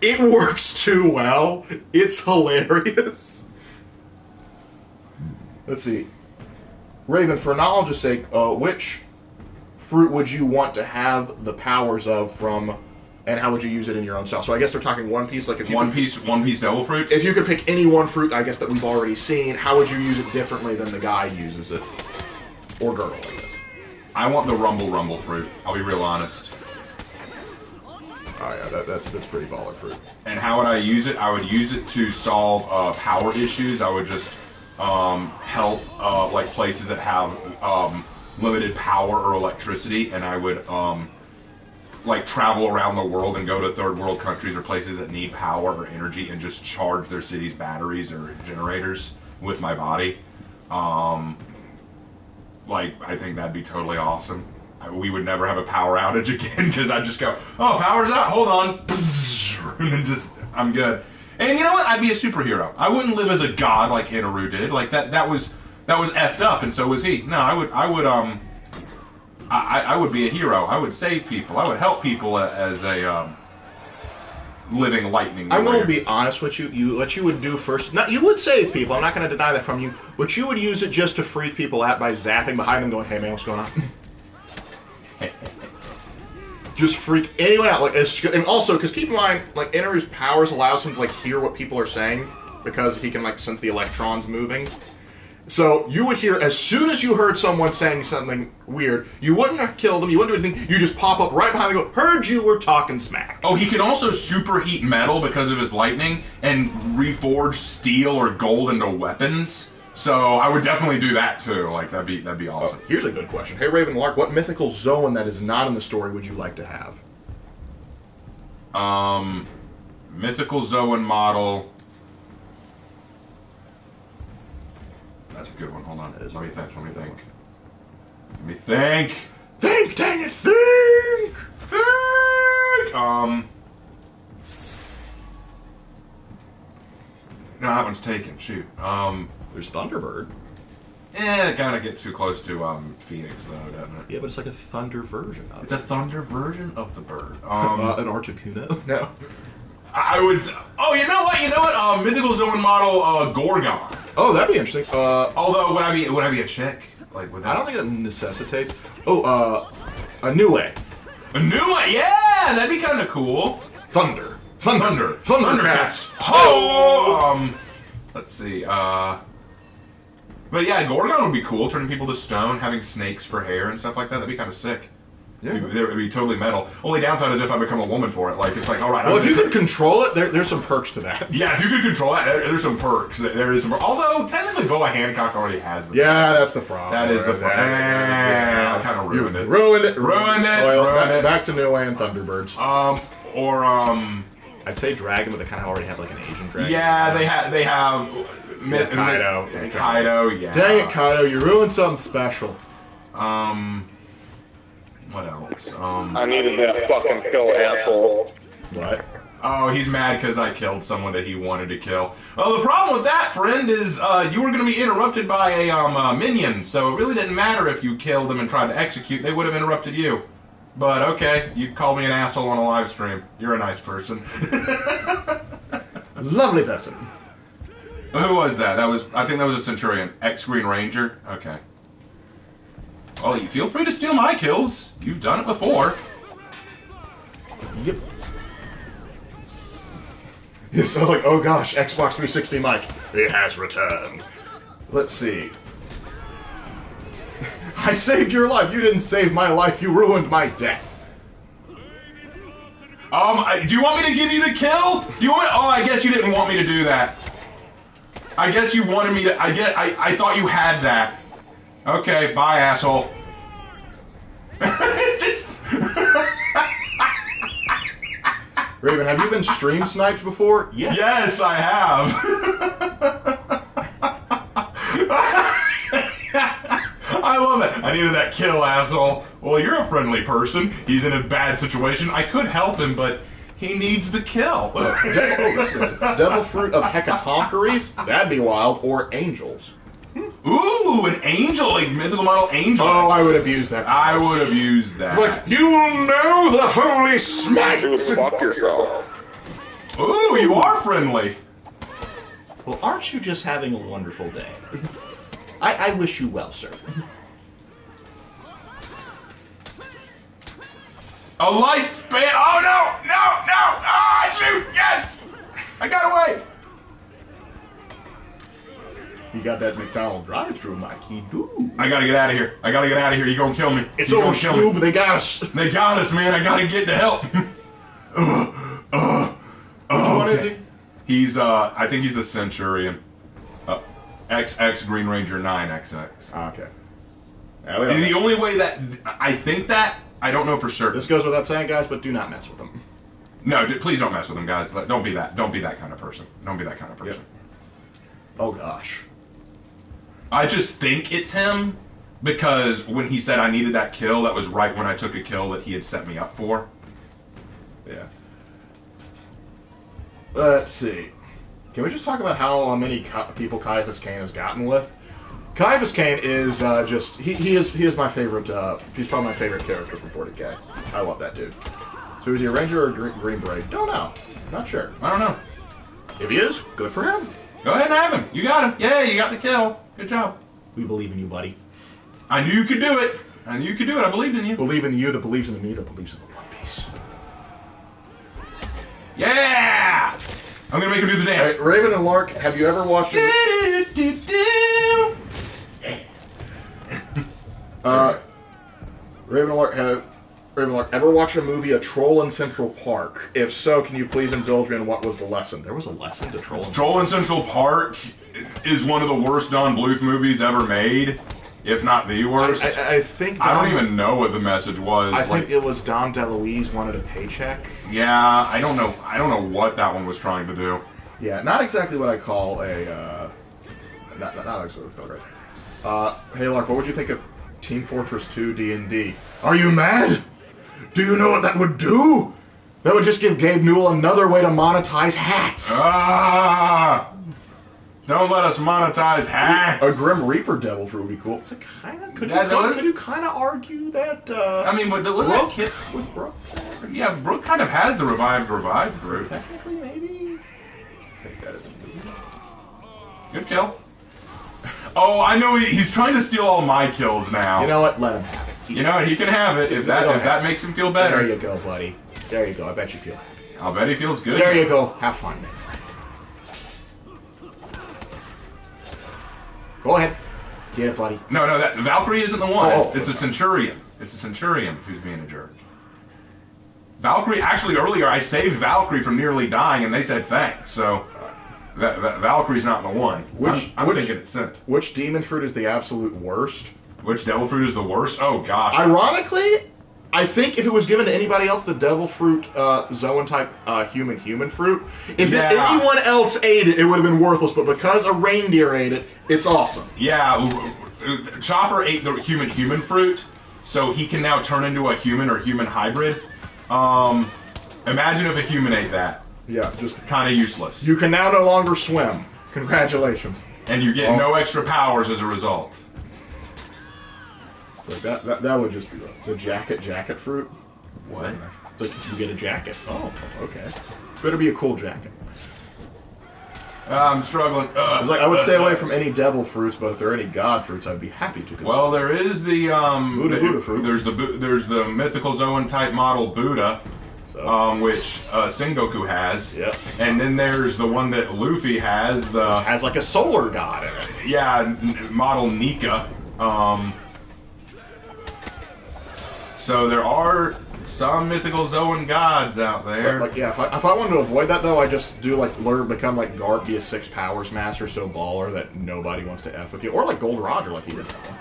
It works too well. It's hilarious. Let's see. Raven, for knowledge's sake, which fruit would you want to have the powers of from, and how would you use it in your own cell? So I guess they're talking One Piece, like if you One Piece devil fruits? If you could pick any one fruit, I guess, that we've already seen, how would you use it differently than the guy uses it? Or girl, I guess. I want the Rumble fruit. I'll be real honest. Oh yeah, that's pretty baller fruit. And how would I use it? I would use it to solve power issues. I would just help like places that have limited power or electricity, and I would like travel around the world and go to third world countries or places that need power or energy and just charge their city's batteries or generators with my body. Like, I think that'd be totally awesome. We would never have a power outage again because I'd just go, oh, power's out, hold on, and then just, I'm good. And you know what? I'd be a superhero. I wouldn't live as a god like Inaru did. Like that was effed up, and so was he. No, I would be a hero. I would save people. I would help people as a living lightning warrior. I'm going to be honest with you. What you would do first, you would save people. I'm not going to deny that from you. But you would use it just to freak people out by zapping behind them, going, "Hey man, what's going on?" Just freak anyone out, like, and also because keep in mind, like, Inaru's powers allows him to like hear what people are saying because he can like sense the electrons moving. So you would hear, as soon as you heard someone saying something weird, you wouldn't have killed them, you wouldn't do anything, you just pop up right behind them and go, "Heard you were talking smack." Oh, he can also superheat metal because of his lightning and reforge steel or gold into weapons. So I would definitely do that too. Like, that'd be awesome. Here's a good question. Hey Ravenlark, what mythical Zoan that is not in the story would you like to have? Mythical Zoan model. That's a good one. Hold on. Let me think. Think, dang it, think! No, that one's taken. Shoot. There's Thunderbird. It kind of gets too close to Phoenix, though, doesn't it? Yeah, but it's like a thunder version of it. It's a thunder version of the bird. An Articuno? No. I would... Oh, you know what? Mythical Zone model Gorgon. Oh, that'd be interesting. Although, would I be a chick? Like, would that... I don't think that necessitates... Oh, a Niue. A Niue? Yeah! That'd be kind of cool. Thunder. Thundercats. Ho! Let's see. But yeah, Gorgon would be cool, turning people to stone, having snakes for hair and stuff like that. That'd be kind of sick. Yeah. It'd be totally metal. Only downside is if I become a woman for it. Like, it's like, all right. Well, if you could control it, there's some perks to that. Yeah, if you could control it, there's some perks. There is some. Although technically, Boa Hancock already has them. Yeah, that's the problem. That is the problem. I kind of ruined it. Ruined it. Ruined it. Back to Niue and Thunderbirds. I'd say dragon, but they kind of already have like an Asian dragon. Yeah, they have. Kaido. Kaido, yeah. Dang it, Kaido, you ruined something special. What else? I needed that fucking kill, asshole. What? Oh, he's mad because I killed someone that he wanted to kill. Oh, the problem with that, friend, is you were going to be interrupted by a minion, so it really didn't matter if you killed them and tried to execute. They would have interrupted you. But, okay, you called me an asshole on a live stream. You're a nice person. Lovely person. Who was that? I think that was a Centurion. Ex-Green Ranger? Okay. Well, you feel free to steal my kills. You've done it before. Yep. It sounds like, oh gosh, Xbox 360 Mike. It has returned. Let's see. I saved your life. You didn't save my life. You ruined my death. Do you want me to give you the kill? Do you want? Oh, I guess you didn't want me to do that. I guess you wanted me to. I thought you had that. Okay, bye, asshole. Just. Raven, have you been stream sniped before? Yes. Yes, I have. I love it. I needed that kill, asshole. Well, you're a friendly person. He's in a bad situation. I could help him, but he needs the kill. Devil fruit of hecatoncheires? That'd be wild. Or angels. Ooh, an angel, like mythical model angel. Oh, I would have used that. I would have used that. Like, you will know the holy smite. Dude, fuck yourself. Ooh, you are friendly. Well, aren't you just having a wonderful day? I wish you well, sir. A light span. Oh, no, no, no. Ah, shoot, yes. I got away. You got that McDonald's drive-through, Mike. He do. I gotta get out of here. You gonna kill me. It's over, Scoob. They got us. They got us, man. I gotta get the help. Which one is he? He's, I think he's a Centurion. XX Green Ranger 9XX. Okay. The only way that I think that, I don't know for sure. This goes without saying, guys, but do not mess with him. No, please don't mess with him, guys. Don't be that kind of person. Don't be that kind of person. Yep. Oh gosh. I just think it's him because when he said I needed that kill, that was right when I took a kill that he had set me up for. Yeah. Let's see. Can we just talk about how many people Caiaphas Cain has gotten with? Caiaphas Cain is just he is my favorite. He's probably my favorite character from 40K. I love that dude. So is he a ranger or a green beret? Don't know. Not sure. I don't know. If he is, good for him. Go ahead and have him. You got him. Yeah, you got the kill. Good job. We believe in you, buddy. I knew you could do it. I knew you could do it. I believed in you. Believe in you that believes in me that believes in the One Piece. Yeah! I'm gonna make him do the dance. Hey, Raven and Lark, have you ever watched Raven and Lark, ever watched a movie, A Troll in Central Park? If so, can you please indulge me in what was the lesson? There was a lesson to Troll in Central Park is one of the worst Don Bluth movies ever made, if not the worst. I think I don't even know what the message was. I think it was Dom DeLuise wanted a paycheck. Yeah, I don't know what that one was trying to do. Yeah, not exactly what I call a not exactly what I call it. Hey Lark, what would you think of Team Fortress 2 D&D? Are you mad? Do you know what that would do? That would just give Gabe Newell another way to monetize hats. Ah! Don't let us monetize hacks. A Grim Reaper Devil Fruit would be cool. It's like kind of. Could you kind of argue that? I mean, with Brooke. Yeah, Brooke kind of has the revive fruit. Technically, maybe. Take that as a move. Good kill. Oh, I know he's trying to steal all my kills now. You know what? Let him have it. You know what? He can have it if that makes him feel better. There you go, buddy. There you go. I bet you feel happy. I'll bet he feels good. There you go. Have fun, man. Go ahead. Get it, buddy. No, that Valkyrie isn't the one. Oh, it's a Centurion. It's a Centurion who's being a jerk. Valkyrie, actually, earlier I saved Valkyrie from nearly dying, and they said thanks. So that Valkyrie's not the one. I'm thinking it's sent. Which demon fruit is the absolute worst? Which devil fruit is the worst? Oh gosh. Ironically, I think if it was given to anybody else, the devil fruit, Zoan type human fruit, if anyone else ate it, it would have been worthless. But because a reindeer ate it, it's awesome. Yeah, Chopper ate the human fruit, so he can now turn into a human or human hybrid. Imagine if a human ate that. Yeah, just kind of useless. You can now no longer swim. Congratulations. And you get no extra powers as a result. So that would just be the jacket fruit. What? So you get a jacket. Oh, okay. Better be a cool jacket. I'm struggling. It's like I would stay away from any devil fruits, but if there are any god fruits, I'd be happy to consume. Well, there is the Buddha fruit. There's the mythical Zoan type model Buddha, which Sengoku has. Yep. And then there's the one that Luffy has. It has like a solar god in it. Yeah, model Nika. So there are some mythical Zoan gods out there. Like yeah, if I wanted to avoid that though, I just do like become like Garp, be a 6 powers master, so baller that nobody wants to f with you, or like Gold Roger, like he did that one.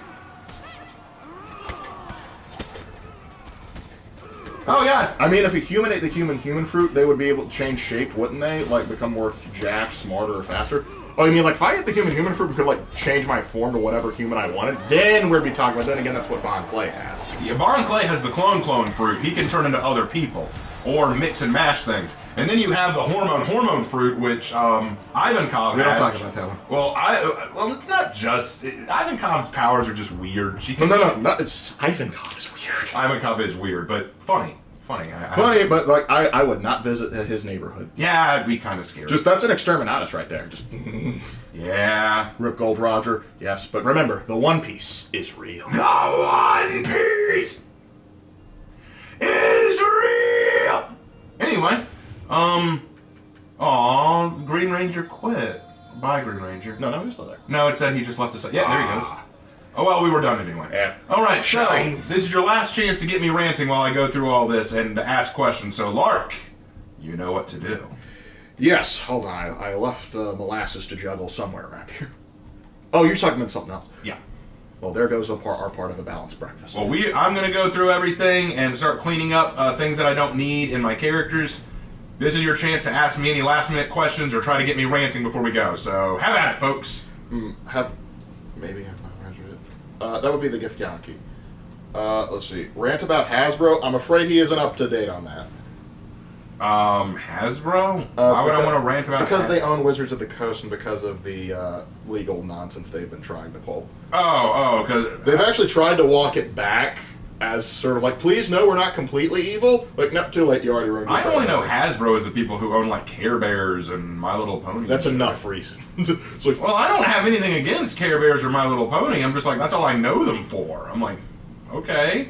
Oh yeah. I mean, if a human ate the human fruit, they would be able to change shape, wouldn't they? Like become more jacked, smarter, or faster. Oh, you mean like if I ate the human fruit, we could like change my form to whatever human I wanted? Then we'd be talking about. Then again, that's what Bon Clay has. Yeah, Bon Clay has the clone fruit. He can turn into other people or mix and mash things. And then you have the hormone fruit, which Ivankov has. We don't talk about that one. Well, it's not just Ivankov's powers are just weird. No, it's just Ivankov is weird. Ivankov is weird, but funny. But like I would not visit his neighborhood. Yeah, it'd be kind of scary. Just that's an exterminatus right there. Just yeah. Rip Gold Roger. Yes, but remember, the One Piece is real. The One Piece is real. Anyway, Green Ranger quit. Bye, Green Ranger. No, he's still there. No, it said he just left us. Yeah, there he goes. Oh, well, we were done anyway. Yeah. All right, so this is your last chance to get me ranting while I go through all this and to ask questions. So, Lark, you know what to do. Yes. Hold on. I left molasses to juggle somewhere around here. Oh, you're talking about something else. Yeah. Well, there goes our part of the balanced breakfast. Well, I'm going to go through everything and start cleaning up things that I don't need in my characters. This is your chance to ask me any last-minute questions or try to get me ranting before we go. So, have at it, folks. Maybe have my that would be the gift gallon. Let's see. Rant about Hasbro. I'm afraid he isn't up to date on that. Hasbro? Why would I want to rant about Because they own Wizards of the Coast and because of the legal nonsense they've been trying to pull. Because they've actually tried to walk it back as sort of like, please, no, we're not completely evil. Like, no, too late, you already ruined it. I only know Hasbro is the people who own, like, Care Bears and My Little Pony. That's enough reason. It's like, well, I don't have anything against Care Bears or My Little Pony. I'm just like, that's all I know them for. I'm like, okay.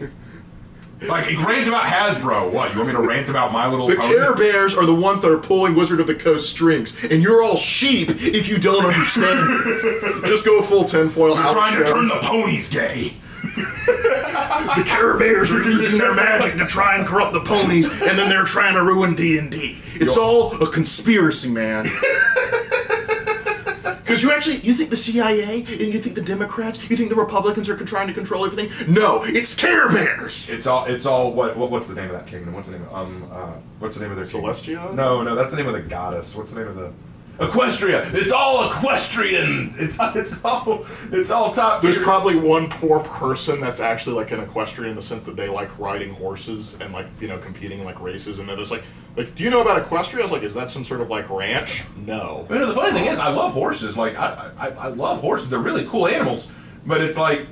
It's like, he rants about Hasbro. What, you want me to rant about My Little Pony? The Care Bears are the ones that are pulling Wizard of the Coast strings, and you're all sheep if you don't understand this. Just go full tinfoil. They're trying to turn the ponies gay. The Care Bears are using their magic to try and corrupt the ponies, and then they're trying to ruin D&D. It's all a conspiracy, man. Because you think the CIA, and you think the Democrats, you think the Republicans are trying to control everything? No, it's Care Bears! It's all what's the name of that kingdom? What's the name of their kingdom? Celestia? No, that's the name of the goddess. What's the name of the... Equestria. It's all equestrian. It's all top. There's tier. probably one poor person that's actually like an equestrian in the sense that they like riding horses and like, you know, competing in like races, and then there's like, do you know about equestria? I was like, is that some sort of like ranch? No. You know, the funny thing is, I love horses. Like, I love horses. They're really cool animals. But it's like,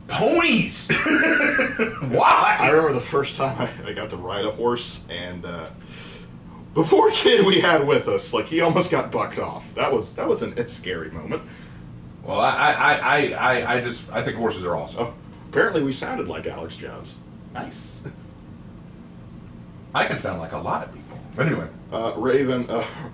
ponies. Why? I remember the first time I got to ride a horse, and the poor kid we had with us, like, he almost got bucked off. That was a scary moment. Well, I think horses are awesome. Oh, apparently we sounded like Alex Jones. Nice. I can sound like a lot of people. But anyway. Raven,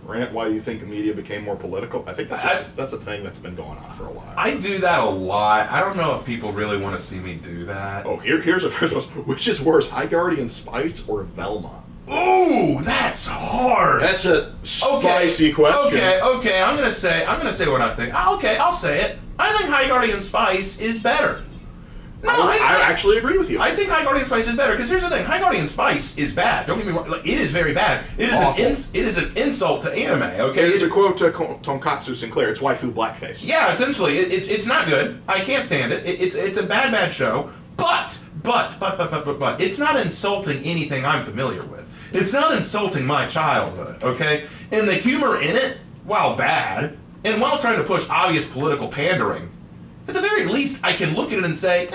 rant why you think the media became more political. I think that's a thing that's been going on for a while. I do that a lot. I don't know if people really want to see me do that. Oh, here's a first one. Which is worse, High Guardian Spice or Velma? Ooh, that's hard. That's a spicy question. Okay. I'm gonna say what I think. Okay, I'll say it. I think High Guardian Spice is better. No, I actually agree with you. I think High Guardian Spice is better because here's the thing: High Guardian Spice is bad. Don't get me wrong; like, it is very bad. It is an insult to anime. Okay, it's a quote to Tonkatsu Sinclair. It's waifu blackface. Yeah, essentially, it's not good. I can't stand it. It's a bad show. But it's not insulting anything I'm familiar with. It's not insulting my childhood. Okay, and the humor in it, while bad, and while trying to push obvious political pandering. At the very least, I can look at it and say,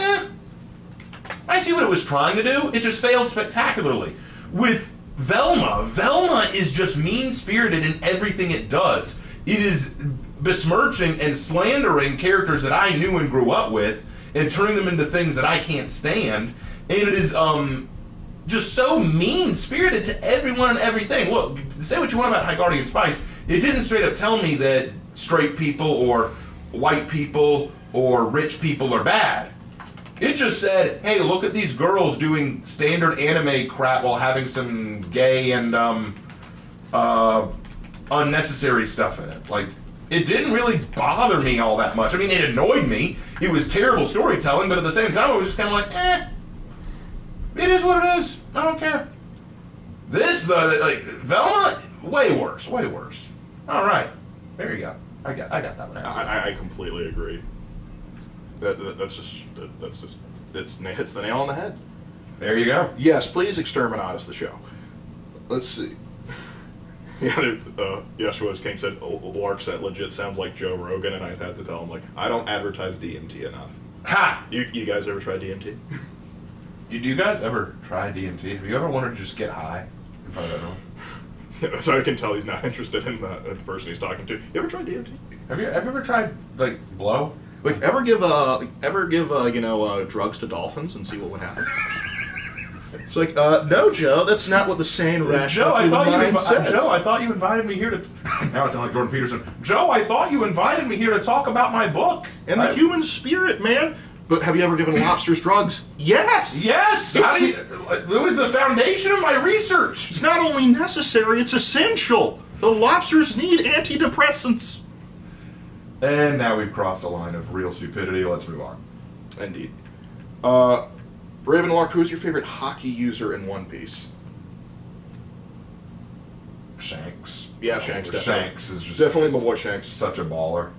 I see what it was trying to do. It just failed spectacularly. With Velma is just mean-spirited in everything it does. It is besmirching and slandering characters that I knew and grew up with and turning them into things that I can't stand. And it is just so mean-spirited to everyone and everything. Look, say what you want about High Guardian Spice. It didn't straight up tell me that straight people or white people or rich people are bad. It just said, hey, look at these girls doing standard anime crap while having some gay and unnecessary stuff in it. Like, it didn't really bother me all that much. I mean, it annoyed me. It was terrible storytelling, but at the same time, it was just kind of like, it is what it is. I don't care. This, Velma, way worse. All right, there you go. I got that one out. I completely agree. That's just it's the nail on the head. There you go. Yes, please exterminate us the show. Let's see. Yeah, Yeshua's King said Lark said legit sounds like Joe Rogan, and I had to tell him like I don't advertise DMT enough. Ha! You guys ever try DMT? Do you guys ever try DMT? Have you ever wanted to just get high in front of everyone? So I can tell he's not interested in the person he's talking to. You ever tried DMT? Have you ever tried like blow? Like ever give drugs to dolphins and see what would happen? It's like no, Joe, that's not what the sane rational human mind says. Joe, I thought you invited me here to. Now I sound like Jordan Peterson. Joe, I thought you invited me here to talk about my book and the human spirit, man. But have you ever given lobsters drugs? Yes! Yes! It was the foundation of my research. It's not only necessary, it's essential. The lobsters need antidepressants. And now we've crossed the line of real stupidity. Let's move on. Indeed. Ravenlark, who's your favorite hockey user in One Piece? Shanks. Yeah, Shanks. Definitely. Shanks is just definitely my boy Shanks. Such a baller.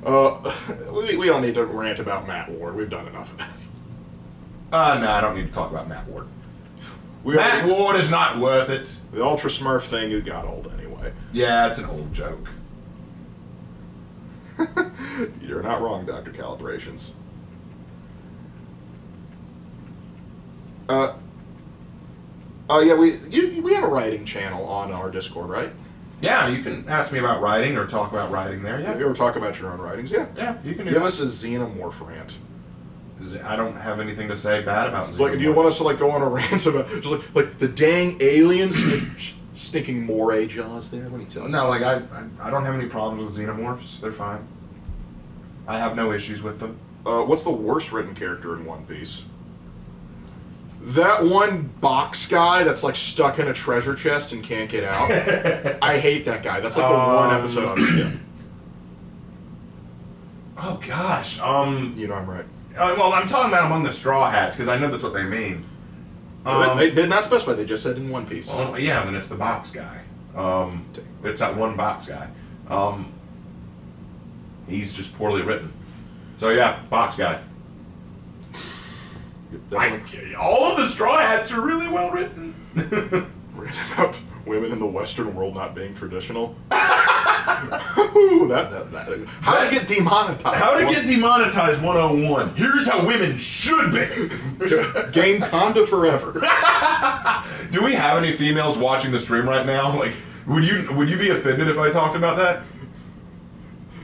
We don't need to rant about Matt Ward. We've done enough of that. No, I don't need to talk about Matt Ward. Matt Ward is not worth it. The Ultra Smurf thing has got old anyway. Yeah, it's an old joke. You're not wrong, Dr. Calibrations. Yeah, we have a writing channel on our Discord, right? Yeah, you can ask me about writing or talk about writing there. Yeah. You ever talk about your own writings? Yeah. Yeah, you can do Give that. us a Xenomorph rant. I don't have anything to say bad about Xenomorph. Like, do you want us to like go on a rant about just like the dang aliens, stinking moray jaws there? Let me tell you. No, like I don't have any problems with Xenomorphs. They're fine. I have no issues with them. What's the worst written character in One Piece? That one box guy that's like stuck in a treasure chest and can't get out. I hate that guy. That's like the one episode I've skipped. Oh gosh. You know I'm right. Well, I'm talking about Among the Straw Hats because I know that's what they mean. They did not specify. They just said in One Piece. Well, yeah, then it's the box guy. It's that one box guy. He's just poorly written. So yeah, box guy. All of the Straw Hats are really well written. Rant about women in the Western world not being traditional. How to get demonetized. How to get demonetized 101. Here's how women should be. Gain Conda forever. Do we have any females watching the stream right now? Like, would you be offended if I talked about that?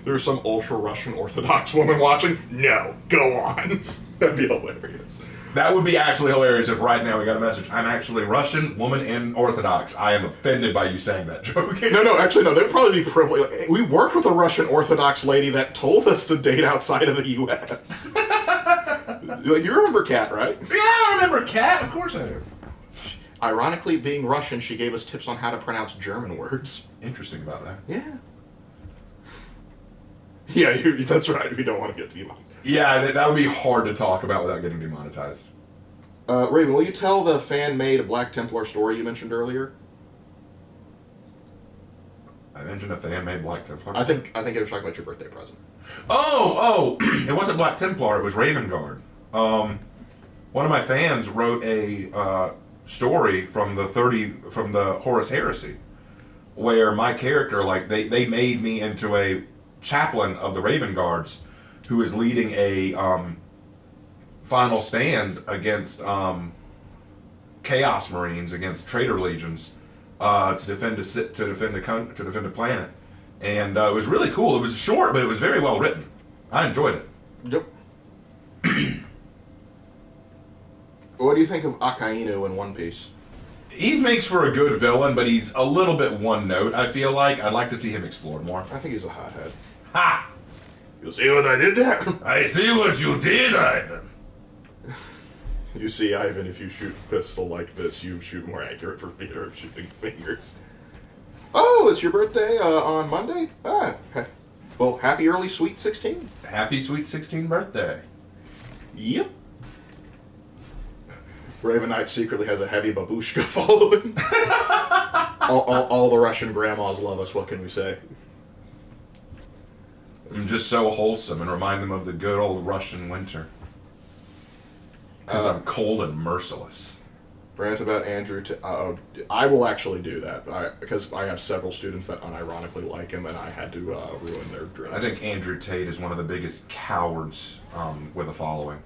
There's some ultra Russian Orthodox woman watching. No, go on. That'd be hilarious. That would be actually hilarious if right now we got a message. I'm actually Russian, woman, and Orthodox. I am offended by you saying that joke. No, actually, no. They'd probably be privileged. Like, we worked with a Russian Orthodox lady that told us to date outside of the U.S. You remember Kat, right? Yeah, I remember Kat. Of course I do. Ironically, being Russian, she gave us tips on how to pronounce German words. Interesting about that. Yeah. Yeah, that's right. We don't want to get demonetized. Yeah, that would be hard to talk about without getting demonetized. Raven, will you tell the fan-made Black Templar story you mentioned earlier? I mentioned a fan-made Black Templar. I think it was talking about your birthday present. Oh, it wasn't Black Templar. It was Raven Guard. One of my fans wrote a story from the Horus Heresy, where my character, like, they made me into a chaplain of the Raven Guards, who is leading a final stand against Chaos Marines, against Traitor Legions, to defend a planet, and it was really cool. It was short, but it was very well written. I enjoyed it. Yep. What do you think of Akainu in One Piece? He makes for a good villain, but he's a little bit one note. I feel like I'd like to see him explored more. I think he's a hothead. Ha! You see what I did there? I see what you did, Ivan. You see, Ivan, if you shoot a pistol like this, you shoot more accurate for fear of shooting fingers. Oh, it's your birthday on Monday? Well, happy early Sweet 16. Happy Sweet 16 birthday. Yep. Raven Knight secretly has a heavy babushka following. all the Russian grandmas love us, what can we say? I'm just so wholesome and remind them of the good old Russian winter. Because I'm cold and merciless. Rant about Andrew. I will actually do that because I have several students that unironically like him, and I had to ruin their dreams. I think Andrew Tate is one of the biggest cowards with a following.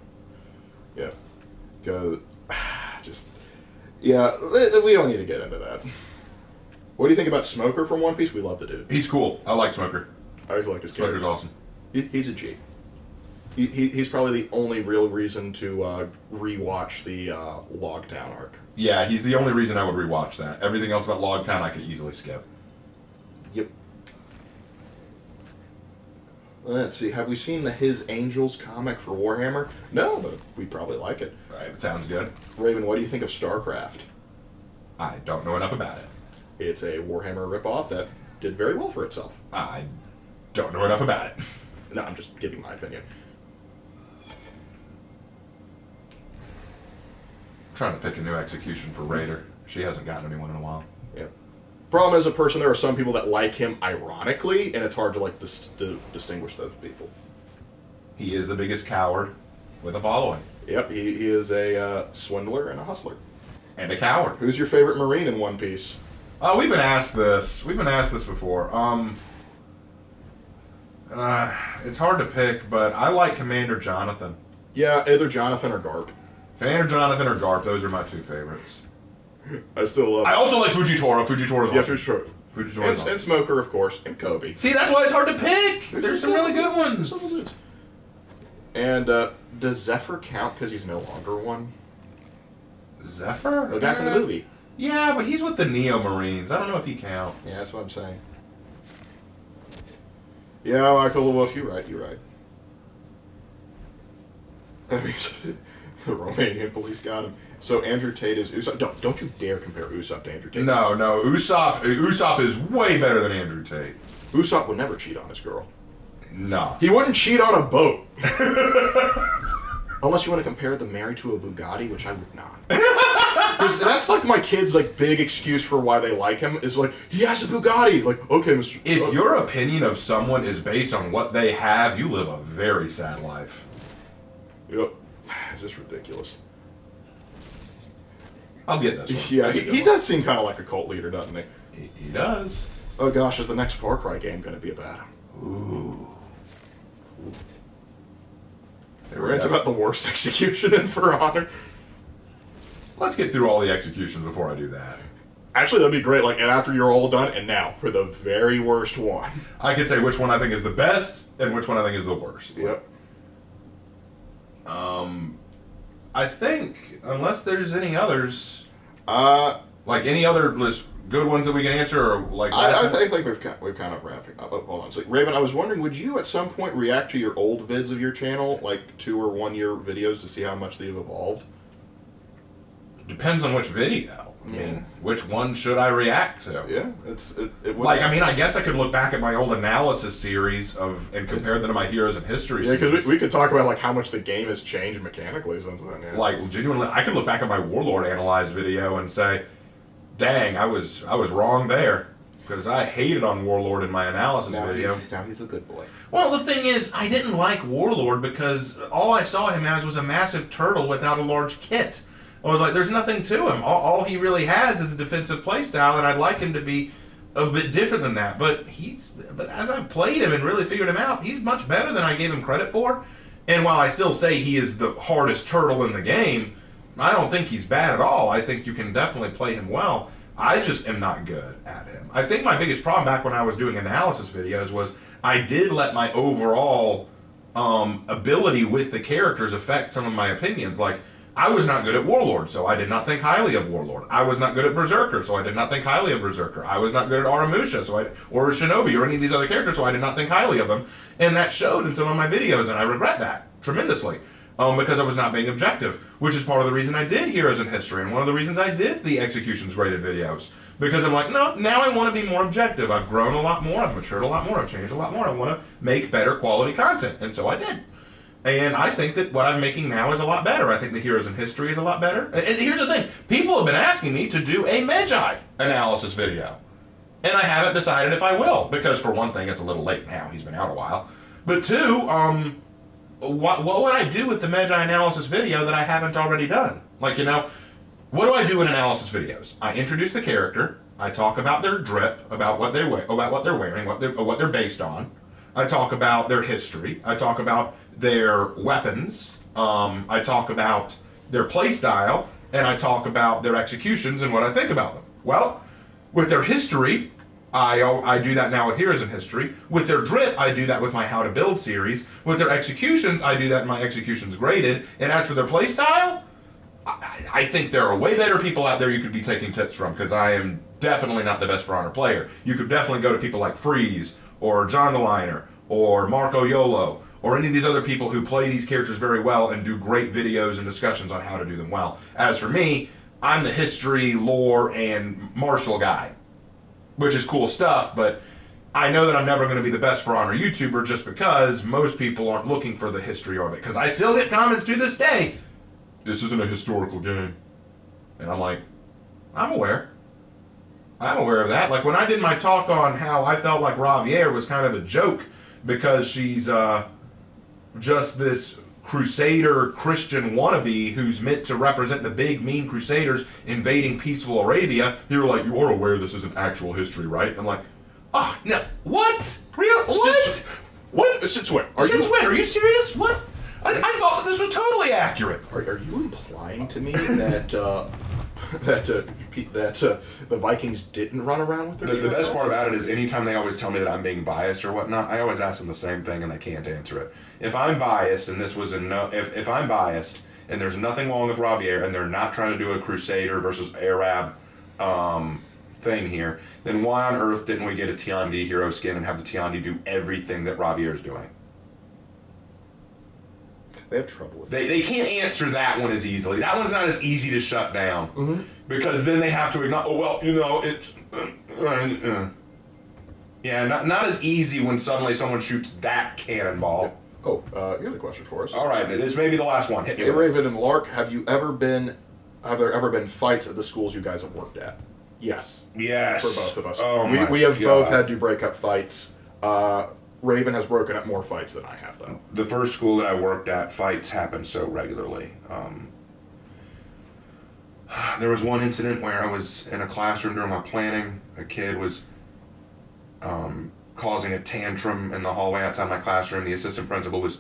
Yeah. Because we don't need to get into that. What do you think about Smoker from One Piece? We love the dude. He's cool. I like Smoker. I like his character. Smoker's awesome. He's a G. He's probably the only real reason to rewatch the Logtown arc. Yeah, he's the only reason I would rewatch that. Everything else about Logtown I could easily skip. Yep. Let's see. Have we seen the His Angels comic for Warhammer? No, but we'd probably like it. Right, sounds good. Raven, what do you think of StarCraft? I don't know enough about it. It's a Warhammer ripoff that did very well for itself. I don't know enough about it. No, I'm just giving my opinion. Trying to pick a new execution for Raider. She hasn't gotten anyone in a while. Yeah. Problem is, a person, there are some people that like him ironically, and it's hard to distinguish those people. He is the biggest coward with a following. Yep, he is a swindler and a hustler. And a coward. Who's your favorite Marine in One Piece? We've been asked this. We've been asked this before. It's hard to pick, but I like Commander Jonathan. Yeah, either Jonathan or Garp. Commander Jonathan or Garp, those are my two favorites. I still love. I also like Fujitoro. Fujitoro's yeah, awesome. Fujitoro's and Smoker, of course, and Kobe. See, that's why it's hard to pick. There's some really good ones. And does Zephyr count because he's no longer one? Zephyr? The guy from the movie. Yeah, but he's with the Neo Marines. I don't know if he counts. Yeah, that's what I'm saying. Yeah, Michael LaWolf, you're right. I mean, the Romanian police got him. So Andrew Tate is Usopp. Don't you dare compare Usopp to Andrew Tate. No. Usopp is way better than Andrew Tate. Usopp would never cheat on his girl. No. He wouldn't cheat on a boat. Unless you want to compare the Married to a Bugatti, which I would not. Because that's like my kid's like big excuse for why they like him is like he has a Bugatti. Like, okay, Mr. If your opinion of someone is based on what they have, you live a very sad life. Yep. It's just ridiculous. I'll get this one. Yeah, he does seem kind of like a cult leader, doesn't he? He does. Oh gosh, is the next Far Cry game going to be about him? Ooh. We're into about the worst execution in For Honor. Let's get through all the executions before I do that. Actually, that'd be great. Like, and after you're all done, and now for the very worst one. I could say which one I think is the best and which one I think is the worst. Yep. I think unless there's any others, like any other good ones that we can answer, or like I think we've kind of wrapping up. Oh, hold on. So, Raven, I was wondering, would you at some point react to your old vids of your channel, like 2 or 1 year videos, to see how much they've evolved? Depends on which video. I mean, which one should I react to? Yeah, it would like. I mean, I guess I could look back at my old analysis series and compare them to my Heroes in History. Yeah, because we could talk about like how much the game has changed mechanically since then. Yeah. Like genuinely, I could look back at my Warlord analyzed video and say, "Dang, I was wrong there," because I hated on Warlord in my analysis video. Now he's a good boy. Well, the thing is, I didn't like Warlord because all I saw him as was a massive turtle without a large kit. I was like, there's nothing to him. All he really has is a defensive playstyle, and I'd like him to be a bit different than that. But as I've played him and really figured him out, he's much better than I gave him credit for. And while I still say he is the hardest turtle in the game, I don't think he's bad at all. I think you can definitely play him well. I just am not good at him. I think my biggest problem back when I was doing analysis videos was I did let my overall ability with the characters affect some of my opinions. Like, I was not good at Warlord, so I did not think highly of Warlord. I was not good at Berserker, so I did not think highly of Berserker. I was not good at Aramusha, or Shinobi, or any of these other characters, so I did not think highly of them. And that showed in some of my videos, and I regret that tremendously. Because I was not being objective, which is part of the reason I did Heroes in History, and one of the reasons I did the Executions Graded videos. Because I'm like, no, now I want to be more objective. I've grown a lot more, I've matured a lot more, I've changed a lot more. I want to make better quality content, and so I did. And I think that what I'm making now is a lot better. I think the Heroes in History is a lot better. And here's the thing. People have been asking me to do a Magi analysis video. And I haven't decided if I will. Because for one thing, it's a little late now. He's been out a while. But two, what would I do with the Magi analysis video that I haven't already done? Like, what do I do in analysis videos? I introduce the character. I talk about their drip, about what they're wearing, what they're based on. I talk about their history. I talk about their weapons. I talk about their playstyle, and I talk about their executions and what I think about them. Well, with their history, I do that now with Heroes in History. With their drip, I do that with my How to Build series. With their executions, I do that in my Executions Graded. And as for their playstyle, I think there are way better people out there you could be taking tips from, because I am definitely not the best For Honor player. You could definitely go to people like Freeze, or John DeLiner, or Marco Yolo, or any of these other people who play these characters very well and do great videos and discussions on how to do them well. As for me, I'm the history, lore, and martial guy, which is cool stuff, but I know that I'm never going to be the best For Honor YouTuber just because most people aren't looking for the history of it. Because I still get comments to this day, this isn't a historical game. And I'm like, I'm aware. I'm aware of that. Like when I did my talk on how I felt like Ravier was kind of a joke because she's just this Crusader Christian wannabe who's meant to represent the big mean Crusaders invading peaceful Arabia. You were like, you are aware this isn't actual history, right? I'm like, oh, no, what? Real? What? What? Since when? Since when? Are you serious? What? I thought that this was totally accurate. Are you implying to me that the Vikings didn't run around with their The best part about it is anytime they always tell me that I'm being biased or whatnot, I always ask them the same thing and they can't answer it. If I'm biased and this was if I'm biased and there's nothing wrong with Ravier and they're not trying to do a Crusader versus Arab thing here, then why on earth didn't we get a Tiandi hero skin and have the Tiandi do everything that Ravier's doing? They have trouble with They can't answer that one as easily. That one's not as easy to shut down. Mm-hmm. Because then they have to acknowledge, it's... yeah, not as easy when suddenly someone shoots that cannonball. Oh, here's a question for us. All right, this may be the last one. Hit me Hey, with it. Raven and Lark, have you ever been have there ever been fights at the schools you guys have worked at? Yes. Yes. For both of us. Oh my we have God. both had to break up fights. Raven has broken up more fights than I have, though. The first school that I worked at, fights happened so regularly. There was one incident where I was in a classroom during my planning. A kid was causing a tantrum in the hallway outside my classroom. The assistant principal was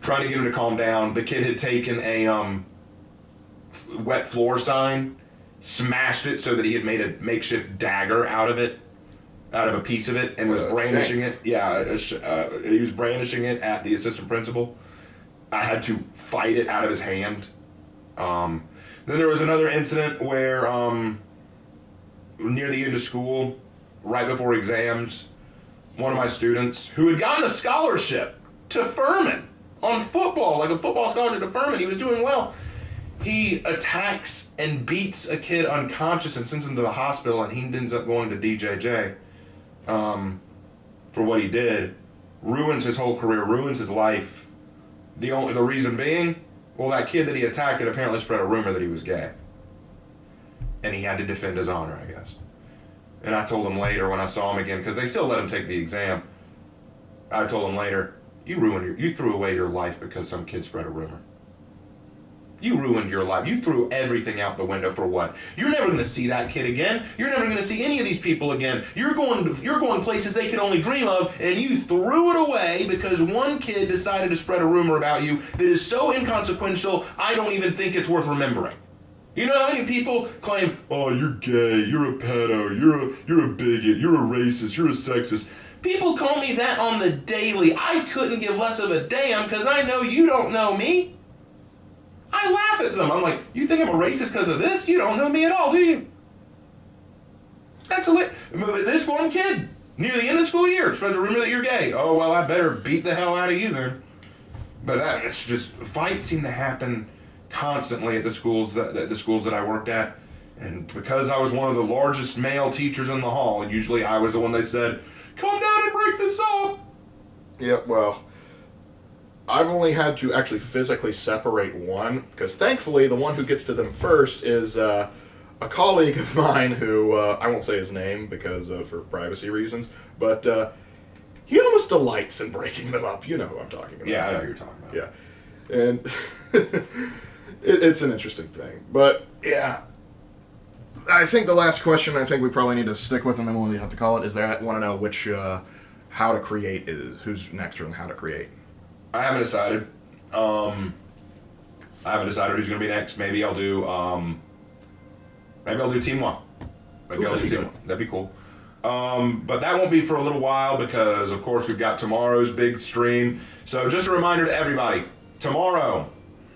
trying to get him to calm down. The kid had taken a wet floor sign, smashed it so that he had made a makeshift dagger out of a piece of it, and was brandishing it. Yeah, he was brandishing it at the assistant principal. I had to fight it out of his hand. Then there was another incident where near the end of school, right before exams, one of my students, who had gotten a scholarship to Furman on football, like a football scholarship to Furman, he was doing well, he attacks and beats a kid unconscious and sends him to the hospital, and he ends up going to DJJ for what he did. Ruins his whole career, ruins his life. The reason being, well, that kid that he attacked had apparently spread a rumor that he was gay. And he had to defend his honor, I guess. And I told him later when I saw him again, because they still let him take the exam, I told him later, you threw away your life because some kid spread a rumor. You ruined your life. You threw everything out the window for what? You're never going to see that kid again. You're never going to see any of these people again. You're going places they could only dream of, and you threw it away because one kid decided to spread a rumor about you that is so inconsequential, I don't even think it's worth remembering. You know how many people claim, oh, you're gay, you're a pedo, you're a bigot, you're a racist, you're a sexist. People call me that on the daily. I couldn't give less of a damn because I know you don't know me. I laugh at them. I'm like, you think I'm a racist because of this? You don't know me at all, do you? That's hilarious. But this one kid, near the end of the school year, spreads a rumor that you're gay. Oh, well, I better beat the hell out of you then. But it's just, fights seem to happen constantly at the schools that I worked at. And because I was one of the largest male teachers in the hall, usually I was the one they said, come down and break this up. Yep, well, I've only had to actually physically separate one, because thankfully the one who gets to them first is a colleague of mine who, I won't say his name because for privacy reasons, but he almost delights in breaking them up. You know who I'm talking about. Yeah, I know who you're talking about. Yeah. And it's an interesting thing. But, yeah, I think the last question I think we probably need to stick with, and then we'll have to call it, is that I want to know which, how to create is, who's next on how to create. I haven't decided. I haven't decided who's going to be next. Maybe I'll do Team One. Maybe I'll do Team One. That'd be cool. But that won't be for a little while because, of course, we've got tomorrow's big stream. So just a reminder to everybody, tomorrow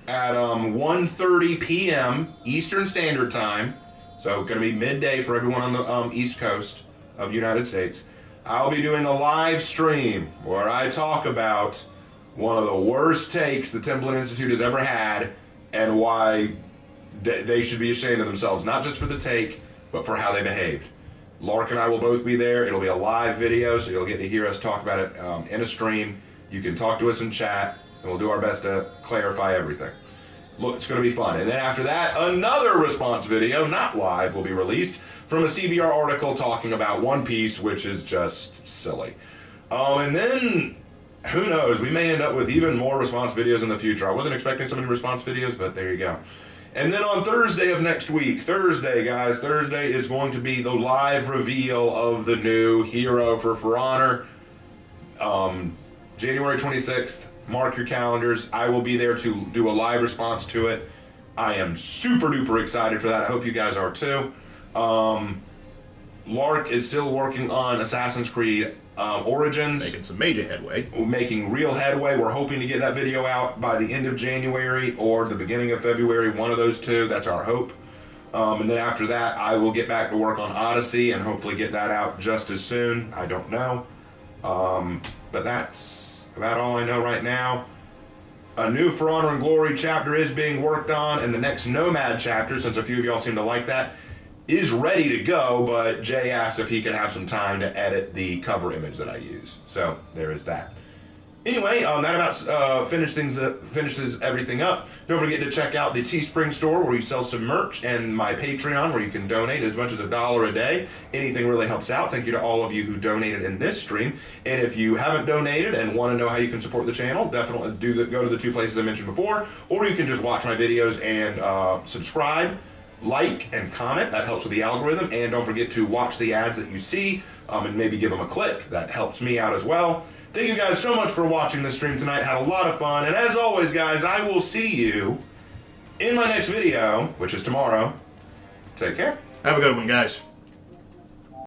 at 1:30 p.m. Eastern Standard Time, so going to be midday for everyone on the East Coast of the United States, I'll be doing a live stream where I talk about one of the worst takes the Templin Institute has ever had, and why they should be ashamed of themselves, not just for the take, but for how they behaved. Lark and I will both be there. It'll be a live video, so you'll get to hear us talk about it in a stream. You can talk to us in chat, and we'll do our best to clarify everything. Look, it's going to be fun. And then after that, another response video, not live, will be released from a CBR article talking about One Piece, which is just silly. And then, who knows, we may end up with even more response videos in the future. I wasn't expecting so many response videos, but there you go. And then on Thursday of next week, Thursday is going to be the live reveal of the new hero for Honor. January 26th, mark your calendars. I will be there to do a live response to it. I am super duper excited for that. I hope you guys are too. Lark is still working on Assassin's Creed Origins. Making some major headway. Making real headway. We're hoping to get that video out by the end of January or the beginning of February, one of those two. That's our hope. And then after that, I will get back to work on Odyssey and hopefully get that out just as soon. I don't know. But that's about all I know right now. A new For Honor and Glory chapter is being worked on, and the next Nomad chapter, since a few of y'all seem to like that, is ready to go, but Jay asked if he could have some time to edit the cover image that I use. So there is that. Anyway, that about finishes everything up. Don't forget to check out the Teespring store where we sell some merch, and my Patreon where you can donate as much as $1 a day. Anything really helps out. Thank you to all of you who donated in this stream. And if you haven't donated and want to know how you can support the channel, definitely go to the 2 places I mentioned before, or you can just watch my videos and subscribe, like, and comment. That helps with the algorithm. And don't forget to watch the ads that you see and maybe give them a click. That helps me out as well. Thank you guys so much for watching this stream tonight. Had a lot of fun. And as always, guys, I will see you in my next video, which is tomorrow. Take care. Have a good one, guys.